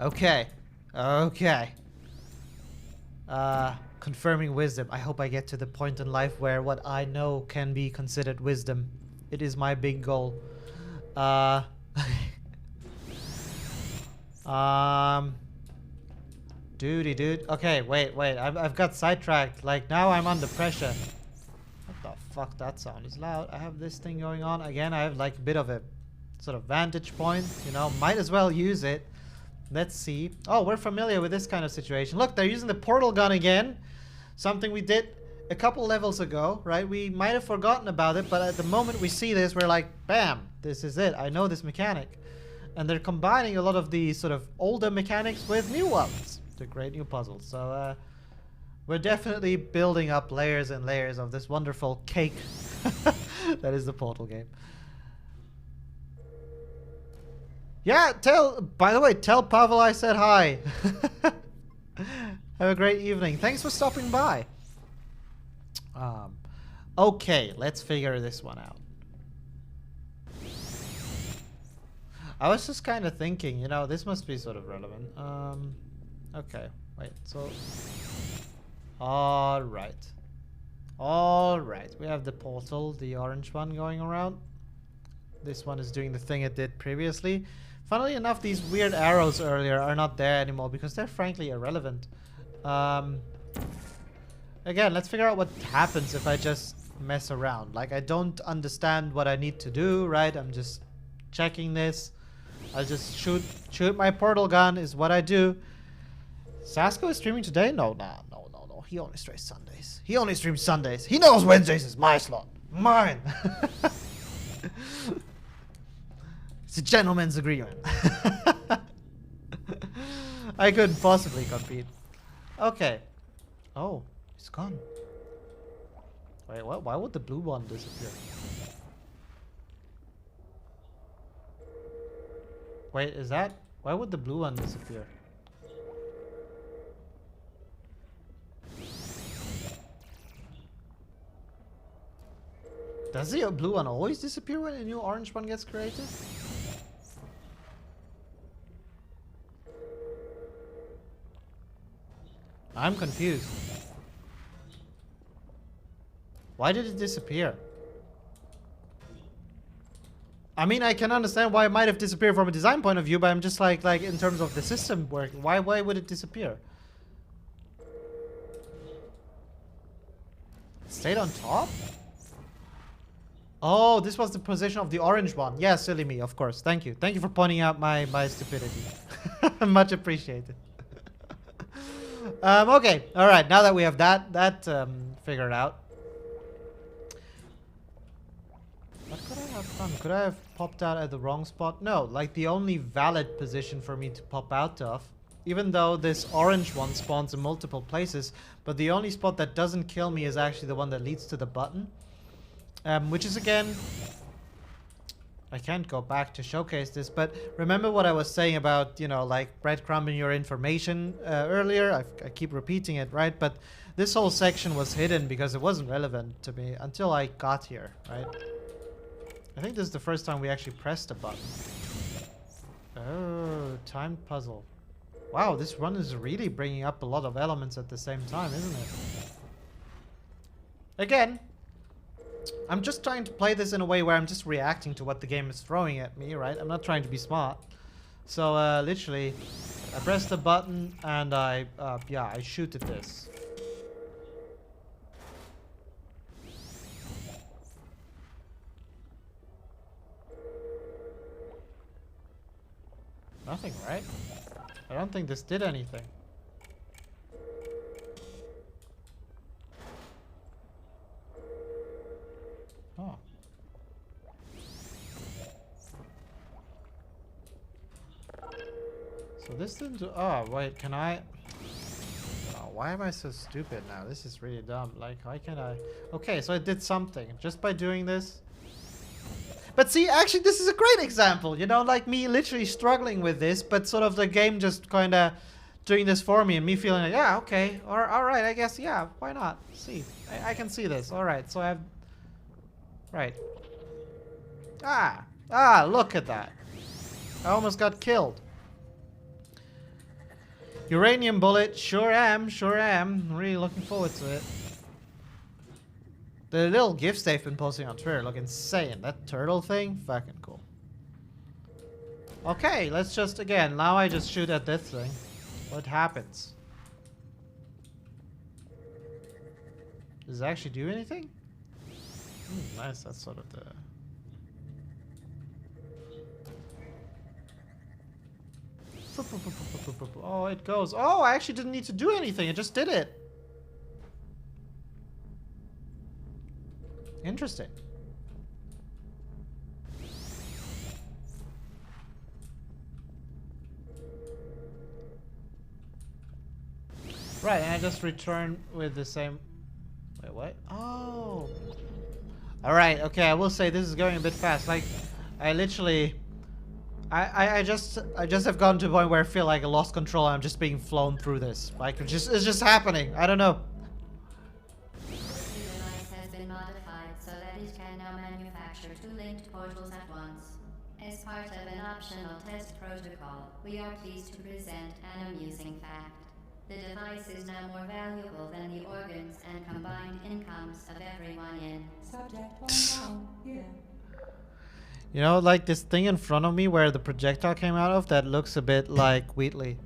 Okay, okay. Confirming wisdom. I hope I get to the point in life where what I know can be considered wisdom. It is my big goal. Dude. Okay, wait. I've got sidetracked. Like, now I'm under pressure. What the fuck? That sound is loud. I have this thing going on. Again, I have like a bit of a sort of vantage point. You know, might as well use it. Let's see. Oh, we're familiar with this kind of situation. Look, they're using the portal gun again. Something we did a couple levels ago, right? We might have forgotten about it, but at the moment we see this, we're like, bam, this is it. I know this mechanic. And they're combining a lot of the sort of older mechanics with new ones to create new puzzles. So we're definitely building up layers and layers of this wonderful cake that is the Portal game. Yeah, by the way, tell Pavel I said hi. Have a great evening. Thanks for stopping by. Okay, let's figure this one out. I was just kind of thinking, you know, this must be sort of relevant. Okay, wait, so... Alright. We have the portal, the orange one going around. This one is doing the thing it did previously. Funnily enough, these weird arrows earlier are not there anymore because they're frankly irrelevant. Again, let's figure out what happens if I just mess around. Like, I don't understand what I need to do, right? I'm just checking this. I'll just shoot my portal gun is what I do. Sasko is streaming today? No. He only streams Sundays. He knows Wednesdays is my slot. Mine. It's a gentleman's agreement. I couldn't possibly compete. Okay. Oh, it's gone. Wait, what? Why would the blue one disappear? Wait, is that... Why would the blue one disappear? Does the blue one always disappear when a new orange one gets created? I'm confused. Why did it disappear? I mean, I can understand why it might have disappeared from a design point of view, but I'm just like in terms of the system work, why would it disappear? It stayed on top? Oh, this was the position of the orange one. Yeah, silly me, of course. Thank you. Thank you for pointing out my stupidity. Much appreciated. Okay, all right. Now that we have that figured out, what could I have done? Could I have popped out at the wrong spot? No, like the only valid position for me to pop out of, even though this orange one spawns in multiple places, but the only spot that doesn't kill me is actually the one that leads to the button. Which is again, I can't go back to showcase this, but remember what I was saying about, you know, like breadcrumbing your information earlier? I keep repeating it, right? But this whole section was hidden because it wasn't relevant to me until I got here, right? I think this is the first time we actually pressed a button. Oh, timed puzzle. Wow, this run is really bringing up a lot of elements at the same time, isn't it? Again, I'm just trying to play this in a way where I'm just reacting to what the game is throwing at me, right? I'm not trying to be smart. So, literally, I press the button and I shoot at this. Nothing, right? I don't think this did anything. Oh. So this didn't do... Oh, wait, can I... Oh, why am I so stupid now? This is really dumb. Like, why can't I... Okay, so it did something. Just by doing this. But see, actually, this is a great example. You know, like me literally struggling with this, but sort of the game just kind of doing this for me and me feeling like, yeah, okay. Or, all right, I guess, yeah, why not? See, I can see this. All right, so I have... Right. Look at that. I almost got killed. Uranium bullet, sure am. I'm really looking forward to it. The little gifs they've been posting on Twitter look insane. That turtle thing, fucking cool. Okay, let's just, again, now I just shoot at this thing. What happens? Does it actually do anything? Nice, that's sort of the... Oh, it goes. Oh, I actually didn't need to do anything. It just did it. Interesting. Right, and I just return with the same... Wait, what? Oh. Alright, okay, I will say this is going a bit fast. Like, I literally... I just have gotten to a point where I feel like I lost control and I'm just being flown through this. Like, it's just happening. I don't know. The device has been modified so that it can now manufacture two linked portals at once. As part of an optional test protocol, we are pleased to present an amusing fact. The device is now more valuable than the organs and combined incomes of everyone in. Subject 1 yeah. You know, like this thing in front of me where the projectile came out of, that looks a bit like Wheatley.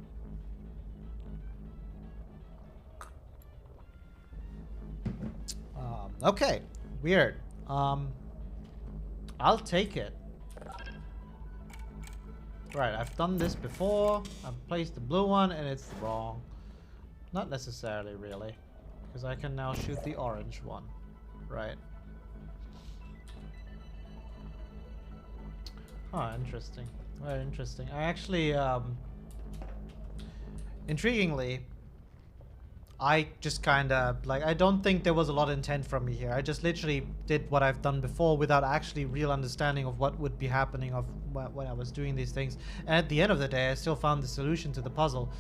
Okay, weird. I'll take it. Right, I've done this before. I've placed the blue one and it's wrong. Not necessarily, really. Because I can now shoot the orange one. Right. Oh, interesting. Very interesting. I actually, intriguingly, I just kind of, like, I don't think there was a lot of intent from me here. I just literally did what I've done before without actually real understanding of what would be happening of when I was doing these things. And at the end of the day, I still found the solution to the puzzle.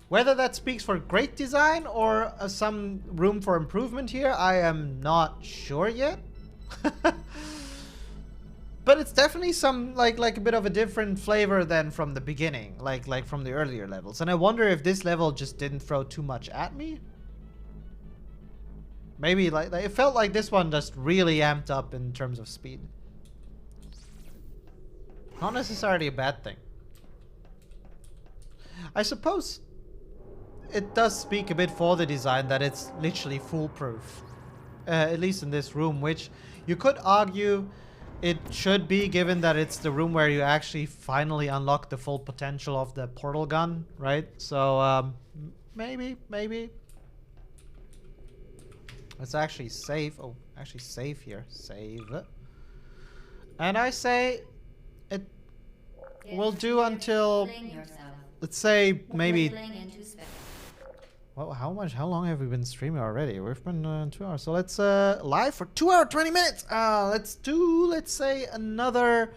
Whether that speaks for great design or some room for improvement here, I am not sure yet. But it's definitely some like a bit of a different flavor than from the beginning, like from the earlier levels. And I wonder if this level just didn't throw too much at me. Maybe like it felt like this one just really amped up in terms of speed. Not necessarily a bad thing. I suppose it does speak a bit for the design that it's literally foolproof. At least in this room, which you could argue it should be, given that it's the room where you actually finally unlock the full potential of the portal gun, right? So, maybe. Let's actually save. Oh, actually save here. Save. And I say it will do until, let's say, maybe... Well, how long have we been streaming already? We've been 2 hours. So let's live for 2 hours 20 minutes. Let's say another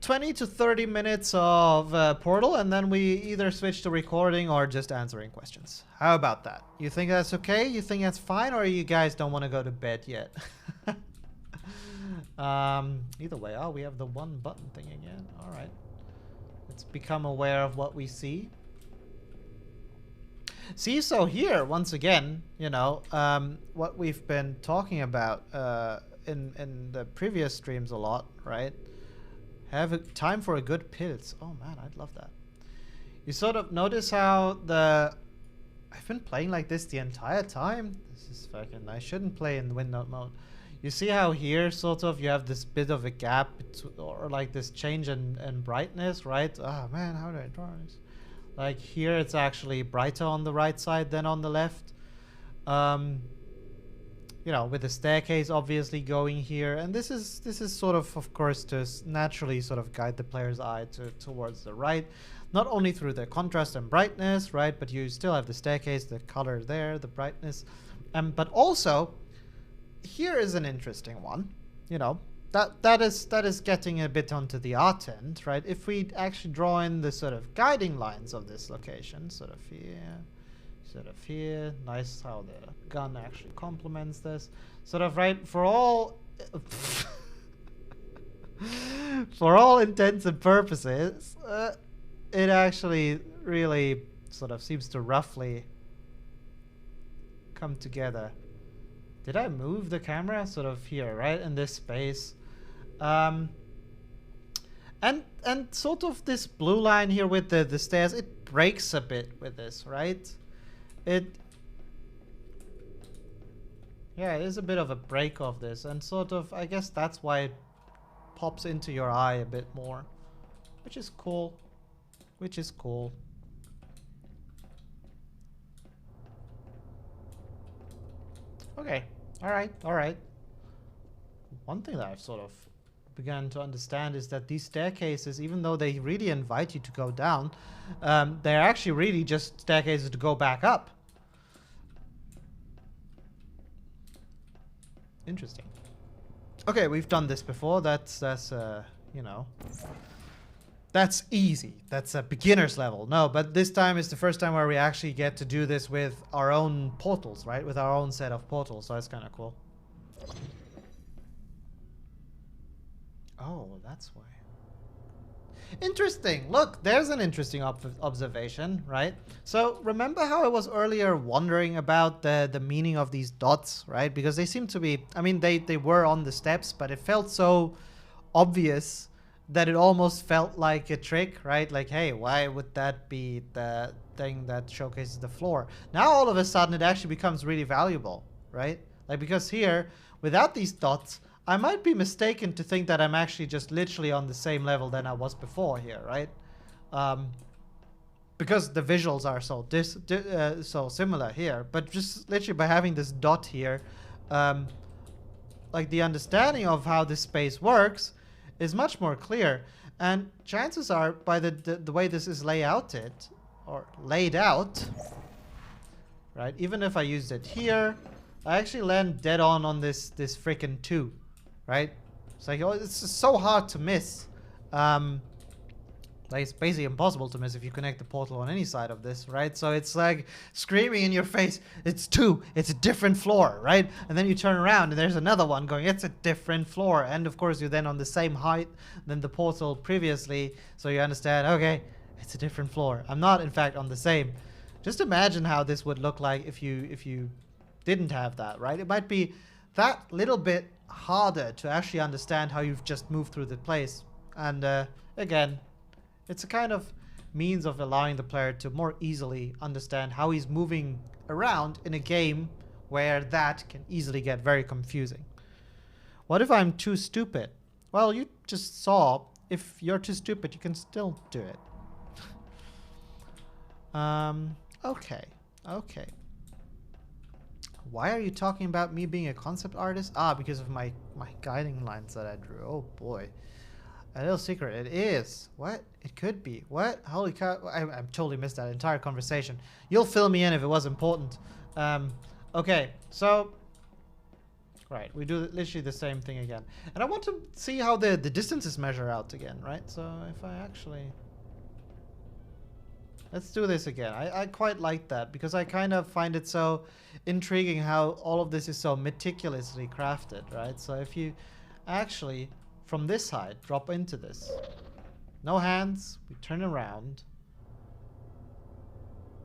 20 to 30 minutes of Portal, and then we either switch to recording or just answering questions. How about that? You think that's okay? You think that's fine, or you guys don't want to go to bed yet? Either way. Oh, we have the one button thing again. All right. Let's become aware of what we see. See, so here, once again, you know, what we've been talking about in the previous streams a lot, right? Have a time for a good pills. Oh man, I'd love that. You sort of notice how I've been playing like this the entire time. This is fucking... I shouldn't play in window mode. You see how here, sort of, you have this bit of a gap, or like this change in brightness, right? Oh man, how do I draw this? Like here, it's actually brighter on the right side than on the left. You know, with the staircase obviously going here, and this is sort of course, to naturally sort of guide the player's eye towards the right, not only through the contrast and brightness, right? But you still have the staircase, the color there, the brightness, but also here is an interesting one. You know, that is getting a bit onto the art end, right? If we actually draw in the sort of guiding lines of this location, sort of here, nice how the gun actually complements this, sort of, right? For all for all intents and purposes, it actually really sort of seems to roughly come together. Did I move the camera sort of here, right, in this space? And sort of this blue line here with the stairs, it breaks a bit with this, right? Yeah, it is a bit of a break of this, and sort of, I guess that's why it pops into your eye a bit more, which is cool. Okay, all right. One thing that I've sort of begun to understand is that these staircases, even though they really invite you to go down, they're actually really just staircases to go back up. Interesting. Okay, we've done this before. That's you know, that's easy. That's a beginner's level. No, but this time is the first time where we actually get to do this with our own portals, right? With our own set of portals, so that's kind of cool. Oh, that's why. Interesting. Look, there's an interesting observation, right? So remember how I was earlier wondering about the meaning of these dots, right? Because they seem to be, I mean, they were on the steps, but it felt so obvious that it almost felt like a trick, right? Like, hey, why would that be the thing that showcases the floor? Now all of a sudden it actually becomes really valuable, right? Like, because here, without these dots, I might be mistaken to think that I'm actually just literally on the same level than I was before here, right? Because the visuals are so similar here, but just literally by having this dot here, like the understanding of how this space works is much more clear. And chances are, by the way this is layouted, or laid out, right? Even if I used it here, I actually land dead on this freaking 2, right? It's like, oh, it's just so hard to miss. Like it's basically impossible to miss if you connect the portal on any side of this, right? So it's like screaming in your face, it's 2, it's a different floor, right? And then you turn around and there's another one going, it's a different floor. And of course you're then on the same height than the portal previously, so you understand, okay, it's a different floor. I'm not in fact on the same. Just imagine how this would look like if you didn't have that, right? It might be that little bit harder to actually understand how you've just moved through the place. And again, it's a kind of means of allowing the player to more easily understand how he's moving around in a game where that can easily get very confusing. What if I'm too stupid? Well, you just saw, if you're too stupid, you can still do it. Okay. Why are you talking about me being a concept artist? Ah, because of my guiding lines that I drew. Oh boy. A little secret. It is. What? It could be. What? Holy cow. I totally missed that entire conversation. You'll fill me in if it was important. Okay. So, right. We do literally the same thing again. And I want to see how the distances measure out again, right? So if I actually... Let's do this again. I quite like that because I kind of find it so intriguing how all of this is so meticulously crafted, right? So if you actually... from this side, drop into this. No hands, we turn around.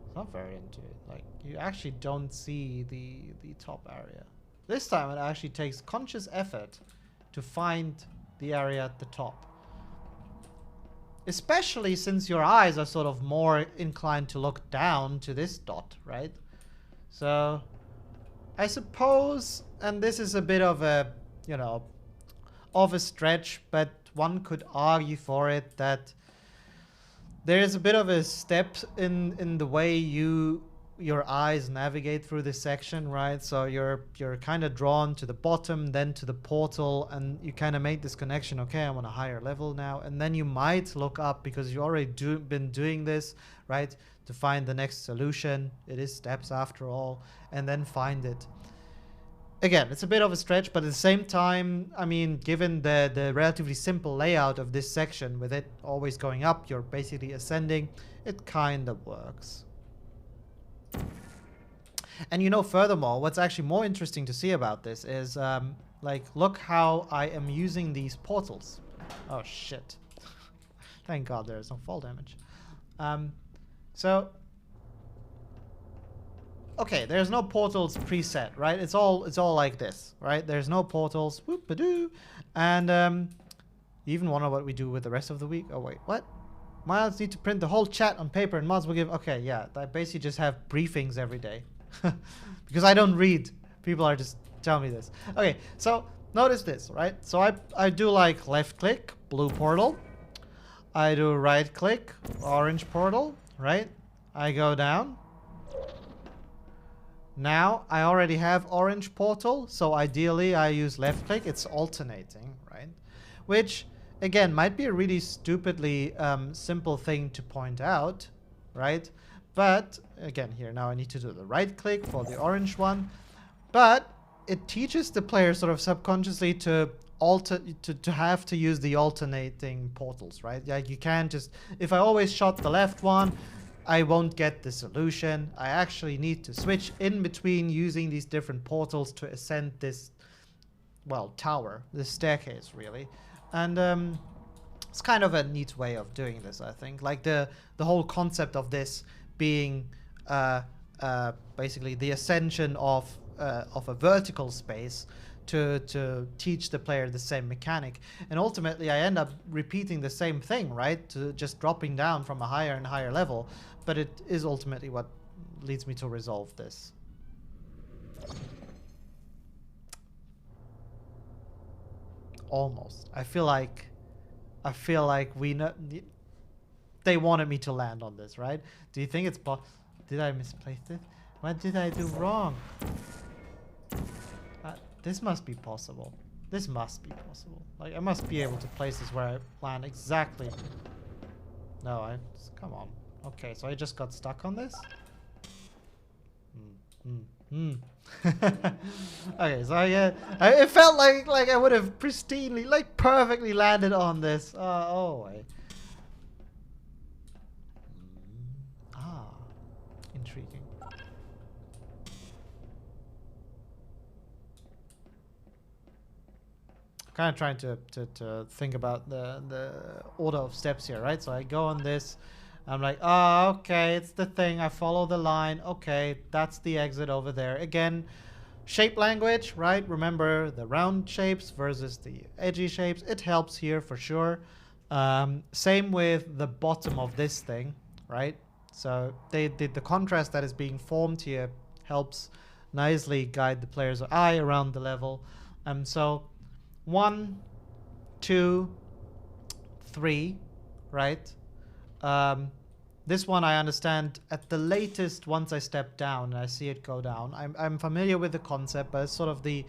It's not very into it. Like, you actually don't see the top area. This time it actually takes conscious effort to find the area at the top. Especially since your eyes are sort of more inclined to look down to this dot, right? So, I suppose, and this is a bit of a, you know, of a stretch, but one could argue for it that there is a bit of a step in the way your eyes navigate through this section, right? So you're kind of drawn to the bottom, then to the portal, and you kind of make this connection. Okay, I'm on a higher level now, and then you might look up because you already been doing this, right? To find the next solution. It is steps after all, and then find it. Again, it's a bit of a stretch, but at the same time, I mean, given the relatively simple layout of this section, with it always going up, you're basically ascending, it kind of works. And you know, furthermore, what's actually more interesting to see about this is, like, look how I am using these portals. Oh, shit. Thank God there's no fall damage. So... okay, there's no portals preset, right? It's all like this, right? There's no portals. Whoop-a-doo. And you even wonder what we do with the rest of the week. Oh wait, what? Miles need to print the whole chat on paper, and Miles will give. Okay, yeah, I basically just have briefings every day because I don't read. People are just telling me this. Okay, so notice this, right? So I do like left click, blue portal. I do right click, orange portal, right? I go down. Now, I already have orange portal, so ideally I use left click. It's alternating, right? Which, again, might be a really stupidly simple thing to point out, right? But, again, here, now I need to do the right click for the orange one. But it teaches the player sort of subconsciously to have to use the alternating portals, right? Like, you can't just... if I always shot the left one, I won't get the solution. I actually need to switch in between using these different portals to ascend this, well, tower, this staircase, really. And it's kind of a neat way of doing this, I think. Like the whole concept of this being basically the ascension of a vertical space to teach the player the same mechanic. And ultimately, I end up repeating the same thing, right? To just dropping down from a higher and higher level. But it is ultimately what leads me to resolve this. Almost. I feel like we know... they wanted me to land on this, right? Do you think it's... did I misplace it? What did I do wrong? This must be possible. This must be possible. Like, I must be able to place this where I land exactly. No, come on. Okay, so I just got stuck on this. Okay, so it felt like I would have pristinely, like perfectly landed on this. Oh wait. Ah, intriguing. Kind of trying to think about the order of steps here, right? So I go on this. I'm like, oh, okay, it's the thing. I follow the line. Okay, that's the exit over there. Again, shape language, right? Remember the round shapes versus the edgy shapes. It helps here for sure. Same with the bottom of this thing, right? So the contrast that is being formed here helps nicely guide the player's eye around the level. So 1, 2, 3, right? This one I understand at the latest once I step down and I see it go down. I'm familiar with the concept, but it's sort of the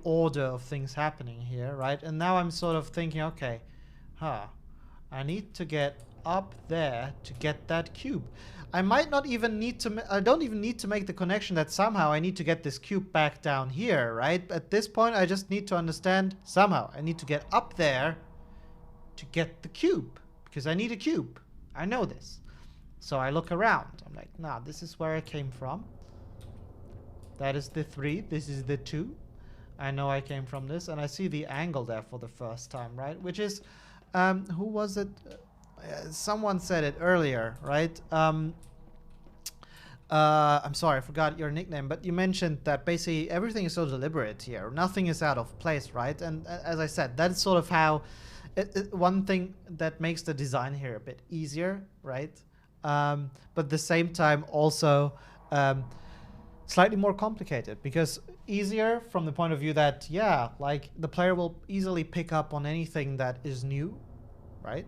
order of things happening here, right? And now I'm sort of thinking, okay, I need to get up there to get that cube. I might not even need to, I don't even need to make the connection that somehow I need to get this cube back down here, right? At this point, I just need to understand somehow I need to get up there to get the cube because I need a cube. I know this. So I look around. I'm like, nah, this is where I came from. That is the 3. This is the 2. I know I came from this. And I see the angle there for the first time, right? Which is, who was it? Someone said it earlier, right? I'm sorry, I forgot your nickname, but you mentioned that basically everything is so deliberate here. Nothing is out of place, right? And as I said, that's sort of how one thing that makes the design here a bit easier, right? But at the same time also slightly more complicated, because easier from the point of view that, yeah, like the player will easily pick up on anything that is new, right?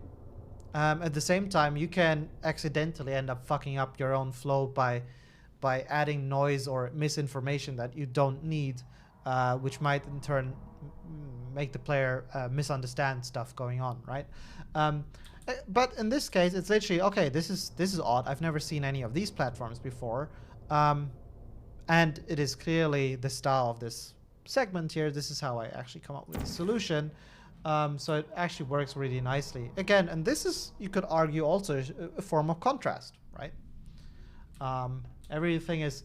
At the same time, you can accidentally end up fucking up your own flow by adding noise or misinformation that you don't need, which might in turn make the player misunderstand stuff going on, right? But in this case, it's literally, okay, this is odd. I've never seen any of these platforms before. And it is clearly the style of this segment here. This is how I actually come up with the solution. So it actually works really nicely. Again, and this is, you could argue, also a form of contrast, right? Everything is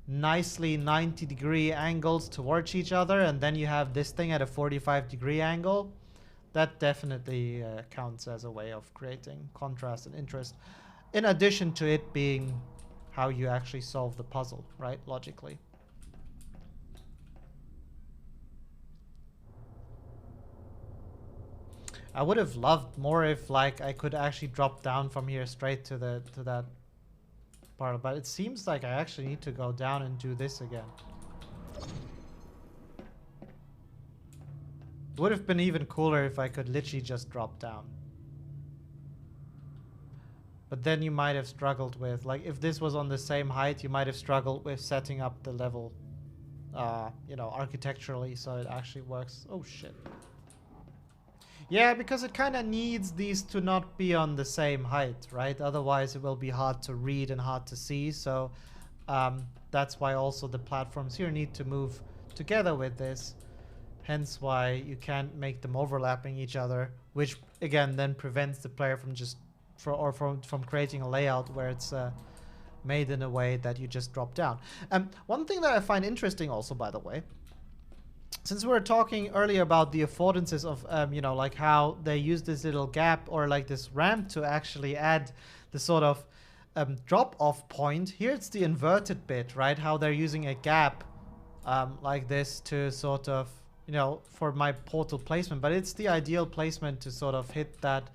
nicely 90-degree angles towards each other, and then you have this thing at a 45-degree angle. That definitely counts as a way of creating contrast and interest, in addition to it being how you actually solve the puzzle, right, logically. I would have loved more if, like, I could actually drop down from here straight to that part, but it seems like I actually need to go down and do this again. It would have been even cooler if I could literally just drop down. But then you might have struggled with, like, if this was on the same height, you might have struggled with setting up the level, you know, architecturally, so it actually works. Oh, shit. Yeah, because it kind of needs these to not be on the same height, right? Otherwise, it will be hard to read and hard to see. So that's why also the platforms here need to move together with this. Hence why you can't make them overlapping each other, which again then prevents the player from just from creating a layout where it's made in a way that you just drop down. One thing that I find interesting also, by the way, since we were talking earlier about the affordances of, you know, like how they use this little gap or like this ramp to actually add the sort of drop-off point. Here it's the inverted bit, right? How they're using a gap like this to sort of, you know, for my portal placement. But it's the ideal placement to sort of hit that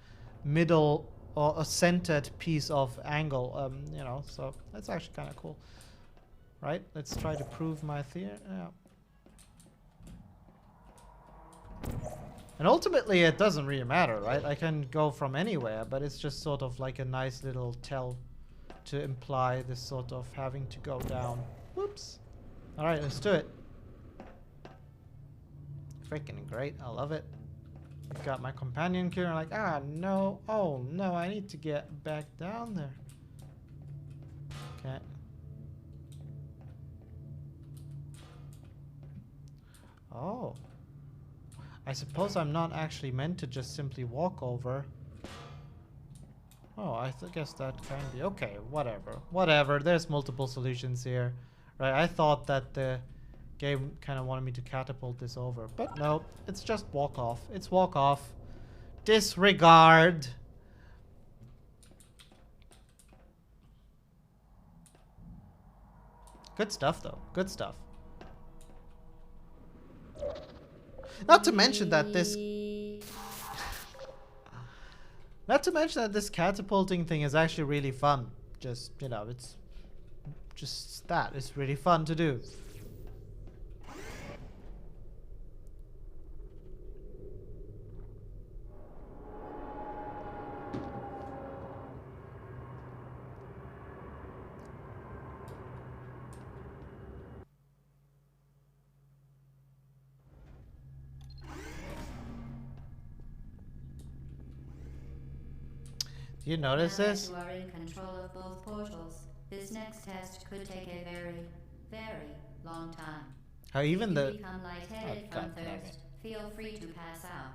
middle or a centered piece of angle, you know, so that's actually kind of cool. Right? Let's try to prove my theory. Yeah. And ultimately, it doesn't really matter, right? I can go from anywhere, but it's just sort of like a nice little tell to imply this sort of having to go down. Whoops. All right, let's do it. Freaking great. I love it. I've got my companion here. I'm like, ah, no. Oh, no, I need to get back down there. Okay. Oh. I suppose I'm not actually meant to just simply walk over. Oh, guess that can be... Okay, whatever. Whatever, there's multiple solutions here. Right, I thought that the game kind of wanted me to catapult this over. But no, it's just walk off. It's walk off. Disregard. Good stuff, though. Good stuff. Not to mention that this... Not to mention that this catapulting thing is actually really fun. Just, you know, it's... Just that. It's really fun to do. Do you notice this? Now that you are in control of both portals, this next test could take a very, very long time. How even if the... you become lightheaded from thirst, feel free to pass out.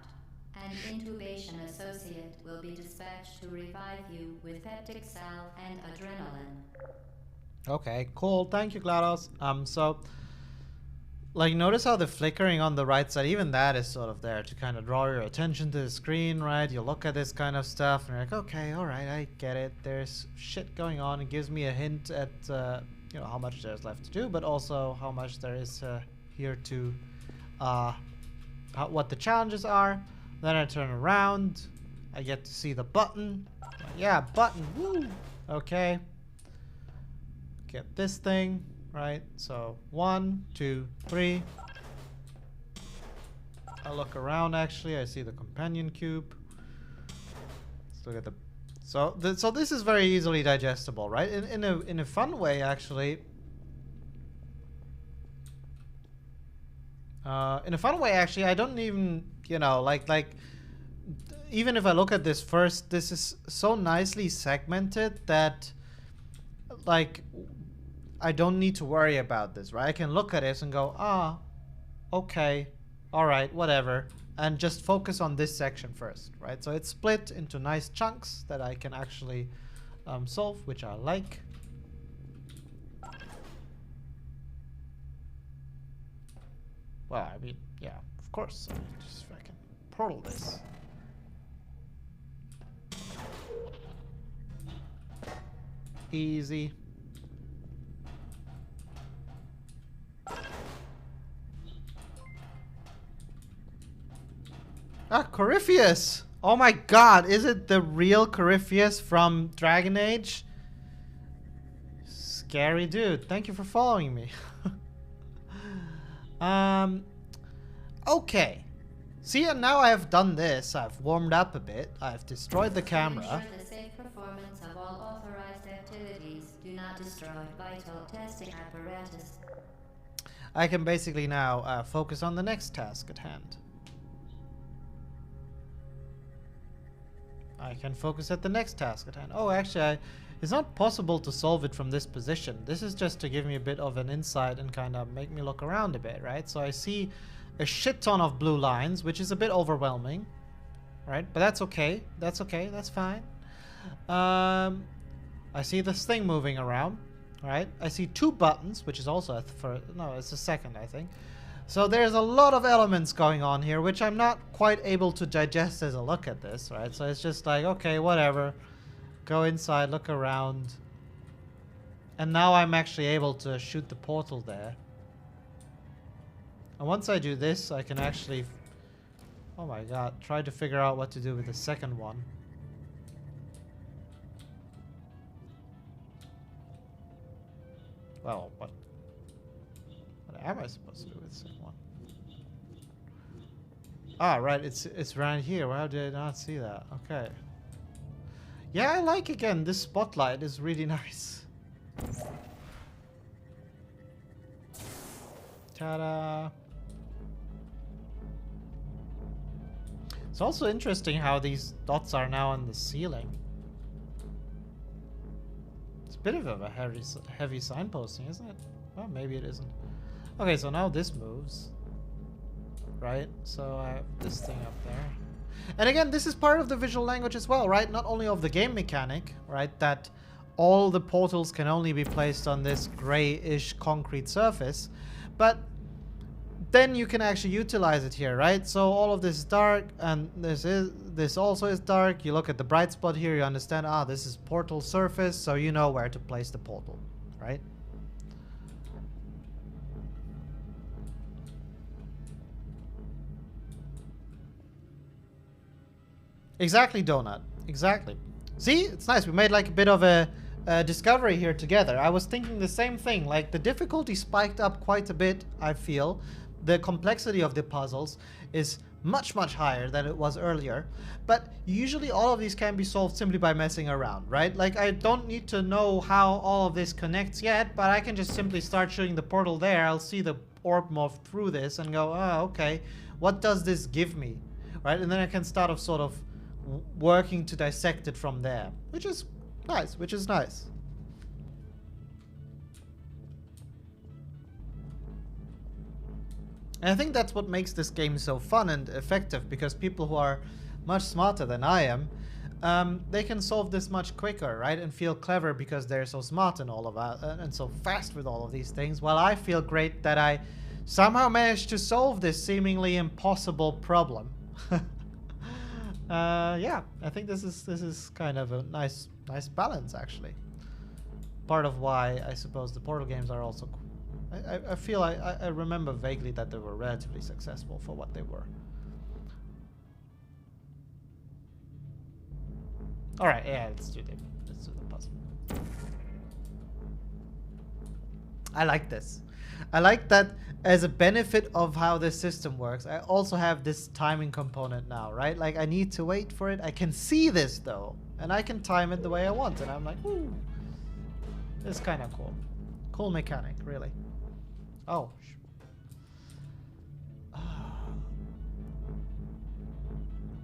An intubation associate will be dispatched to revive you with peptic salve and adrenaline. Okay, cool. Thank you, GLaDOS. So... Like, notice how the flickering on the right side, even that is sort of there to kind of draw your attention to the screen, right? You look at this kind of stuff and you're like, okay, all right, I get it. There's shit going on. It gives me a hint at, you know, how much there's left to do, but also how much there is here to, what the challenges are. Then I turn around. I get to see the button. Yeah, button. Woo! Okay. Get this thing. Right, so 1, 2, 3. I look around. Actually, I see the companion cube. Let's look at the. So this is very easily digestible, right? In a fun way, actually. In a fun way, actually, I don't even, you know, like even if I look at this first, this is so nicely segmented that, like, I don't need to worry about this, right? I can look at it and go, ah, okay, all right, whatever, and just focus on this section first, right? So it's split into nice chunks that I can actually solve, which I like. Well, I mean, yeah, of course. I mean, just fucking portal this. Easy. Ah, Corypheus! Oh my god, is it the real Corypheus from Dragon Age? Scary dude. Thank you for following me. Okay. See, and now I have done this. I've warmed up a bit. I've destroyed the camera. To ensure the safe performance of all authorized activities, do not destroy vital testing apparatus. I can basically now focus on the next task at hand. I can focus at the next task at hand. Oh, actually, it's not possible to solve it from this position. This is just to give me a bit of an insight and kind of make me look around a bit, right? So I see a shit ton of blue lines, which is a bit overwhelming, right? But that's okay. That's okay. That's fine. I see this thing moving around, right? I see 2 buttons, which is also no, it's the second, I think. So there's a lot of elements going on here, which I'm not quite able to digest as a look at this, right? So it's just like, okay, whatever. Go inside, look around. And now I'm actually able to shoot the portal there. And once I do this, I can actually... Oh my god, try to figure out what to do with the second one. Well, what am I supposed to do with the second one? Ah, right, it's around here. Why did I not see that? Okay. Yeah, I like, again, this spotlight is really nice. Ta-da! It's also interesting how these dots are now on the ceiling. It's a bit of a heavy signposting, isn't it? Well, maybe it isn't. Okay, so now this moves. Right? So I have this thing up there. And again, this is part of the visual language as well, right? Not only of the game mechanic, right? That all the portals can only be placed on this grayish concrete surface, but then you can actually utilize it here, right? So all of this is dark, and this also is dark. You look at the bright spot here, you understand, this is portal surface, so you know where to place the portal, right? Exactly, Donut. Exactly. See, it's nice. We made like a bit of a discovery here together. I was thinking the same thing. Like the difficulty spiked up quite a bit, I feel. The complexity of the puzzles is much, much higher than it was earlier. But usually all of these can be solved simply by messing around, right? Like I don't need to know how all of this connects yet, but I can just simply start shooting the portal there. I'll see the orb move through this and go, okay, what does this give me? Right? And then I can start off sort of working to dissect it from there, which is nice. And I think that's what makes this game so fun and effective, because people who are much smarter than I am, they can solve this much quicker, right? And feel clever because they're so smart and all of that, and so fast with all of these things, while I feel great that I somehow managed to solve this seemingly impossible problem. Yeah, I think this is kind of a nice balance, actually. Part of why I suppose the Portal games are also I feel I remember vaguely that they were relatively successful for what they were. All right, yeah, let's do the puzzle. I like this. I like that as a benefit of how this system works. I also have this timing component now, right? Like I need to wait for it. I can see this though, and I can time it the way I want, and I'm like, ooh, it's kind of cool. Cool mechanic, really. Oh.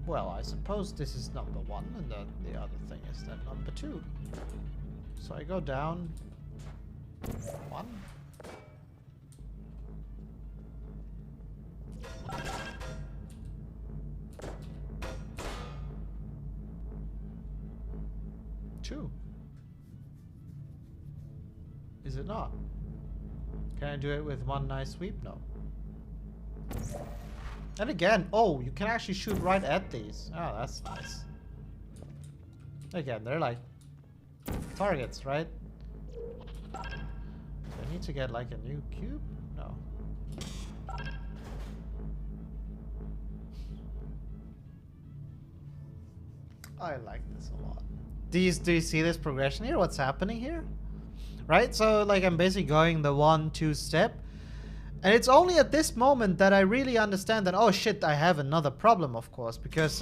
Well, I suppose this is number one, and the other thing is then number two. So I go down one. Two. Is it not? Can I do it with one nice sweep? No. And again, oh, you can actually shoot right at these. Oh, that's nice. Again, they're like targets, right? Do I need to get like a new cube? No. I like this a lot. Do you see this progression here? What's happening here? Right? So like I'm basically going the 1-2 step. And it's only at this moment that I really understand that, oh shit, I have another problem, of course, because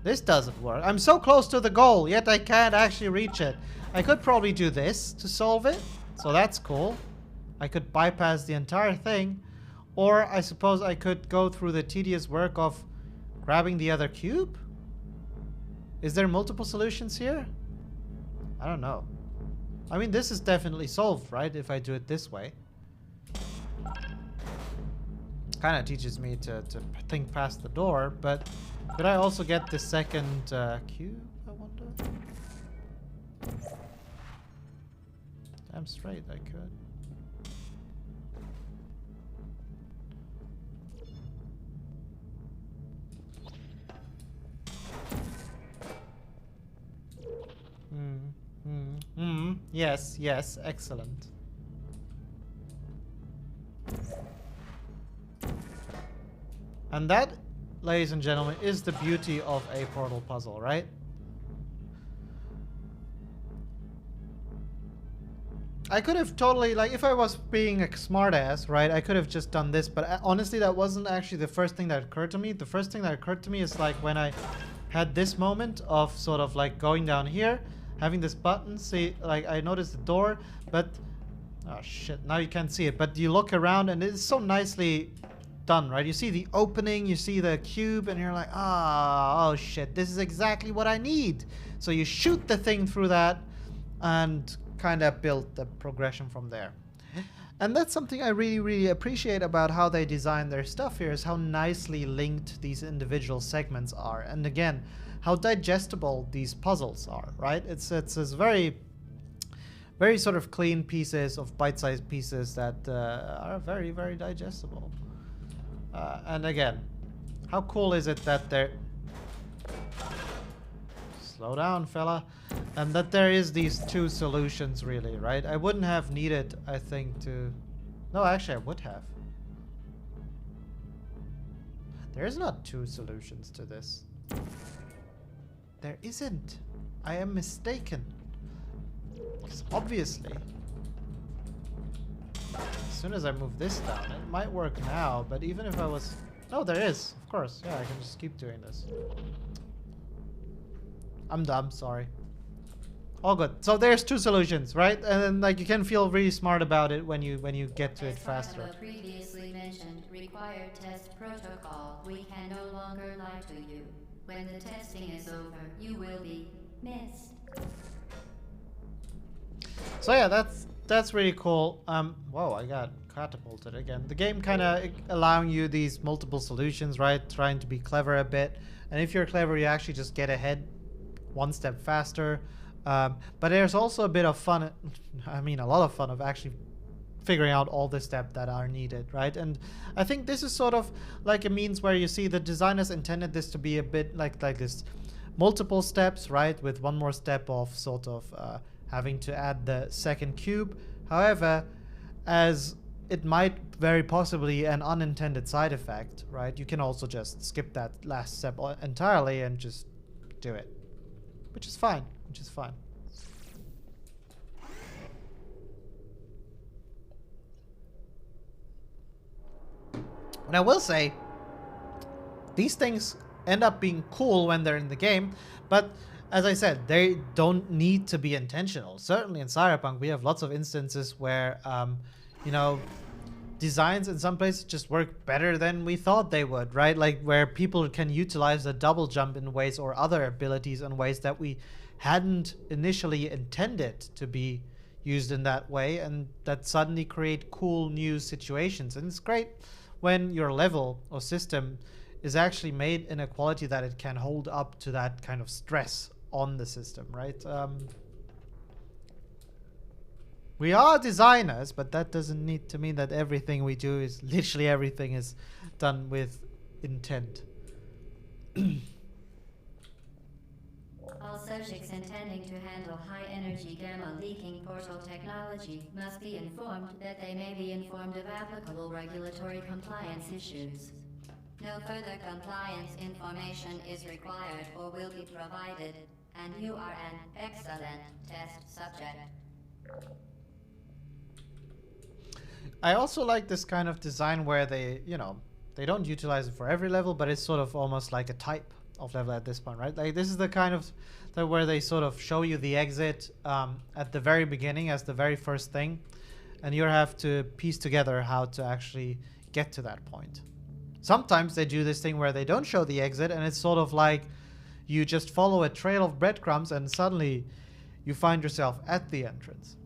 this doesn't work. I'm so close to the goal, yet I can't actually reach it. I could probably do this to solve it, so that's cool. I could bypass the entire thing, or I suppose I could go through the tedious work of grabbing the other cube? Is there multiple solutions here? I don't know. I mean, this is definitely solved, right, if I do it this way. Kind of teaches me to think past the door, but could I also get the second cube, I wonder? Damn straight I could. Yes, yes, excellent. And that, ladies and gentlemen, is the beauty of a portal puzzle, right? I could have totally, like, if I was being a smartass, right, I could have just done this, but honestly, that wasn't actually the first thing that occurred to me. The first thing that occurred to me is like when I had this moment of sort of like going down here, having this button, see, like I noticed the door, but, oh shit, now you can't see it, but you look around and it's so nicely done, right? You see the opening, you see the cube, and you're like, oh shit, this is exactly what I need. So you shoot the thing through that, and kind of build the progression from there. And that's something I really, really appreciate about how they design their stuff here, is how nicely linked these individual segments are. And again, how digestible these puzzles are, right? It's very, very sort of clean pieces of bite-sized pieces that are very, very digestible. And again, how cool is it that they're... Slow down, fella. And that there is these two solutions, really, right? I wouldn't have needed, I think, to... No, actually, I would have. There is not two solutions to this. There isn't. I am mistaken. Because obviously, as soon as I move this down, it might work now, but even if I was... No, there is, of course. Yeah, I can just keep doing this. I'm dumb, sorry. All good. So there's two solutions, right? And then, like, you can feel really smart about it when you get to it faster. As part of the previously mentioned required test protocol, we can no longer lie to you. When the testing is over, you will be missed. So yeah, that's really cool. Whoa, I got catapulted again. The game kind of allowing you these multiple solutions, right? Trying to be clever a bit. And if you're clever, you actually just get ahead one step faster. But there's also a bit of fun, I mean a lot of fun, of actually figuring out all the steps that are needed, right? And I think this is sort of like a means where you see the designers intended this to be a bit like this multiple steps, right? With one more step of sort of having to add the second cube. However, as it might very possibly an unintended side effect, right? You can also just skip that last step entirely and just do it. Which is fine, which is fine. And I will say, these things end up being cool when they're in the game, but as I said, they don't need to be intentional. Certainly in Cyberpunk, we have lots of instances where, you know, designs in some places just work better than we thought they would, right? Like where people can utilize the double jump in ways or other abilities in ways that we hadn't initially intended to be used in that way, and that suddenly create cool new situations. And it's great when your level or system is actually made in a quality that it can hold up to that kind of stress on the system, right? We are designers, but that doesn't need to mean that everything we do is, literally everything is done with intent. All subjects intending to handle high-energy gamma-leaking portal technology must be informed that they may be informed of applicable regulatory compliance issues. No further compliance information is required or will be provided, and you are an excellent test subject. I also like this kind of design where they, you know, they don't utilize it for every level, but it's sort of almost like a type of level at this point, right? Like this is the kind of where they sort of show you the exit at the very beginning as the very first thing, and you have to piece together how to actually get to that point. Sometimes they do this thing where they don't show the exit, and it's sort of like you just follow a trail of breadcrumbs and suddenly you find yourself at the entrance.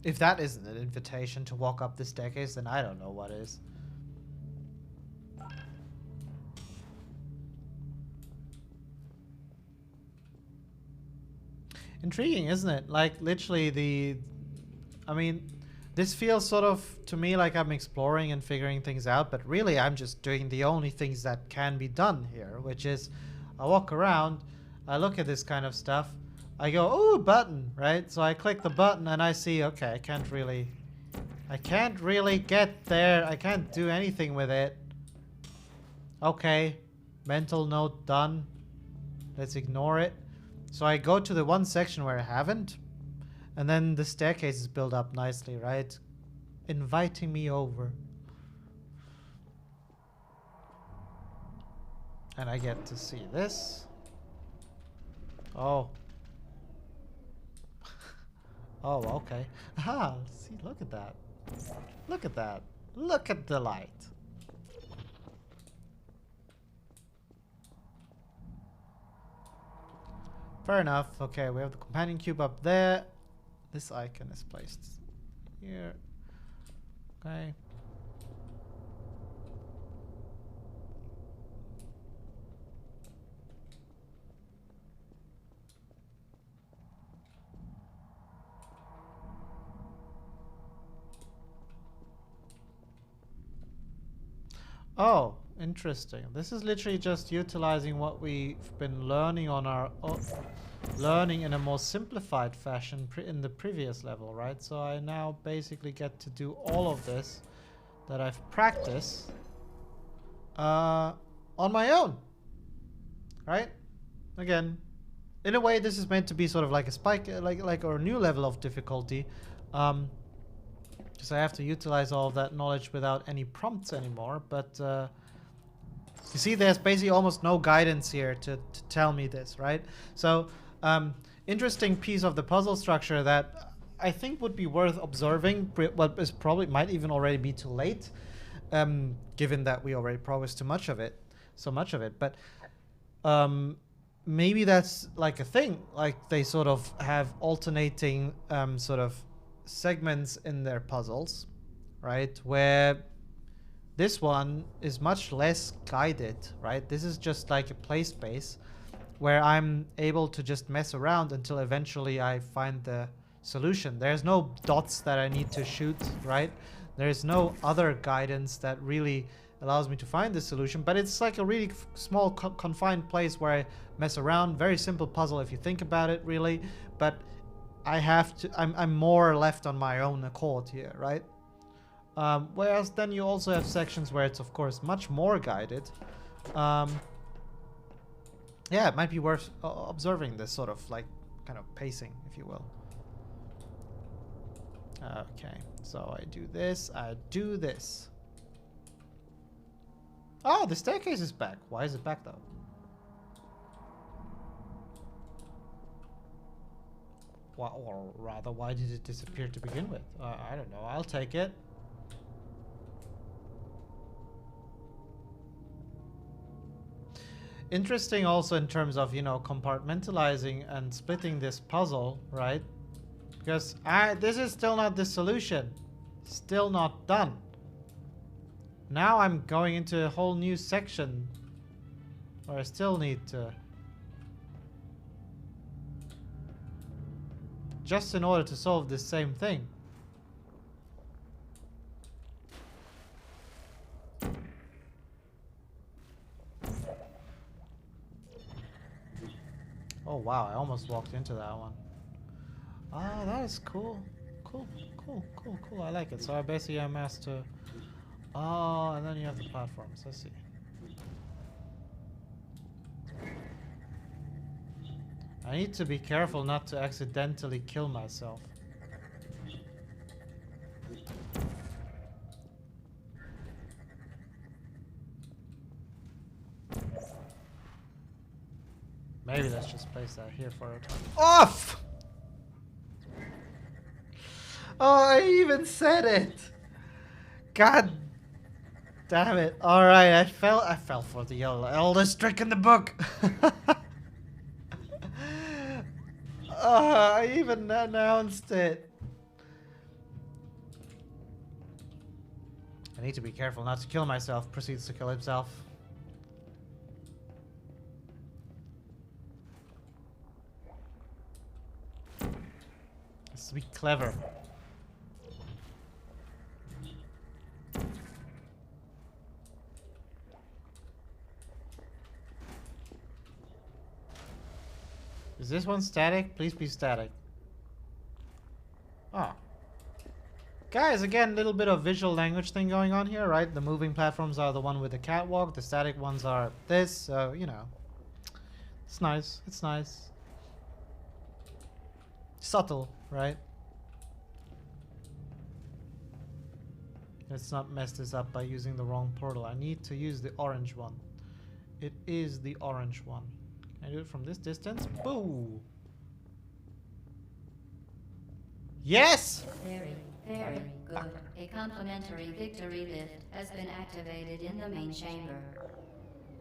If that isn't an invitation to walk up the staircase, then I don't know what is. Intriguing, isn't it? Like, literally I mean, this feels sort of, to me, like I'm exploring and figuring things out, but really I'm just doing the only things that can be done here, which is I walk around, I look at this kind of stuff, I go, ooh, button, right? So I click the button and I see, okay, I can't really get there. I can't do anything with it. Okay, mental note done. Let's ignore it. So I go to the one section where I haven't, and then the staircase is built up nicely, right? Inviting me over. And I get to see this. Oh. Oh, okay. Ah, see, look at that. Look at that. Look at the light. Fair enough. Okay, we have the companion cube up there. This icon is placed here. Okay. Oh, interesting. This is literally just utilizing what we've been learning on our learning in a more simplified fashion in the previous level, right? So I now basically get to do all of this that I've practiced on my own, right? Again, in a way, this is meant to be sort of like a spike, like or a new level of difficulty. Because I have to utilize all of that knowledge without any prompts anymore. But you see, there's basically almost no guidance here to tell me this, right? So interesting piece of the puzzle structure that I think would be worth observing. What is probably might even already be too late, given that we already progressed so much of it. But maybe that's like a thing. Like they sort of have alternating sort of segments in their puzzles, right? Where this one is much less guided, right? This is just like a play space where I'm able to just mess around until eventually I find the solution. There's no dots that I need to shoot, right? There's no other guidance that really allows me to find the solution, but it's like a really small confined place where I mess around. Very simple puzzle if you think about it, really, but I have to, I'm more left on my own accord here, right? Whereas then you also have sections where it's of course much more guided. Yeah, it might be worth observing this sort of like kind of pacing, if you will. Okay, so I do this, I do this. Oh, the staircase is back. Why is it back though? Or rather, why did it disappear to begin with? I don't know. I'll take it. Interesting also in terms of, you know, compartmentalizing and splitting this puzzle, right? Because this is still not the solution. Still not done. Now I'm going into a whole new section where I still need to... just in order to solve this same thing. Oh wow, I almost walked into that one. Ah, that is cool. Cool. I like it. So I basically am asked to... oh, and then you have the platforms. I see. I need to be careful not to accidentally kill myself. Maybe let's just place that here for a time. Off! Oh, I even said it! God damn it. Alright, I fell for the eldest trick in the book. I even announced it. I need to be careful not to kill myself. Proceeds to kill himself. Let's be clever. Is this one static? Please be static. Ah. Guys, again, a little bit of visual language thing going on here, right? The moving platforms are the one with the catwalk. The static ones are this, so, you know. It's nice. It's nice. Subtle, right? Let's not mess this up by using the wrong portal. I need to use the orange one. It is the orange one. Can I do it from this distance? Boo! Yes! Very good. A complimentary victory lift has been activated in the main chamber.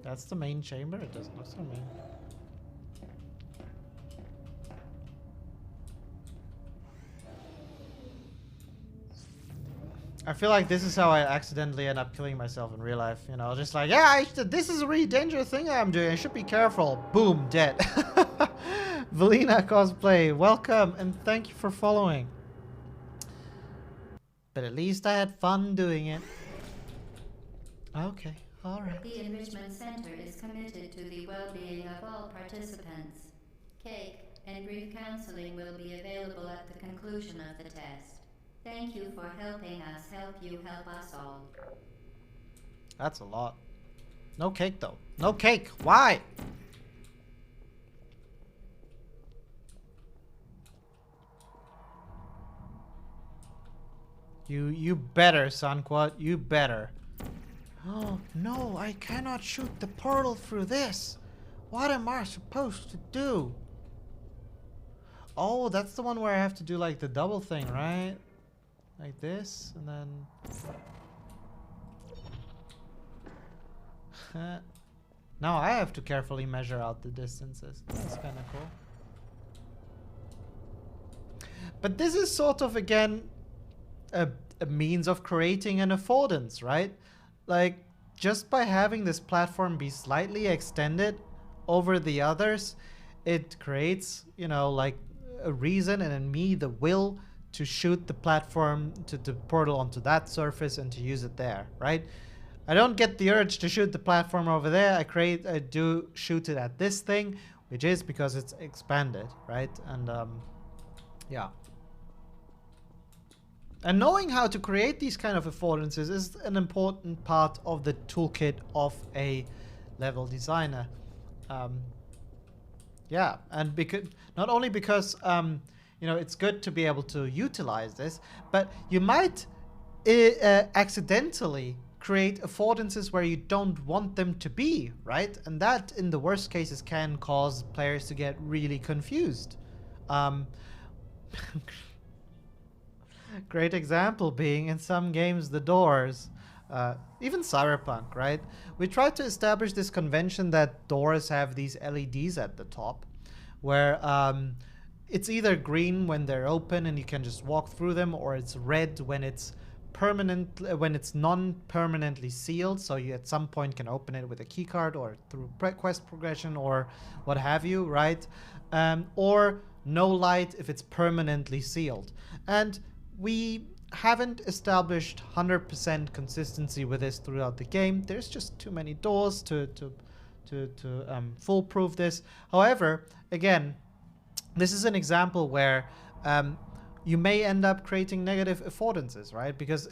That's the main chamber? It doesn't look so main. I feel like this is how I accidentally end up killing myself in real life. You know, just like, yeah, this is a really dangerous thing I'm doing. I should be careful. Boom, dead. Valina cosplay, welcome and thank you for following. But at least I had fun doing it. Okay, alright. The Enrichment Center is committed to the well-being of all participants. Cake and brief counseling will be available at the conclusion of the test. Thank you for helping us help you help us all. That's a lot. No cake though. No cake. Why? You better, Sunquat. You better. Oh, no, I cannot shoot the portal through this. What am I supposed to do? Oh, that's the one where I have to do like the double thing, right? Like this, and then... Now I have to carefully measure out the distances. That's kind of cool. But this is sort of, again, a means of creating an affordance, right? Like, just by having this platform be slightly extended over the others, it creates, you know, like a reason and in me the will to shoot the platform, to the portal onto that surface and to use it there, right? I don't get the urge to shoot the platform over there. I do shoot it at this thing, which is because it's expanded, right? And yeah. And knowing how to create these kind of affordances is an important part of the toolkit of a level designer. Yeah, and because not only because you know, it's good to be able to utilize this, but you might accidentally create affordances where you don't want them to be, right? And that, in the worst cases, can cause players to get really confused. Great example being in some games, the doors. Even Cyberpunk, right? We tried to establish this convention that doors have these LEDs at the top, where it's either green when they're open and you can just walk through them, or it's red when it's non-permanently sealed, so you at some point can open it with a keycard or through quest progression or what have you, right? Or no light if it's permanently sealed. And we haven't established 100% consistency with this throughout the game. There's just too many doors to foolproof this. However, again, this is an example where you may end up creating negative affordances, right? Because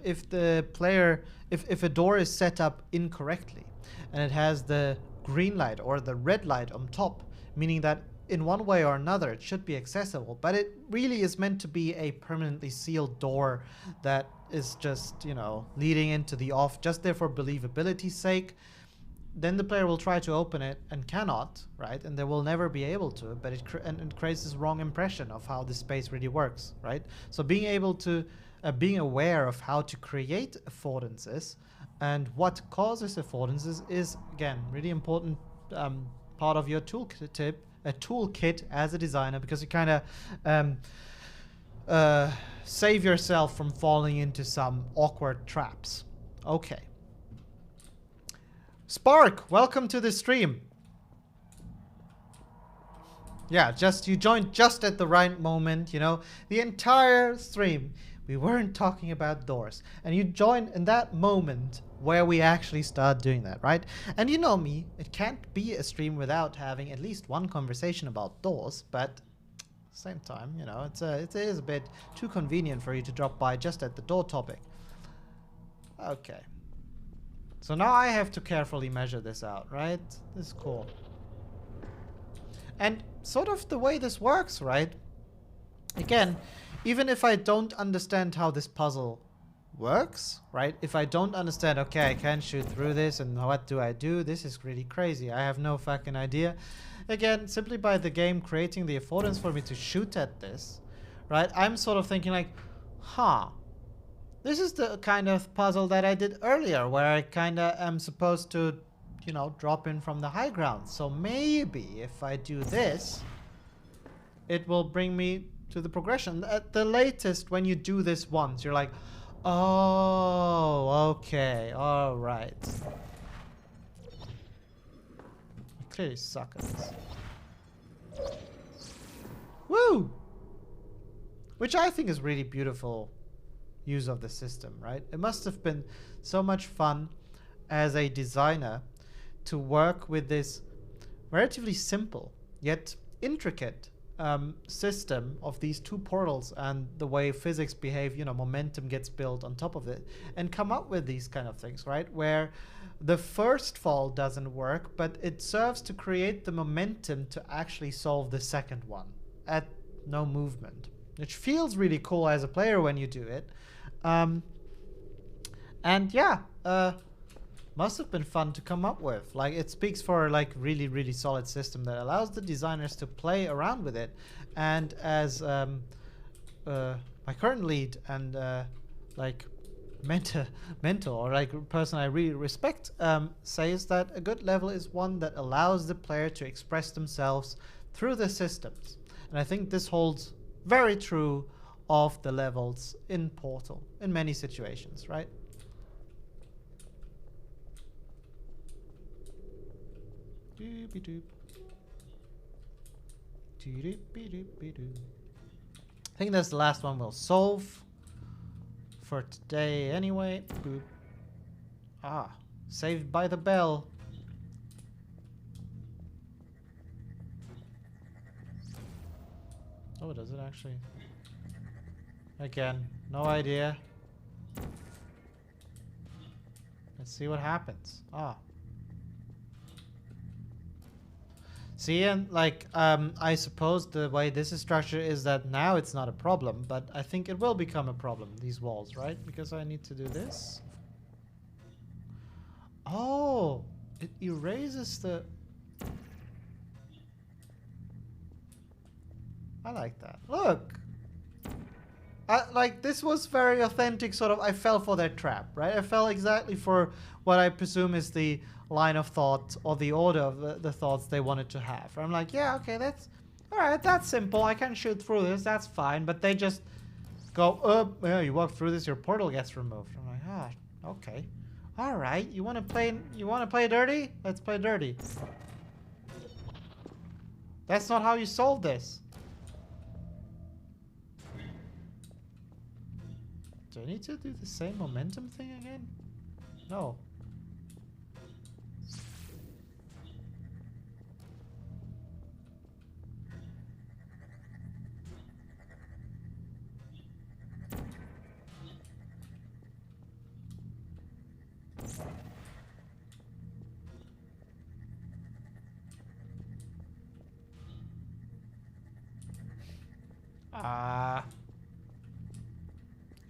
if the player, if a door is set up incorrectly and it has the green light or the red light on top, meaning that in one way or another it should be accessible, but it really is meant to be a permanently sealed door that is just, you know, leading into the off, just there for believability's sake, then the player will try to open it and cannot, right? And they will never be able to, but it creates this wrong impression of how the space really works, right? So being able to, being aware of how to create affordances and what causes affordances is, again, really important part of your toolkit as a designer, because you kind of save yourself from falling into some awkward traps. Okay. Spark, welcome to the stream. Yeah, you joined just at the right moment, you know. The entire stream, we weren't talking about doors. And you joined in that moment where we actually start doing that, right? And you know me, it can't be a stream without having at least one conversation about doors, but at the same time, you know, it is a bit too convenient for you to drop by just at the door topic. Okay. So now I have to carefully measure this out, right? This is cool. And sort of the way this works, right? Again, even if I don't understand how this puzzle works, right? If I don't understand, okay, I can shoot through this and what do I do? This is really crazy. I have no fucking idea. Again, simply by the game creating the affordance for me to shoot at this, right? I'm sort of thinking like, Huh. This is the kind of puzzle that I did earlier, where I kind of am supposed to, you know, drop in from the high ground. So maybe if I do this, it will bring me to the progression. At the latest, when you do this once, you're like, oh, okay, all right. I clearly suck at this. Woo! Which I think is really beautiful use of the system, right? It must have been so much fun as a designer to work with this relatively simple yet intricate system of these two portals and the way physics behave, you know, momentum gets built on top of it, and come up with these kind of things, right? Where the first fall doesn't work, but it serves to create the momentum to actually solve the second one at no movement, which feels really cool as a player when you do it. And yeah, must have been fun to come up with. Like, it speaks for like really, really solid system that allows the designers to play around with it. And as my current lead and like mentor or like person I really respect says that a good level is one that allows the player to express themselves through the systems. And I think this holds very true of the levels in Portal in many situations, right? I think that's the last one we'll solve for today anyway. Boop. Ah, saved by the bell. Oh, does it actually? Again, no idea. Let's see what happens. Ah. See, and like, I suppose the way this is structured is that now it's not a problem, but I think it will become a problem, these walls, right? Because I need to do this. Oh, it erases the... I like that. Look! Like, this was very authentic, sort of, I fell for that trap, right? I fell exactly for what I presume is the line of thought or the order of the thoughts they wanted to have. I'm like, yeah, okay, that's... Alright, that's simple. I can shoot through this, that's fine. But they just go, yeah, you walk through this, your portal gets removed. I'm like, ah, okay. Alright, you wanna play dirty? Let's play dirty. That's not how you solve this. Do I need to do the same momentum thing again? No.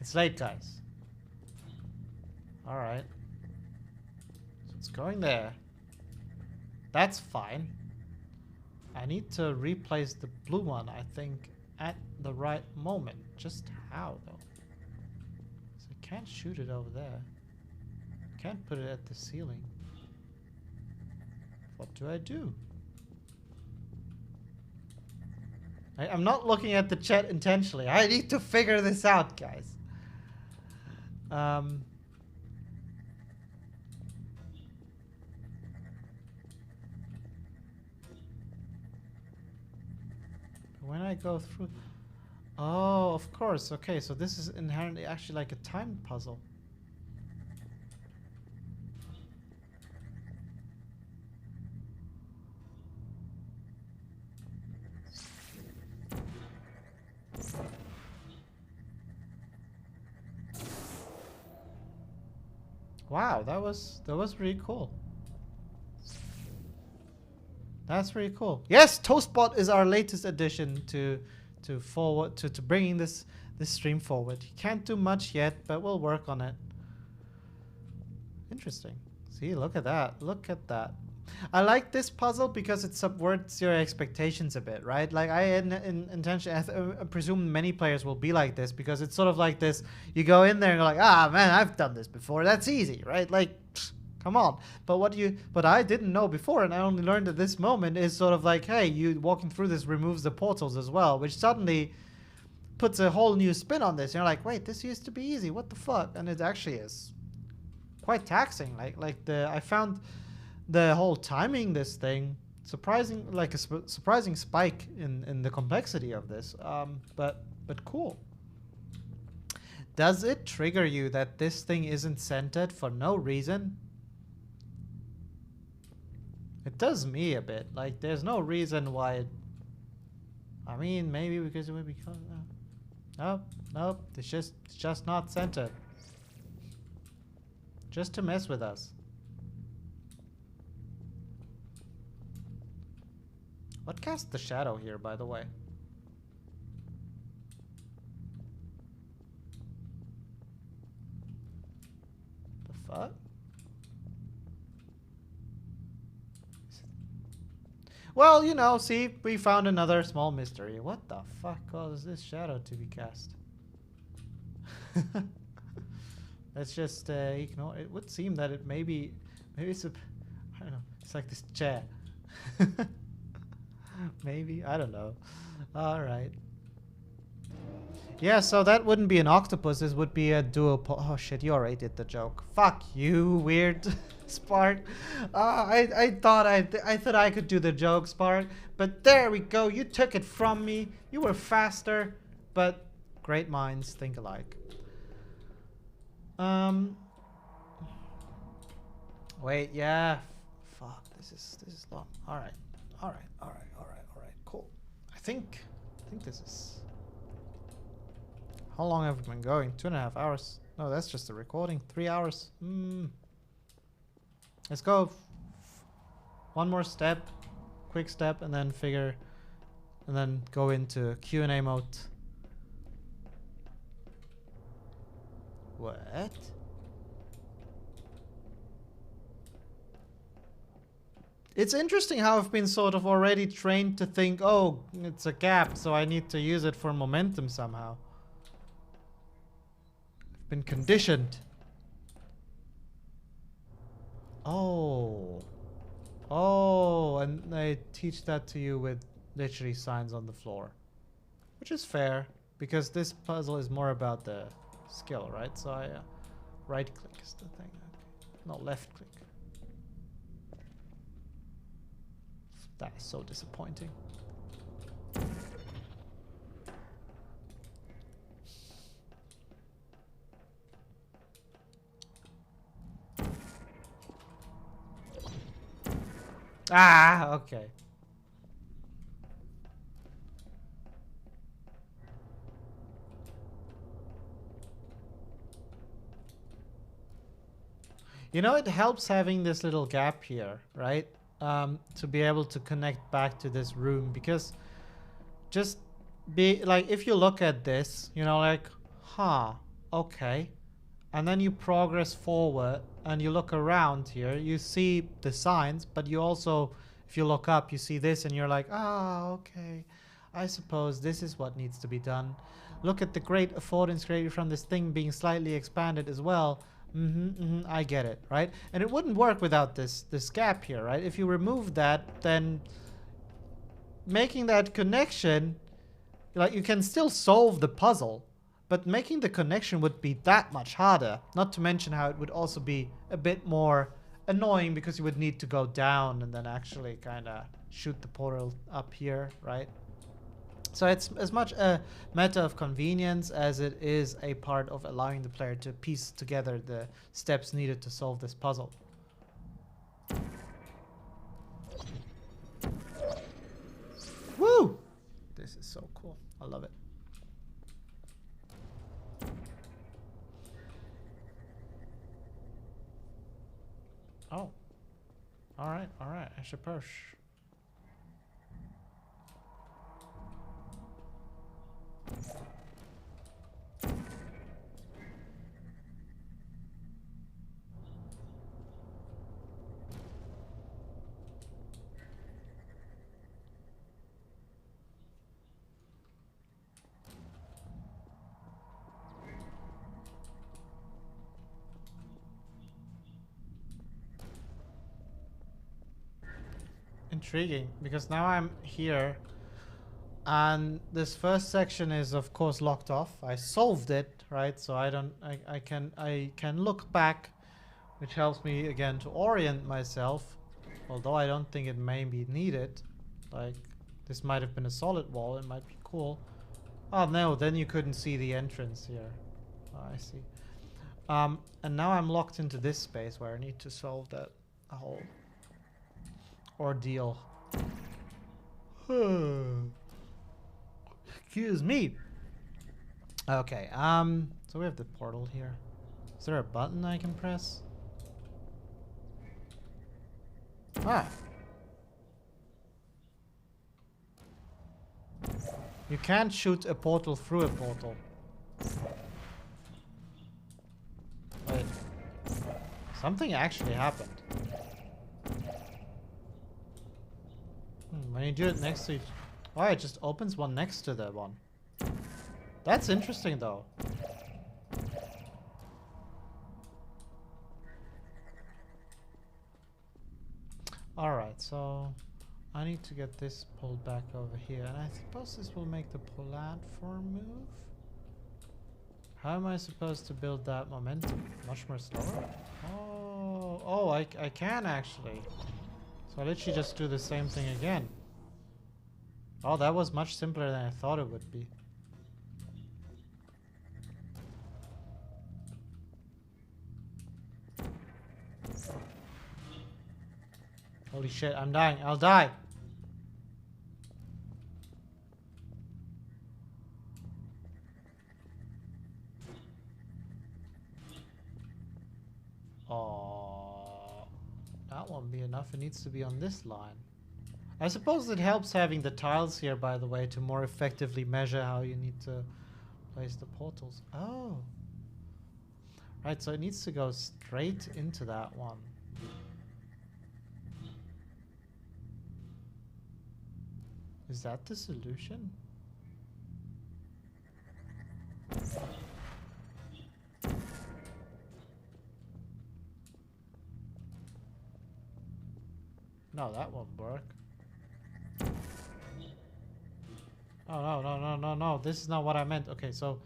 It's late, guys. Alright. So it's going there. That's fine. I need to replace the blue one, I think, at the right moment. Just how, though? So I can't shoot it over there. Can't put it at the ceiling. What do I do? I'm not looking at the chat intentionally. I need to figure this out, guys. When I go through... Oh, of course. Okay, so this is inherently actually like a timed puzzle. Wow, that was really cool. That's really cool. Yes, Toastbot is our latest addition to bringing this stream forward. He can't do much yet, but we'll work on it. Interesting. See, look at that. Look at that. I like this puzzle because it subverts your expectations a bit, right? Like I I presume many players will be like this because it's sort of like this. You go in there and you're like, ah, man, I've done this before. That's easy, right? Like, come on. But I didn't know before, and I only learned at this moment is sort of like, hey, you walking through this removes the portals as well, which suddenly puts a whole new spin on this. And you're like, wait, this used to be easy. What the fuck? And it actually is quite taxing. I found the whole timing this thing surprising, like a surprising spike in the complexity of this. But cool. Does it trigger you that this thing isn't centered for no reason? It does me a bit. Like there's no reason why it. I mean, maybe because it would be. Nope. It's just not centered. Just to mess with us. What cast the shadow here, by the way? The fuck? Well, you know, see, we found another small mystery. What the fuck causes this shadow to be cast? Let's just ignore it. Would seem that it maybe it's a, I don't know, it's like this chair. Maybe, I don't know. All right. Yeah, so that wouldn't be an octopus. This would be a duopoly. Oh shit, you already did the joke. Fuck you, weird Spark. I thought I could do the joke, Spark, but there we go. You took it from me. You were faster, but great minds think alike. Wait, yeah. Fuck, this is long. All right, cool. I think this is. How long have we been going? 2.5 hours. No, that's just the recording. 3 hours. Let's go. One more step, quick step, and then go into Q&A mode. What? It's interesting how I've been sort of already trained to think, oh, it's a gap, so I need to use it for momentum somehow. I've been conditioned. Oh, and they teach that to you with literally signs on the floor, which is fair because this puzzle is more about the skill, right? So I right click is the thing. Okay. No, left click. That is so disappointing. Ah, okay. You know, it helps having this little gap here, right? To be able to connect back to this room, because just be like, if you look at this, you know, like, huh, okay. And then you progress forward and you look around here, you see the signs, but you also, if you look up, you see this and you're like, ah, okay, I suppose this is what needs to be done. Look at the great affordance created from this thing being slightly expanded as well. I get it, right? And it wouldn't work without this gap here, right? If you remove that, then making that connection, like, you can still solve the puzzle, but making the connection would be that much harder. Not to mention how it would also be a bit more annoying because you would need to go down and then actually kind of shoot the portal up here, right? So it's as much a matter of convenience as it is a part of allowing the player to piece together the steps needed to solve this puzzle. Woo! This is so cool. I love it. Oh. Alright, I should push. intriguing because now I'm here and this first section is of course locked off. I solved it, right? So I can look back, which helps me again to orient myself, although I don't think it may be needed. Like, this might have been a solid wall, it might be cool. Oh no, then you couldn't see the entrance here. Oh, I see. And now I'm locked into this space where I need to solve that whole ordeal. Excuse me. Okay, so we have the portal here. Is there a button I can press? Ah. You can't shoot a portal through a portal. Wait. Something actually happened. When you do it next to each... Oh, it just opens one next to the one. That's interesting though. Alright, so I need to get this pulled back over here, and I suppose this will make the platform move? How am I supposed to build that momentum? Much more slower? Oh, I can actually. So I literally just do the same thing again. Oh, that was much simpler than I thought it would be. Holy shit, I'm dying. I'll die. Oh, that won't be enough. It needs to be on this line. I suppose it helps having the tiles here, by the way, to more effectively measure how you need to place the portals. Oh. Right, so it needs to go straight into that one. Is that the solution? No, that won't work. Oh, no. This is not what I meant. Okay, so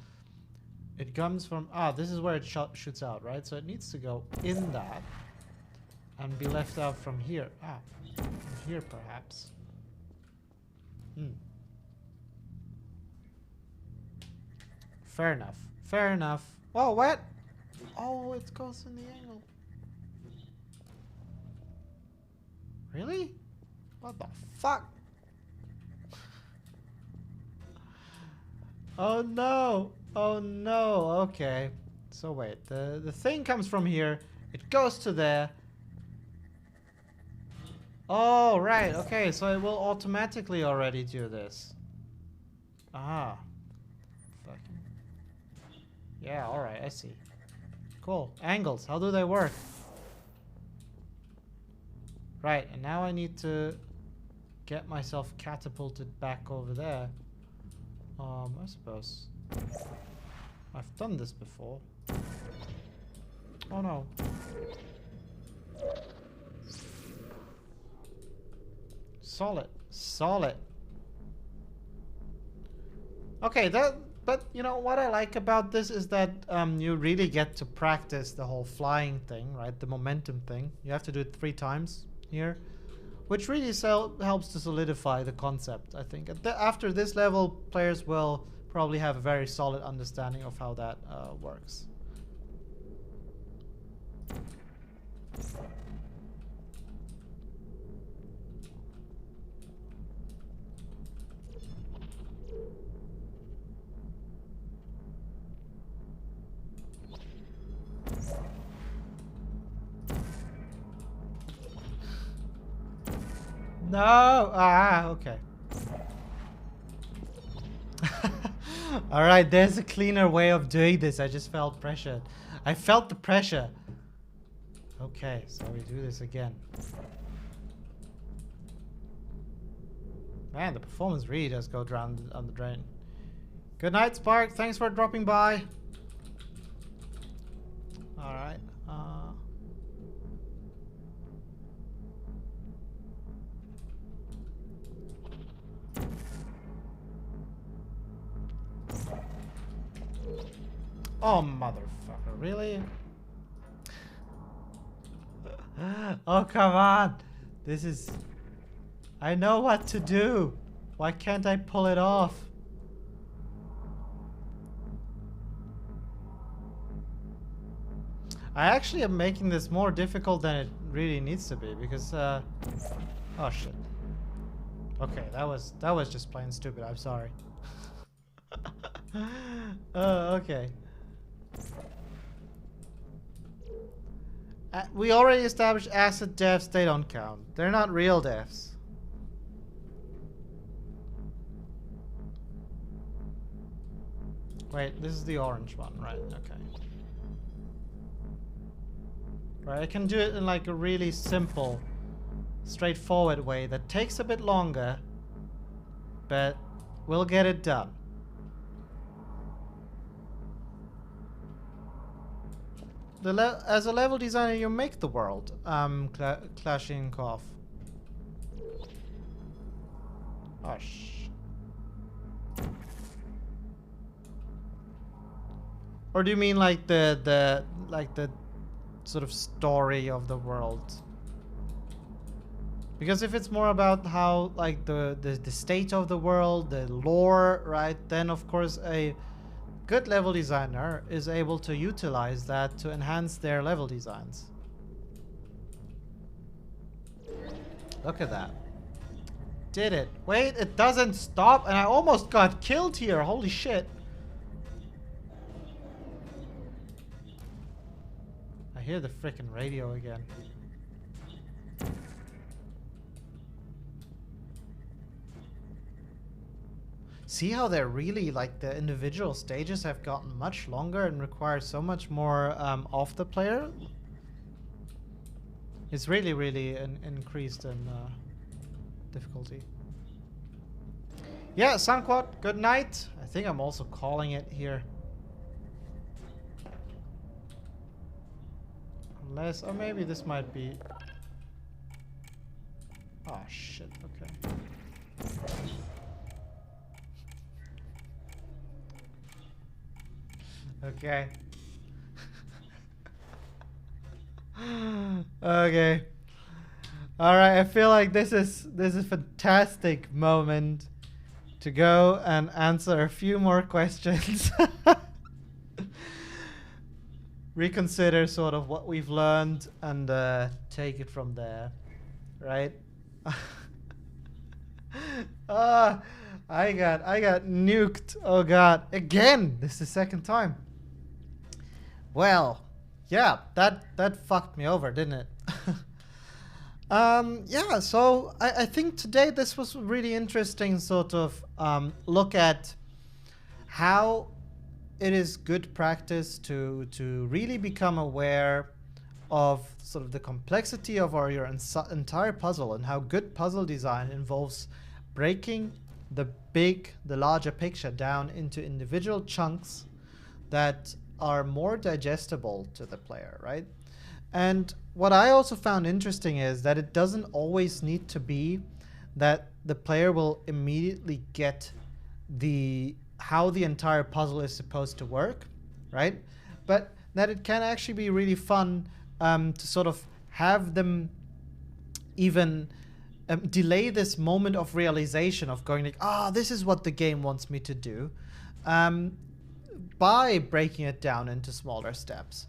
it comes from... Ah, this is where it shoots out, right? So it needs to go in that and be left out from here. Ah, from here perhaps. Fair enough. Fair enough. Oh, what? Oh, it goes in the angle. Really? What the fuck? Oh no. Oh no. Okay. So wait, the thing comes from here. It goes to there. Oh, right. Okay, so it will automatically already do this. Ah. Fucking. Yeah, alright, I see. Cool. Angles, how do they work? Right, and now I need to get myself catapulted back over there. I suppose. I've done this before. Oh no. Solid. Solid. Okay, but you know what I like about this is that you really get to practice the whole flying thing, right? The momentum thing. You have to do it 3 times here, which really helps to solidify the concept, I think. After this level, players will probably have a very solid understanding of how that works. No! Ah, okay. Alright, there's a cleaner way of doing this. I just felt pressured. I felt the pressure. Okay, so we do this again. Man, the performance really does go down on the drain. Good night, Spark. Thanks for dropping by. Alright. Oh, motherfucker, really? Oh, come on. This is... I know what to do. Why can't I pull it off? I actually am making this more difficult than it really needs to be because, oh shit. Okay, that was just plain stupid. I'm sorry. Okay. We already established asset devs, they don't count. They're not real devs. Wait, this is the orange one, right? Okay. Right, I can do it in like a really simple, straightforward way that takes a bit longer, but we'll get it done. As a level designer, you make the world. Clashing Cough. Oh, or do you mean like the sort of story of the world? Because if it's more about how like the state of the world, the lore, right, then of course a good level designer is able to utilize that to enhance their level designs. Look at that. Did it. Wait, it doesn't stop and I almost got killed here. Holy shit. I hear the frickin' radio again. See how they're really, like, the individual stages have gotten much longer and require so much more of the player? It's really, really increased in difficulty. Yeah, Sunquad, good night. I think I'm also calling it here. Unless, or maybe this might be... Oh, shit, okay. Okay. Okay. All right. I feel like this is a fantastic moment to go and answer a few more questions. Reconsider sort of what we've learned and take it from there, right? I got nuked. Oh god, again. This is the second time. Well, yeah, that fucked me over, didn't it? Yeah, so I think today this was a really interesting sort of look at how it is good practice to really become aware of sort of the complexity of your entire puzzle and how good puzzle design involves breaking the larger picture down into individual chunks that are more digestible to the player, right? And what I also found interesting is that it doesn't always need to be that the player will immediately get how the entire puzzle is supposed to work, right? But that it can actually be really fun to sort of have them even delay this moment of realization of going like, this is what the game wants me to do, by breaking it down into smaller steps.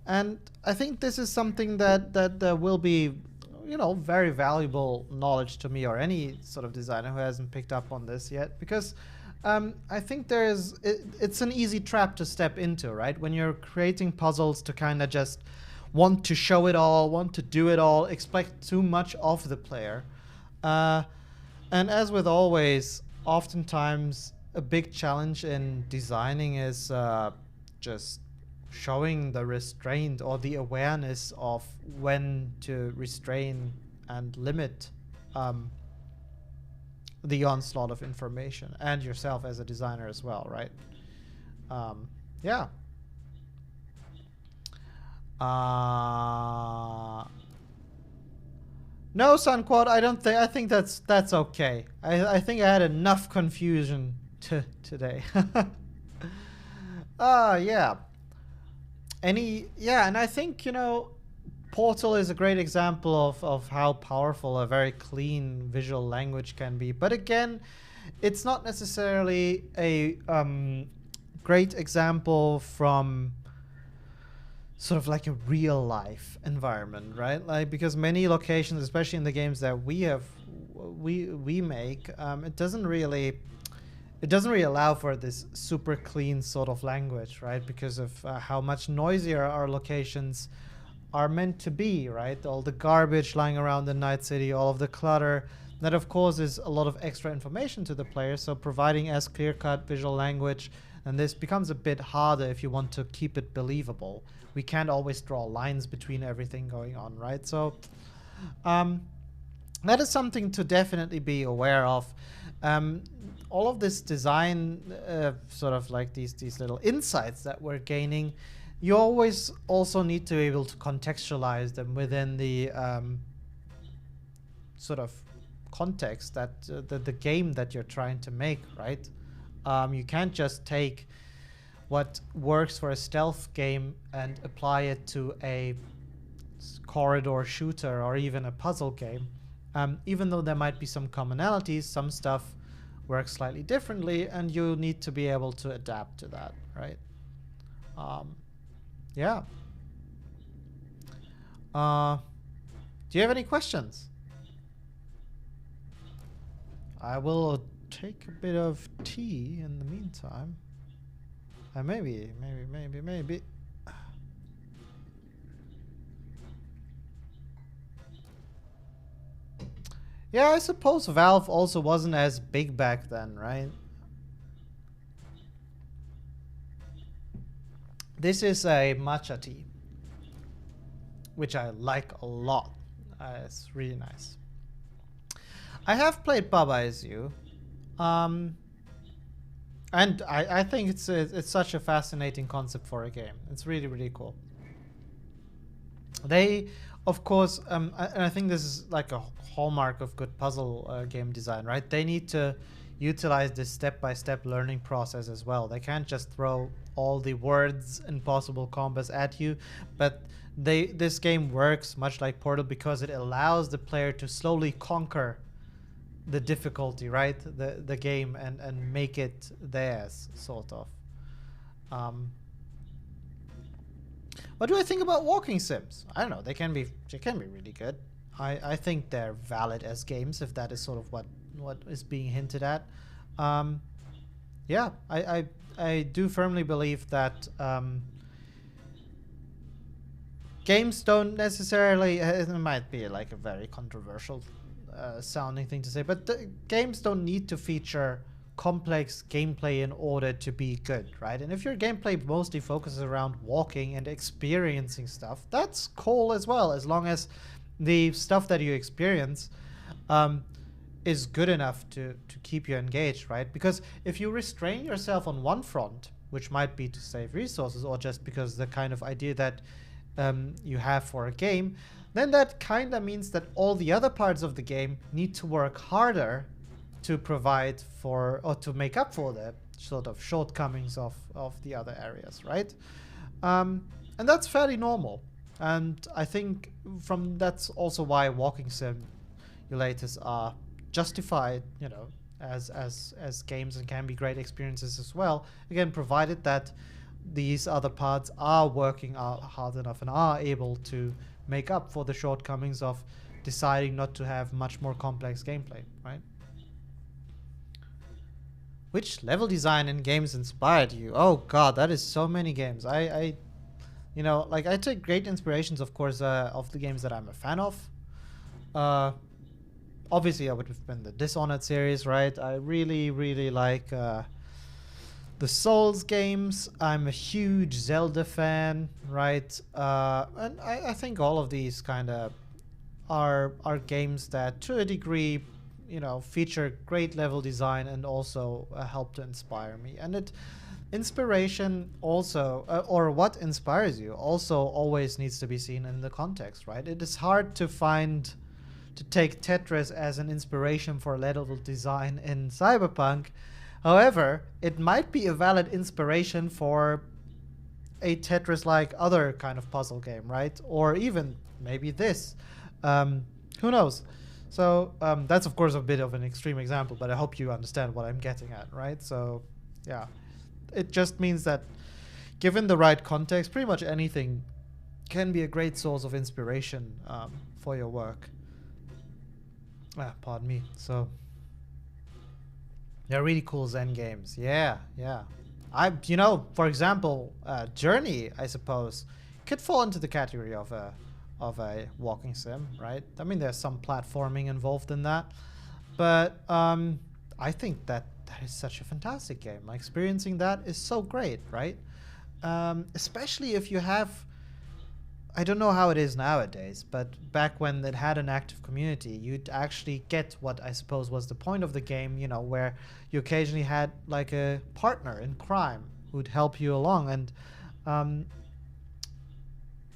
And I think this is something that will be, you know, very valuable knowledge to me or any sort of designer who hasn't picked up on this yet, because I think it's an easy trap to step into, right? When you're creating puzzles to kind of just want to show it all, want to do it all, expect too much of the player. And as with always, oftentimes a big challenge in designing is just showing the restraint or the awareness of when to restrain and limit the onslaught of information, and yourself as a designer as well, right? Yeah. No, Sunquad, I think that's okay. I think I had enough confusion today. Yeah. And I think, Portal is a great example of how powerful a very clean visual language can be. But again, it's not necessarily a great example from sort of like a real life environment, right? Like, because many locations, especially in the games that we make, it doesn't really allow for this super clean sort of language, right? Because of how much noisier our locations are meant to be, right? All the garbage lying around the Night City, all of the clutter, that of course is a lot of extra information to the player. So providing as clear-cut visual language, and this becomes a bit harder if you want to keep it believable. We can't always draw lines between everything going on, right? So that is something to definitely be aware of. All of this design, sort of like these little insights that we're gaining, you always also need to be able to contextualize them within the sort of context that the game that you're trying to make, right? You can't just take what works for a stealth game and apply it to a corridor shooter or even a puzzle game. Even though there might be some commonalities, some stuff works slightly differently, and you need to be able to adapt to that, right? Yeah. Do you have any questions? I will take a bit of tea in the meantime. Maybe. Yeah, I suppose Valve also wasn't as big back then, right? This is a matcha tea, which I like a lot. It's really nice. I have played Baba Is You, and I think it's such a fascinating concept for a game. It's really, really cool. They, of course, and I think this is like a hallmark of good puzzle game design, right? They need to utilize this step-by-step learning process as well. They can't just throw all the words and possible combos at you, but this game works much like Portal because it allows the player to slowly conquer the difficulty, right? The game and make it theirs, sort of. What do I think about walking sims? I don't know. They can be really good. I think they're valid as games if that is sort of what is being hinted at. Yeah, I do firmly believe that games don't necessarily. It might be like a very controversial sounding thing to say, but games don't need to feature complex gameplay in order to be good, right? And if your gameplay mostly focuses around walking and experiencing stuff, that's cool as well, as long as the stuff that you experience is good enough to keep you engaged, right? Because if you restrain yourself on one front, which might be to save resources or just because the kind of idea that you have for a game, then that kind of means that all the other parts of the game need to work harder to provide for or to make up for the sort of shortcomings of the other areas, right? And that's fairly normal. And I think that's also why walking simulators are justified, as games and can be great experiences as well. Again, provided that these other parts are working out hard enough and are able to make up for the shortcomings of deciding not to have much more complex gameplay, right? Which level design in games inspired you? Oh god, that is so many games. I take great inspirations, of course, of the games that I'm a fan of. Obviously, I would have been the Dishonored series, right? I really, really like the Souls games. I'm a huge Zelda fan, right? And I think all of these kind of are games that, to a degree, feature great level design and also help to inspire me. And inspiration also, or what inspires you, also always needs to be seen in the context, right? It is hard to take Tetris as an inspiration for level design in Cyberpunk. However, it might be a valid inspiration for a Tetris-like other kind of puzzle game, right? Or even maybe this. Who knows? So that's of course a bit of an extreme example, but I hope you understand what I'm getting at, right? So yeah, it just means that given the right context, pretty much anything can be a great source of inspiration for your work. Pardon me. So they're really cool Zen games. Yeah. You know, for example, Journey, I suppose, could fall into the category of a walking sim, right? I mean, there's some platforming involved in that, but I think that is such a fantastic game. Like, experiencing that is so great, right? Especially if you have, I don't know how it is nowadays, but back when it had an active community, you'd actually get what I suppose was the point of the game, you know, where you occasionally had like a partner in crime who'd help you along. And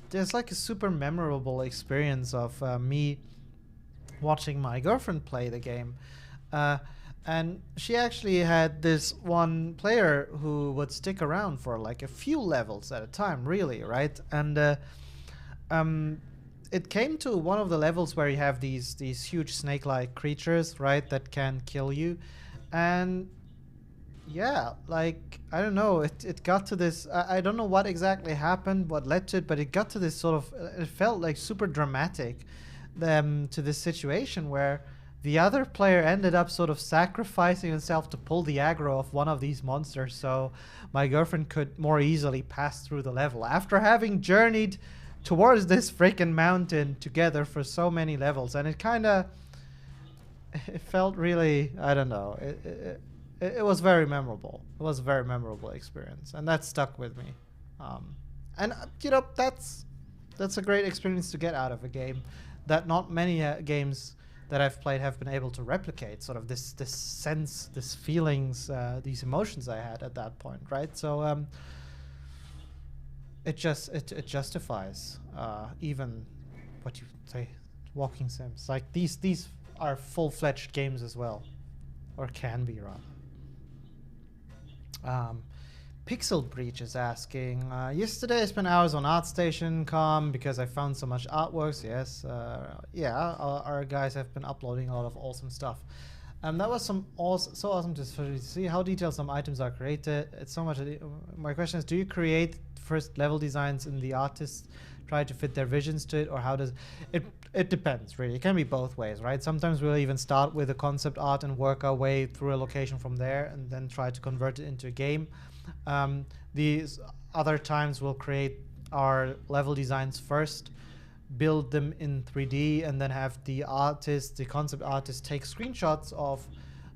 there's like a super memorable experience of me watching my girlfriend play the game. And she actually had this one player who would stick around for like a few levels at a time, really, right? And it came to one of the levels where you have these huge snake-like creatures, right, that can kill you. And yeah, like, I don't know, it got to this, I don't know what exactly happened, what led to it, but it got to this sort of, it felt like super dramatic to this situation where the other player ended up sort of sacrificing himself to pull the aggro of one of these monsters so my girlfriend could more easily pass through the level after having journeyed towards this freaking mountain together for so many levels. And it felt really, I don't know, it was very memorable. It was a very memorable experience, and that stuck with me. And you know, that's a great experience to get out of a game that not many games that I've played have been able to replicate. Sort of this sense, this feelings, these emotions I had at that point, right? So it justifies even what you say, walking sims. Like these are full-fledged games as well, or can be rather. Pixel Breach is asking, yesterday I spent hours on ArtStation.com because I found so much artworks. Yes, yeah, our guys have been uploading a lot of awesome stuff. That was so awesome to see how detailed some items are created. It's so much. My question is, do you create first level designs and the artists try to fit their visions to it, or how does it? It depends, really. It can be both ways, right? Sometimes we'll even start with a concept art and work our way through a location from there, and then try to convert it into a game. These other times we'll create our level designs first, build them in 3D, and then have the concept artist, take screenshots of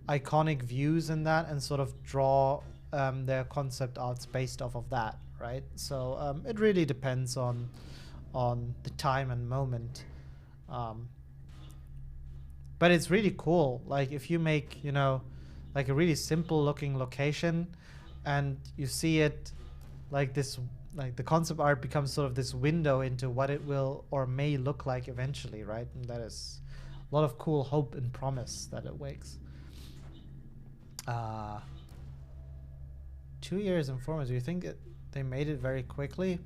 iconic views in that and sort of draw their concept arts based off of that, right? So it really depends on the time and moment. But it's really cool. Like if you make, you know, like a really simple looking location and you see it like this, like the concept art becomes sort of this window into what it will or may look like eventually, right? And that is a lot of cool hope and promise that it wakes. 2 years in Formers, do you think they made it very quickly?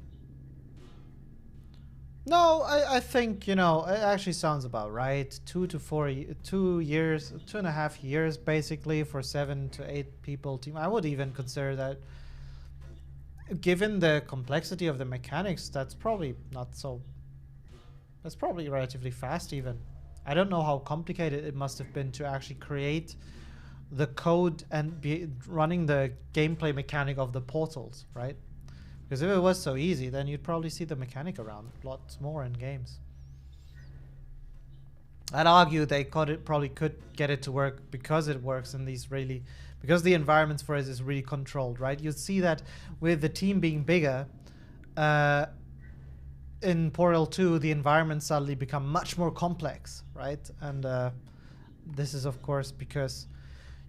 No, I think, you know, it actually sounds about right. 2 years, 2.5 years basically for 7 to 8 people team. I would even consider that, given the complexity of the mechanics, that's probably relatively fast even. I don't know how complicated it must have been to actually create the code and be running the gameplay mechanic of the portals, right? Because if it was so easy, then you'd probably see the mechanic around lots more in games. I'd argue they probably could get it to work because it works in these really, because the environments for it is really controlled, right? You'd see that with the team being bigger, in Portal 2, the environments suddenly become much more complex, right? And this is of course because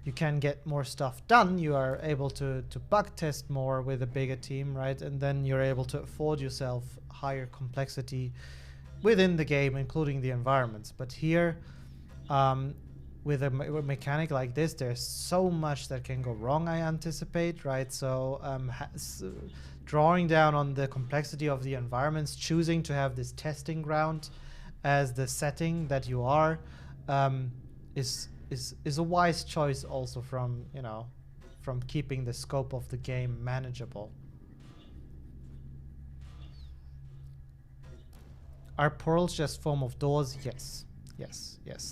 you can get more stuff done. You are able to bug test more with a bigger team, right? And then you're able to afford yourself higher complexity within the game, including the environments. But here, with a mechanic like this, there's so much that can go wrong, I anticipate, right? So drawing down on the complexity of the environments, choosing to have this testing ground as the setting that you are, is a wise choice also from, you know, from keeping the scope of the game manageable. Are portals just form of doors? Yes,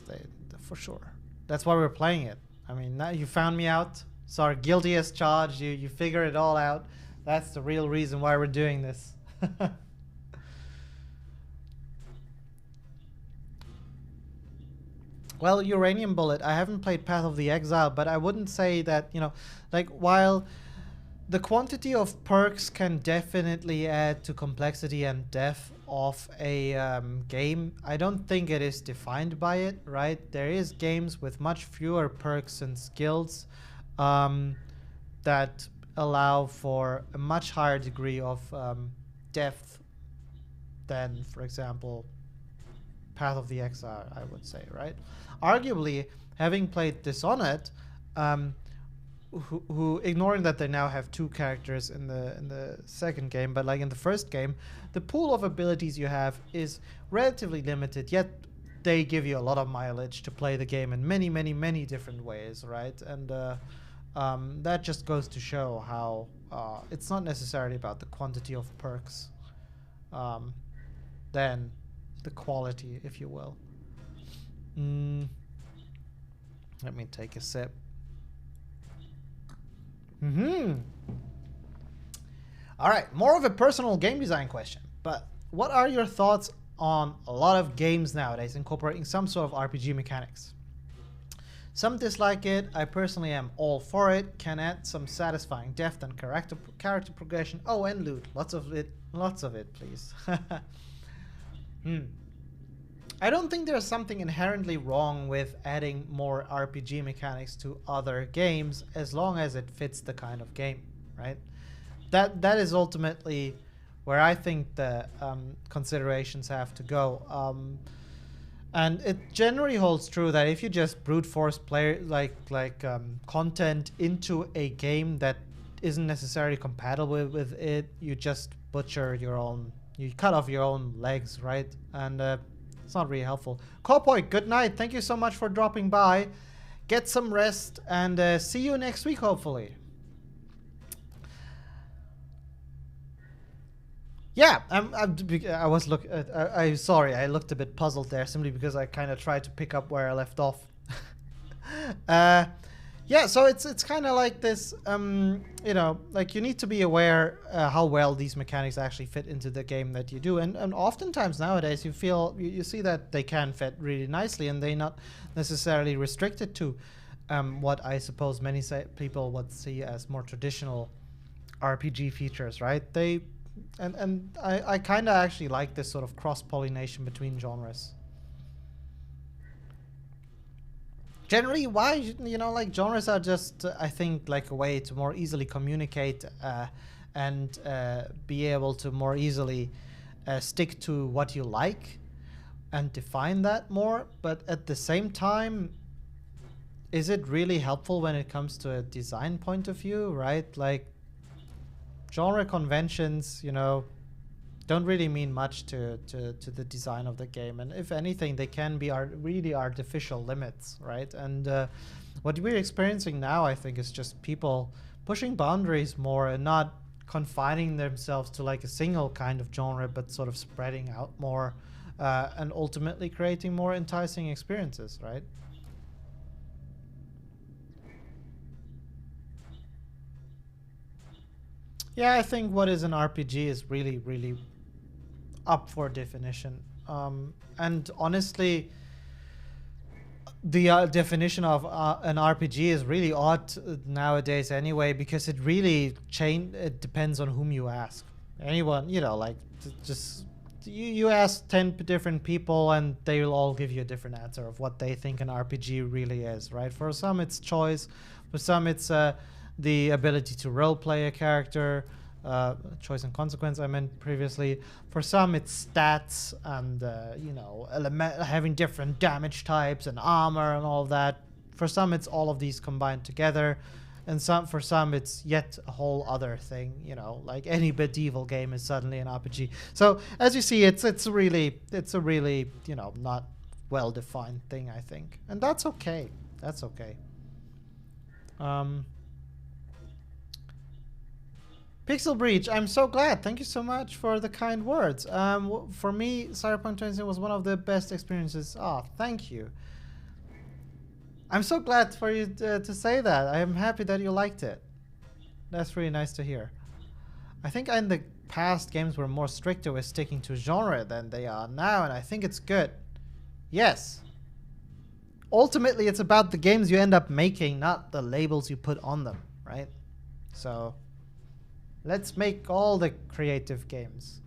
they for sure. That's why we're playing it. I mean, now you found me out. Sorry, guilty as charged. You figure it all out. That's the real reason why we're doing this. Well, Uranium Bullet, I haven't played Path of the Exile, but I wouldn't say that, you know, like, while the quantity of perks can definitely add to complexity and depth of a game, I don't think it is defined by it, right? There is games with much fewer perks and skills that allow for a much higher degree of depth than, for example, Path of the Exile, I would say, right? Arguably, having played Dishonored, who ignoring that they now have 2 characters in the second game, but like in the first game, the pool of abilities you have is relatively limited, yet they give you a lot of mileage to play the game in many different ways, right? And that just goes to show how it's not necessarily about the quantity of perks, then the quality, if you will. Let me take a sip. All right, more of a personal game design question, but what are your thoughts on a lot of games nowadays incorporating some sort of RPG mechanics? Some dislike it. I personally am all for it. Can add some satisfying depth and character progression. Oh, and loot. Lots of it, please. I don't think there's something inherently wrong with adding more RPG mechanics to other games as long as it fits the kind of game, right? That is ultimately where I think the considerations have to go. And it generally holds true that if you just brute force content into a game that isn't necessarily compatible with it, you just butcher your own, you cut off your own legs, right? And it's not really helpful. Cowboy, good night. Thank you so much for dropping by. Get some rest and see you next week, hopefully. Yeah, I was sorry, I looked a bit puzzled there simply because I kind of tried to pick up where I left off. Yeah, so it's kind of like this, you know, like you need to be aware how well these mechanics actually fit into the game that you do, and oftentimes nowadays you see that they can fit really nicely, and they're not necessarily restricted to what I suppose many people would see as more traditional RPG features, right? I kind of actually like this sort of cross-pollination between genres. Generally, why, you know, like genres are just, I think, like a way to more easily communicate and be able to more easily stick to what you like and define that more. But at the same time, is it really helpful when it comes to a design point of view, right? Like, genre conventions, you know, don't really mean much to the design of the game, and if anything, they can be really artificial limits, right? And what we're experiencing now, I think, is just people pushing boundaries more and not confining themselves to like a single kind of genre, but sort of spreading out more and ultimately creating more enticing experiences, right? Yeah, I think what is an RPG is really, really up for definition. And honestly, the definition of an RPG is really odd nowadays anyway, because it really it depends on whom you ask. Anyone, you know, like just you ask 10 different people and they will all give you a different answer of what they think an RPG really is, right? For some it's choice, for some it's the ability to role play a character, choice and consequence I meant previously. For some it's stats and you know, having different damage types and armor and all of that. For some, it's all of these combined together, and for some, it's yet a whole other thing. You know, like any medieval game is suddenly an RPG. So as you see, it's a really you know, not well-defined thing, I think, and that's okay. That's okay. Pixel Breach, I'm so glad. Thank you so much for the kind words. For me, Cyberpunk 2077 was one of the best experiences. Oh, thank you. I'm so glad for you to say that. I am happy that you liked it. That's really nice to hear. I think in the past, games were more stricter with sticking to genre than they are now, and I think it's good. Yes. Ultimately, it's about the games you end up making, not the labels you put on them, right? So let's make all the creative games.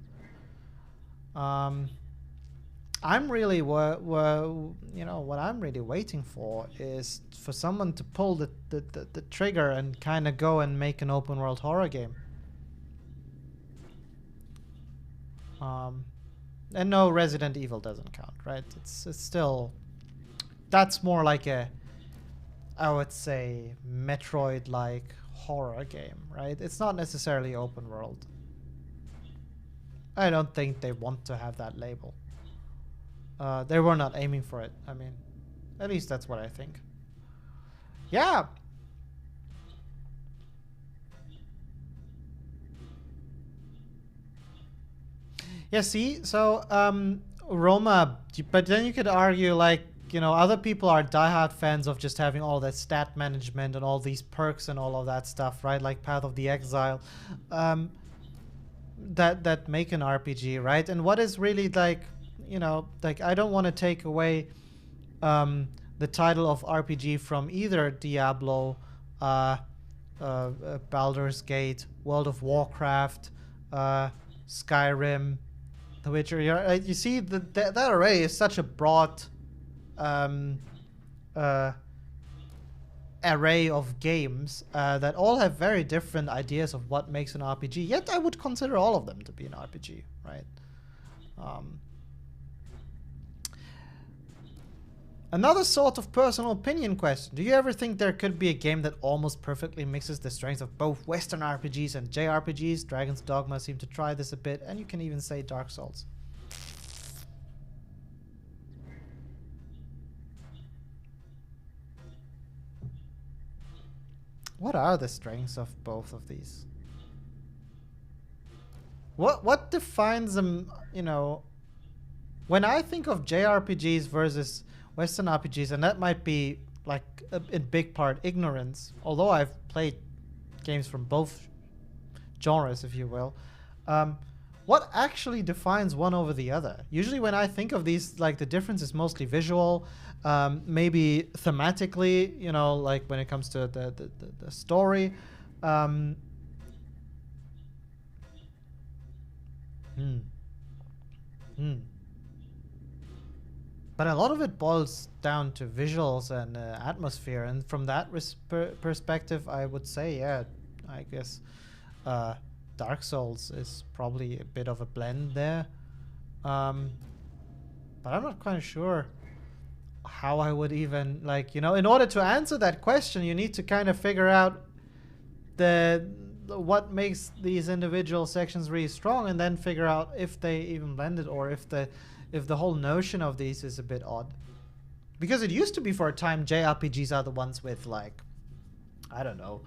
I'm really what I'm really waiting for is for someone to pull the trigger and kind of go and make an open world horror game. And no, Resident Evil doesn't count, right? It's still, that's more like a, I would say, Metroid-like horror game, right? It's not necessarily open world. I don't think they want to have that label. They were not aiming for it. I mean, at least that's what I think. Yeah. Yeah, see? So, Roma, but then you could argue, like, you know, other people are diehard fans of just having all that stat management and all these perks and all of that stuff, right? Like Path of the Exile, that make an RPG, right? And what is really like, you know, like, I don't want to take away the title of RPG from either Diablo, Baldur's Gate, World of Warcraft, Skyrim, The Witcher. You see, that array is such a broad array of games that all have very different ideas of what makes an RPG. Yet I would consider all of them to be an RPG, right? Another sort of personal opinion question. Do you ever think there could be a game that almost perfectly mixes the strengths of both Western RPGs and JRPGs? Dragon's Dogma seemed to try this a bit, and you can even say Dark Souls. What are the strengths of both of these? What defines them, you know? When I think of JRPGs versus Western RPGs, and that might be like in big part ignorance, although I've played games from both genres, if you will. What actually defines one over the other? Usually when I think of these, like, the difference is mostly visual, maybe thematically, you know, like when it comes to the story. But a lot of it boils down to visuals and atmosphere, and from that perspective, I would say, yeah, I guess Dark Souls is probably a bit of a blend there. But I'm not quite sure how I would even, like, you know, in order to answer that question, you need to kind of figure out what makes these individual sections really strong, and then figure out if they even blended, or if the whole notion of these is a bit odd. Because it used to be for a time JRPGs are the ones with, like, I don't know,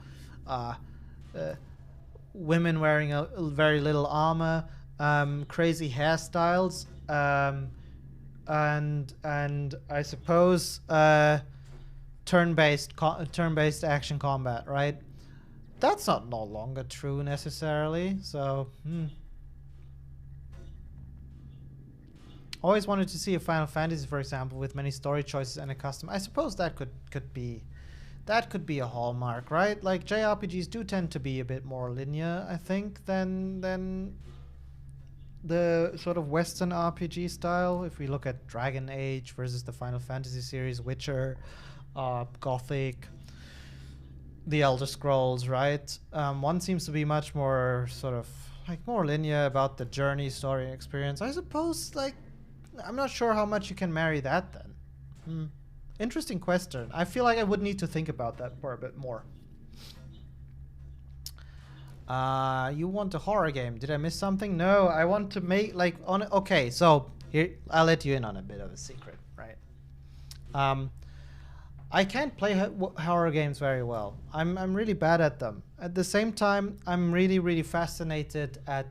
women wearing a very little armor, crazy hairstyles, and I suppose turn-based action combat, right? That's no longer true necessarily. So, always wanted to see a Final Fantasy, for example, with many story choices and a custom. I suppose that could be a hallmark, right? Like, JRPGs do tend to be a bit more linear, I think, than the sort of Western RPG style. If we look at Dragon Age versus the Final Fantasy series, Witcher, Gothic, the Elder Scrolls, right? One seems to be much more sort of like more linear about the journey, story, experience. I suppose, like, I'm not sure how much you can marry that then. Interesting question. I feel like I would need to think about that for a bit more. You want a horror game? Did I miss something? No, I want to make like on. Okay, so here I'll let you in on a bit of a secret, right? I can't play horror games very well. I'm really bad at them. At the same time, I'm really fascinated at,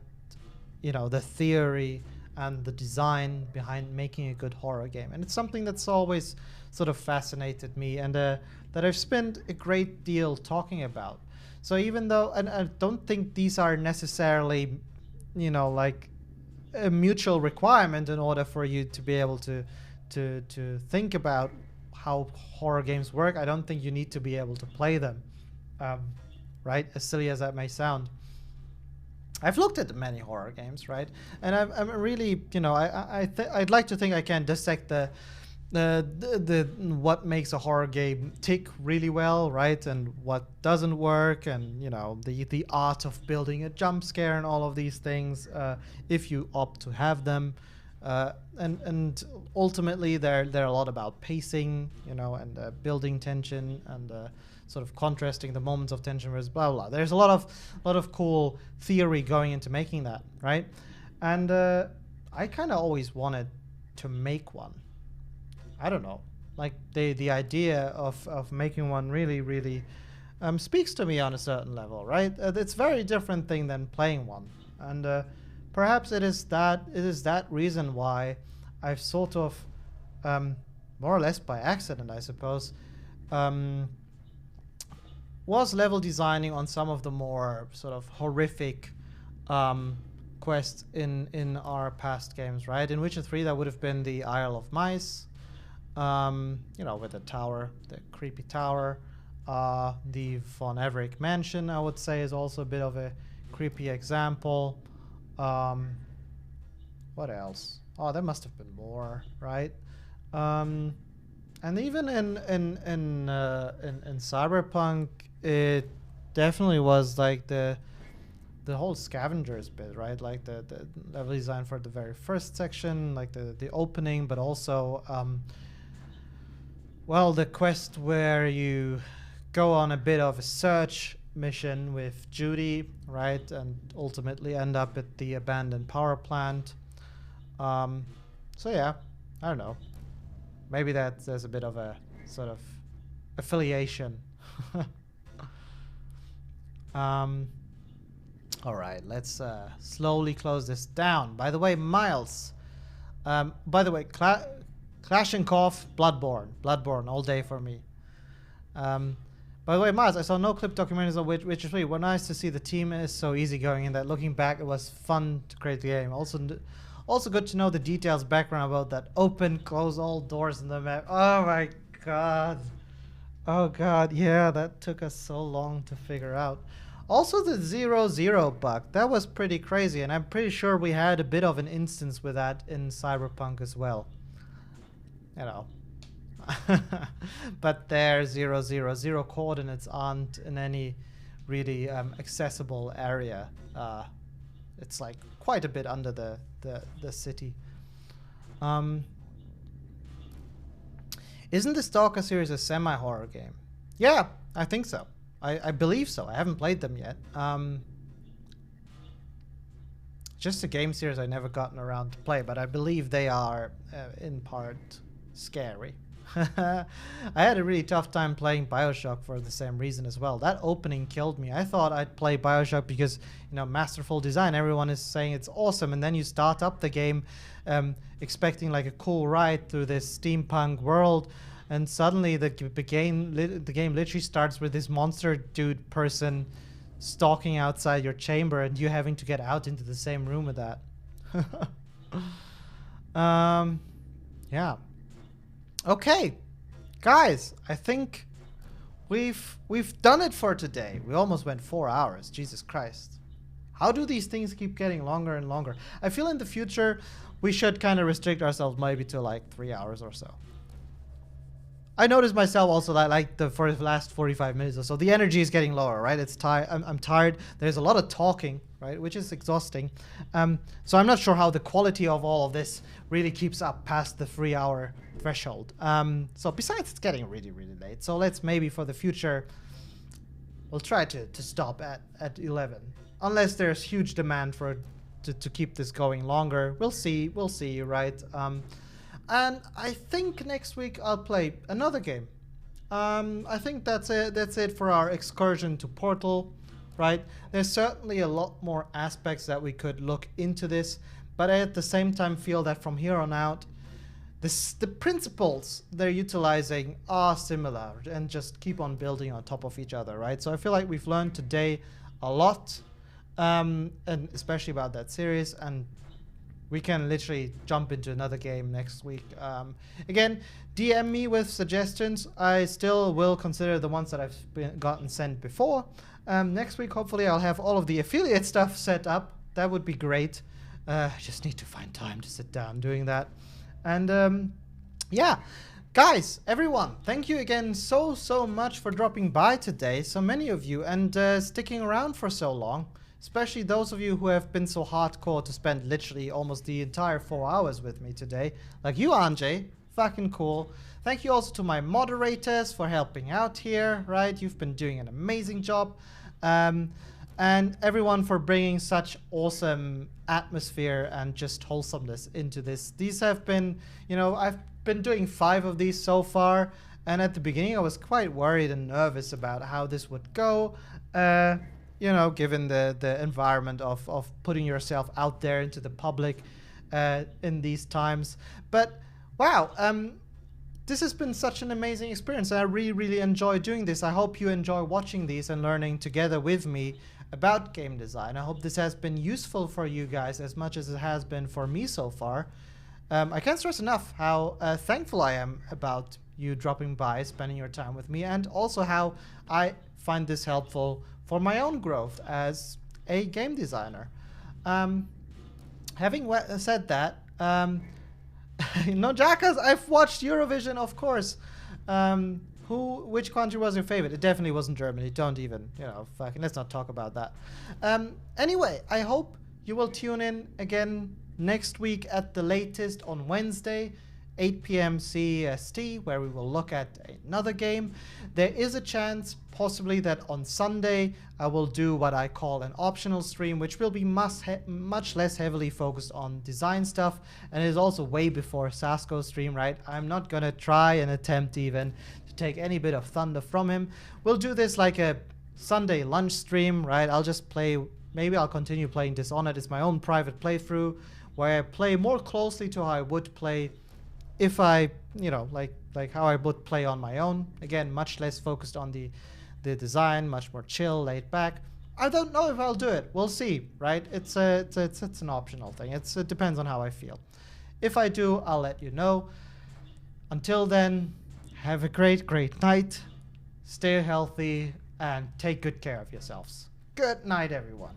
you know, the theory and the design behind making a good horror game, and it's something that's always sort of fascinated me, and that I've spent a great deal talking about. So even though, and I don't think these are necessarily, you know, like a mutual requirement in order for you to be able to think about how horror games work. I don't think you need to be able to play them, right? As silly as that may sound. I've looked at many horror games, right? And I'm really, you know, I'd like to think I can dissect the what makes a horror game tick really well, right? And what doesn't work, and, you know, the art of building a jump scare and all of these things, if you opt to have them. And ultimately they're a lot about pacing, you know, and building tension, and sort of contrasting the moments of tension versus blah blah. There's a lot of cool theory going into making that, right? And I kind of always wanted to make one. I don't know, like the idea of making one really speaks to me on a certain level, right? It's a very different thing than playing one, and perhaps it is that reason why I've sort of, more or less by accident, I suppose, was level designing on some of the more sort of horrific quests in our past games, right? In Witcher 3, that would have been the Isle of Mice, you know, with the tower, the creepy tower. The Von Everec mansion, I would say, is also a bit of a creepy example. What else? Oh, there must have been more, right? And even in Cyberpunk, it definitely was like the whole scavengers bit, right? Like the level design for the very first section, like the opening, but also well, the quest where you go on a bit of a search mission with Judy, right, and ultimately end up at the abandoned power plant. So yeah, I don't know. Maybe there's a bit of a sort of affiliation. All right, let's slowly close this down. By the way, Miles. By the way, Klashenkov, Bloodborne, all day for me. By the way, Miles, I saw no clip documentaries on Witcher 3. Well, nice to see the team is so easygoing in that. Looking back, it was fun to create the game. Also good to know the details background about that open, close all doors in the map. Oh my god. Oh god, yeah, that took us so long to figure out. Also the 0-0 bug, that was pretty crazy, and I'm pretty sure we had a bit of an instance with that in Cyberpunk as well. You know. But their 0-0 coordinates aren't in any really accessible area. It's like quite a bit under the city. Isn't the Stalker series a semi-horror game? Yeah, I think so. I believe so. I haven't played them yet. Just a game series I never gotten around to play, but I believe they are in part scary. I had a really tough time playing BioShock for the same reason as well. That opening killed me. I thought I'd play BioShock because, you know, masterful design, everyone is saying it's awesome, and then you start up the game expecting like a cool ride through this steampunk world, and suddenly the game literally starts with this monster dude person stalking outside your chamber, and you having to get out into the same room with that. Yeah. Okay, guys, I think we've done it for today. We almost went 4 hours. Jesus Christ. How do these things keep getting longer and longer? I feel in the future we should kind of restrict ourselves maybe to like 3 hours or so. I noticed myself also that for the last 45 minutes or so, the energy is getting lower, right? It's tired. I'm tired. There's a lot of talking, right, which is exhausting. So I'm not sure how the quality of all of this really keeps up past the 3-hour threshold. So besides, it's getting really, really late. So let's maybe for the future, we'll try to stop at 11, unless there's huge demand for to keep this going longer. We'll see, right? And I think next week I'll play another game. I think that's it for our excursion to Portal, right? There's certainly a lot more aspects that we could look into this, but I at the same time feel that from here on out, the principles they're utilizing are similar and just keep on building on top of each other, right? So I feel like we've learned today a lot, and especially about that series, and we can literally jump into another game next week. Again, DM me with suggestions. I still will consider the ones that I've gotten sent before. Next week, hopefully, I'll have all of the affiliate stuff set up. That would be great. I just need to find time to sit down doing that. And yeah, guys, everyone, thank you again so much for dropping by today. So many of you, and sticking around for so long. Especially those of you who have been so hardcore to spend literally almost the entire 4 hours with me today. Like you, Anjay. Fucking cool. Thank you also to my moderators for helping out here, right? You've been doing an amazing job. And everyone for bringing such awesome atmosphere and just wholesomeness into this. These have been, I've been doing 5 of these so far. And at the beginning, I was quite worried and nervous about how this would go. Given the environment of putting yourself out there into the public in these times. But wow, this has been such an amazing experience. I really, really enjoy doing this. I hope you enjoy watching these and learning together with me about game design. I hope this has been useful for you guys as much as it has been for me so far. I can't stress enough how thankful I am about you dropping by, spending your time with me, and also how I find this helpful for my own growth as a game designer. Having said that, Jackass, I've watched Eurovision, of course. Which country was your favorite? It definitely wasn't Germany. Don't even, let's not talk about that. Anyway, I hope you will tune in again next week at the latest on Wednesday, 8 p.m. CEST, where we will look at another game. There is a chance, possibly, that on Sunday I will do what I call an optional stream, which will be much less heavily focused on design stuff, and is also way before Sasko's stream, right? I'm not gonna try and attempt even to take any bit of thunder from him. We'll do this like a Sunday lunch stream, right? I'll just play, maybe I'll continue playing Dishonored. It's my own private playthrough, where I play more closely to how I would play if I, like how I would play on my own. Again, much less focused on the design, much more chill, laid back. I don't know if I'll do it. We'll see, right? It's an optional thing. It depends on how I feel. If I do, I'll let you know. Until then, have a great night. Stay healthy and take good care of yourselves. Good night, everyone.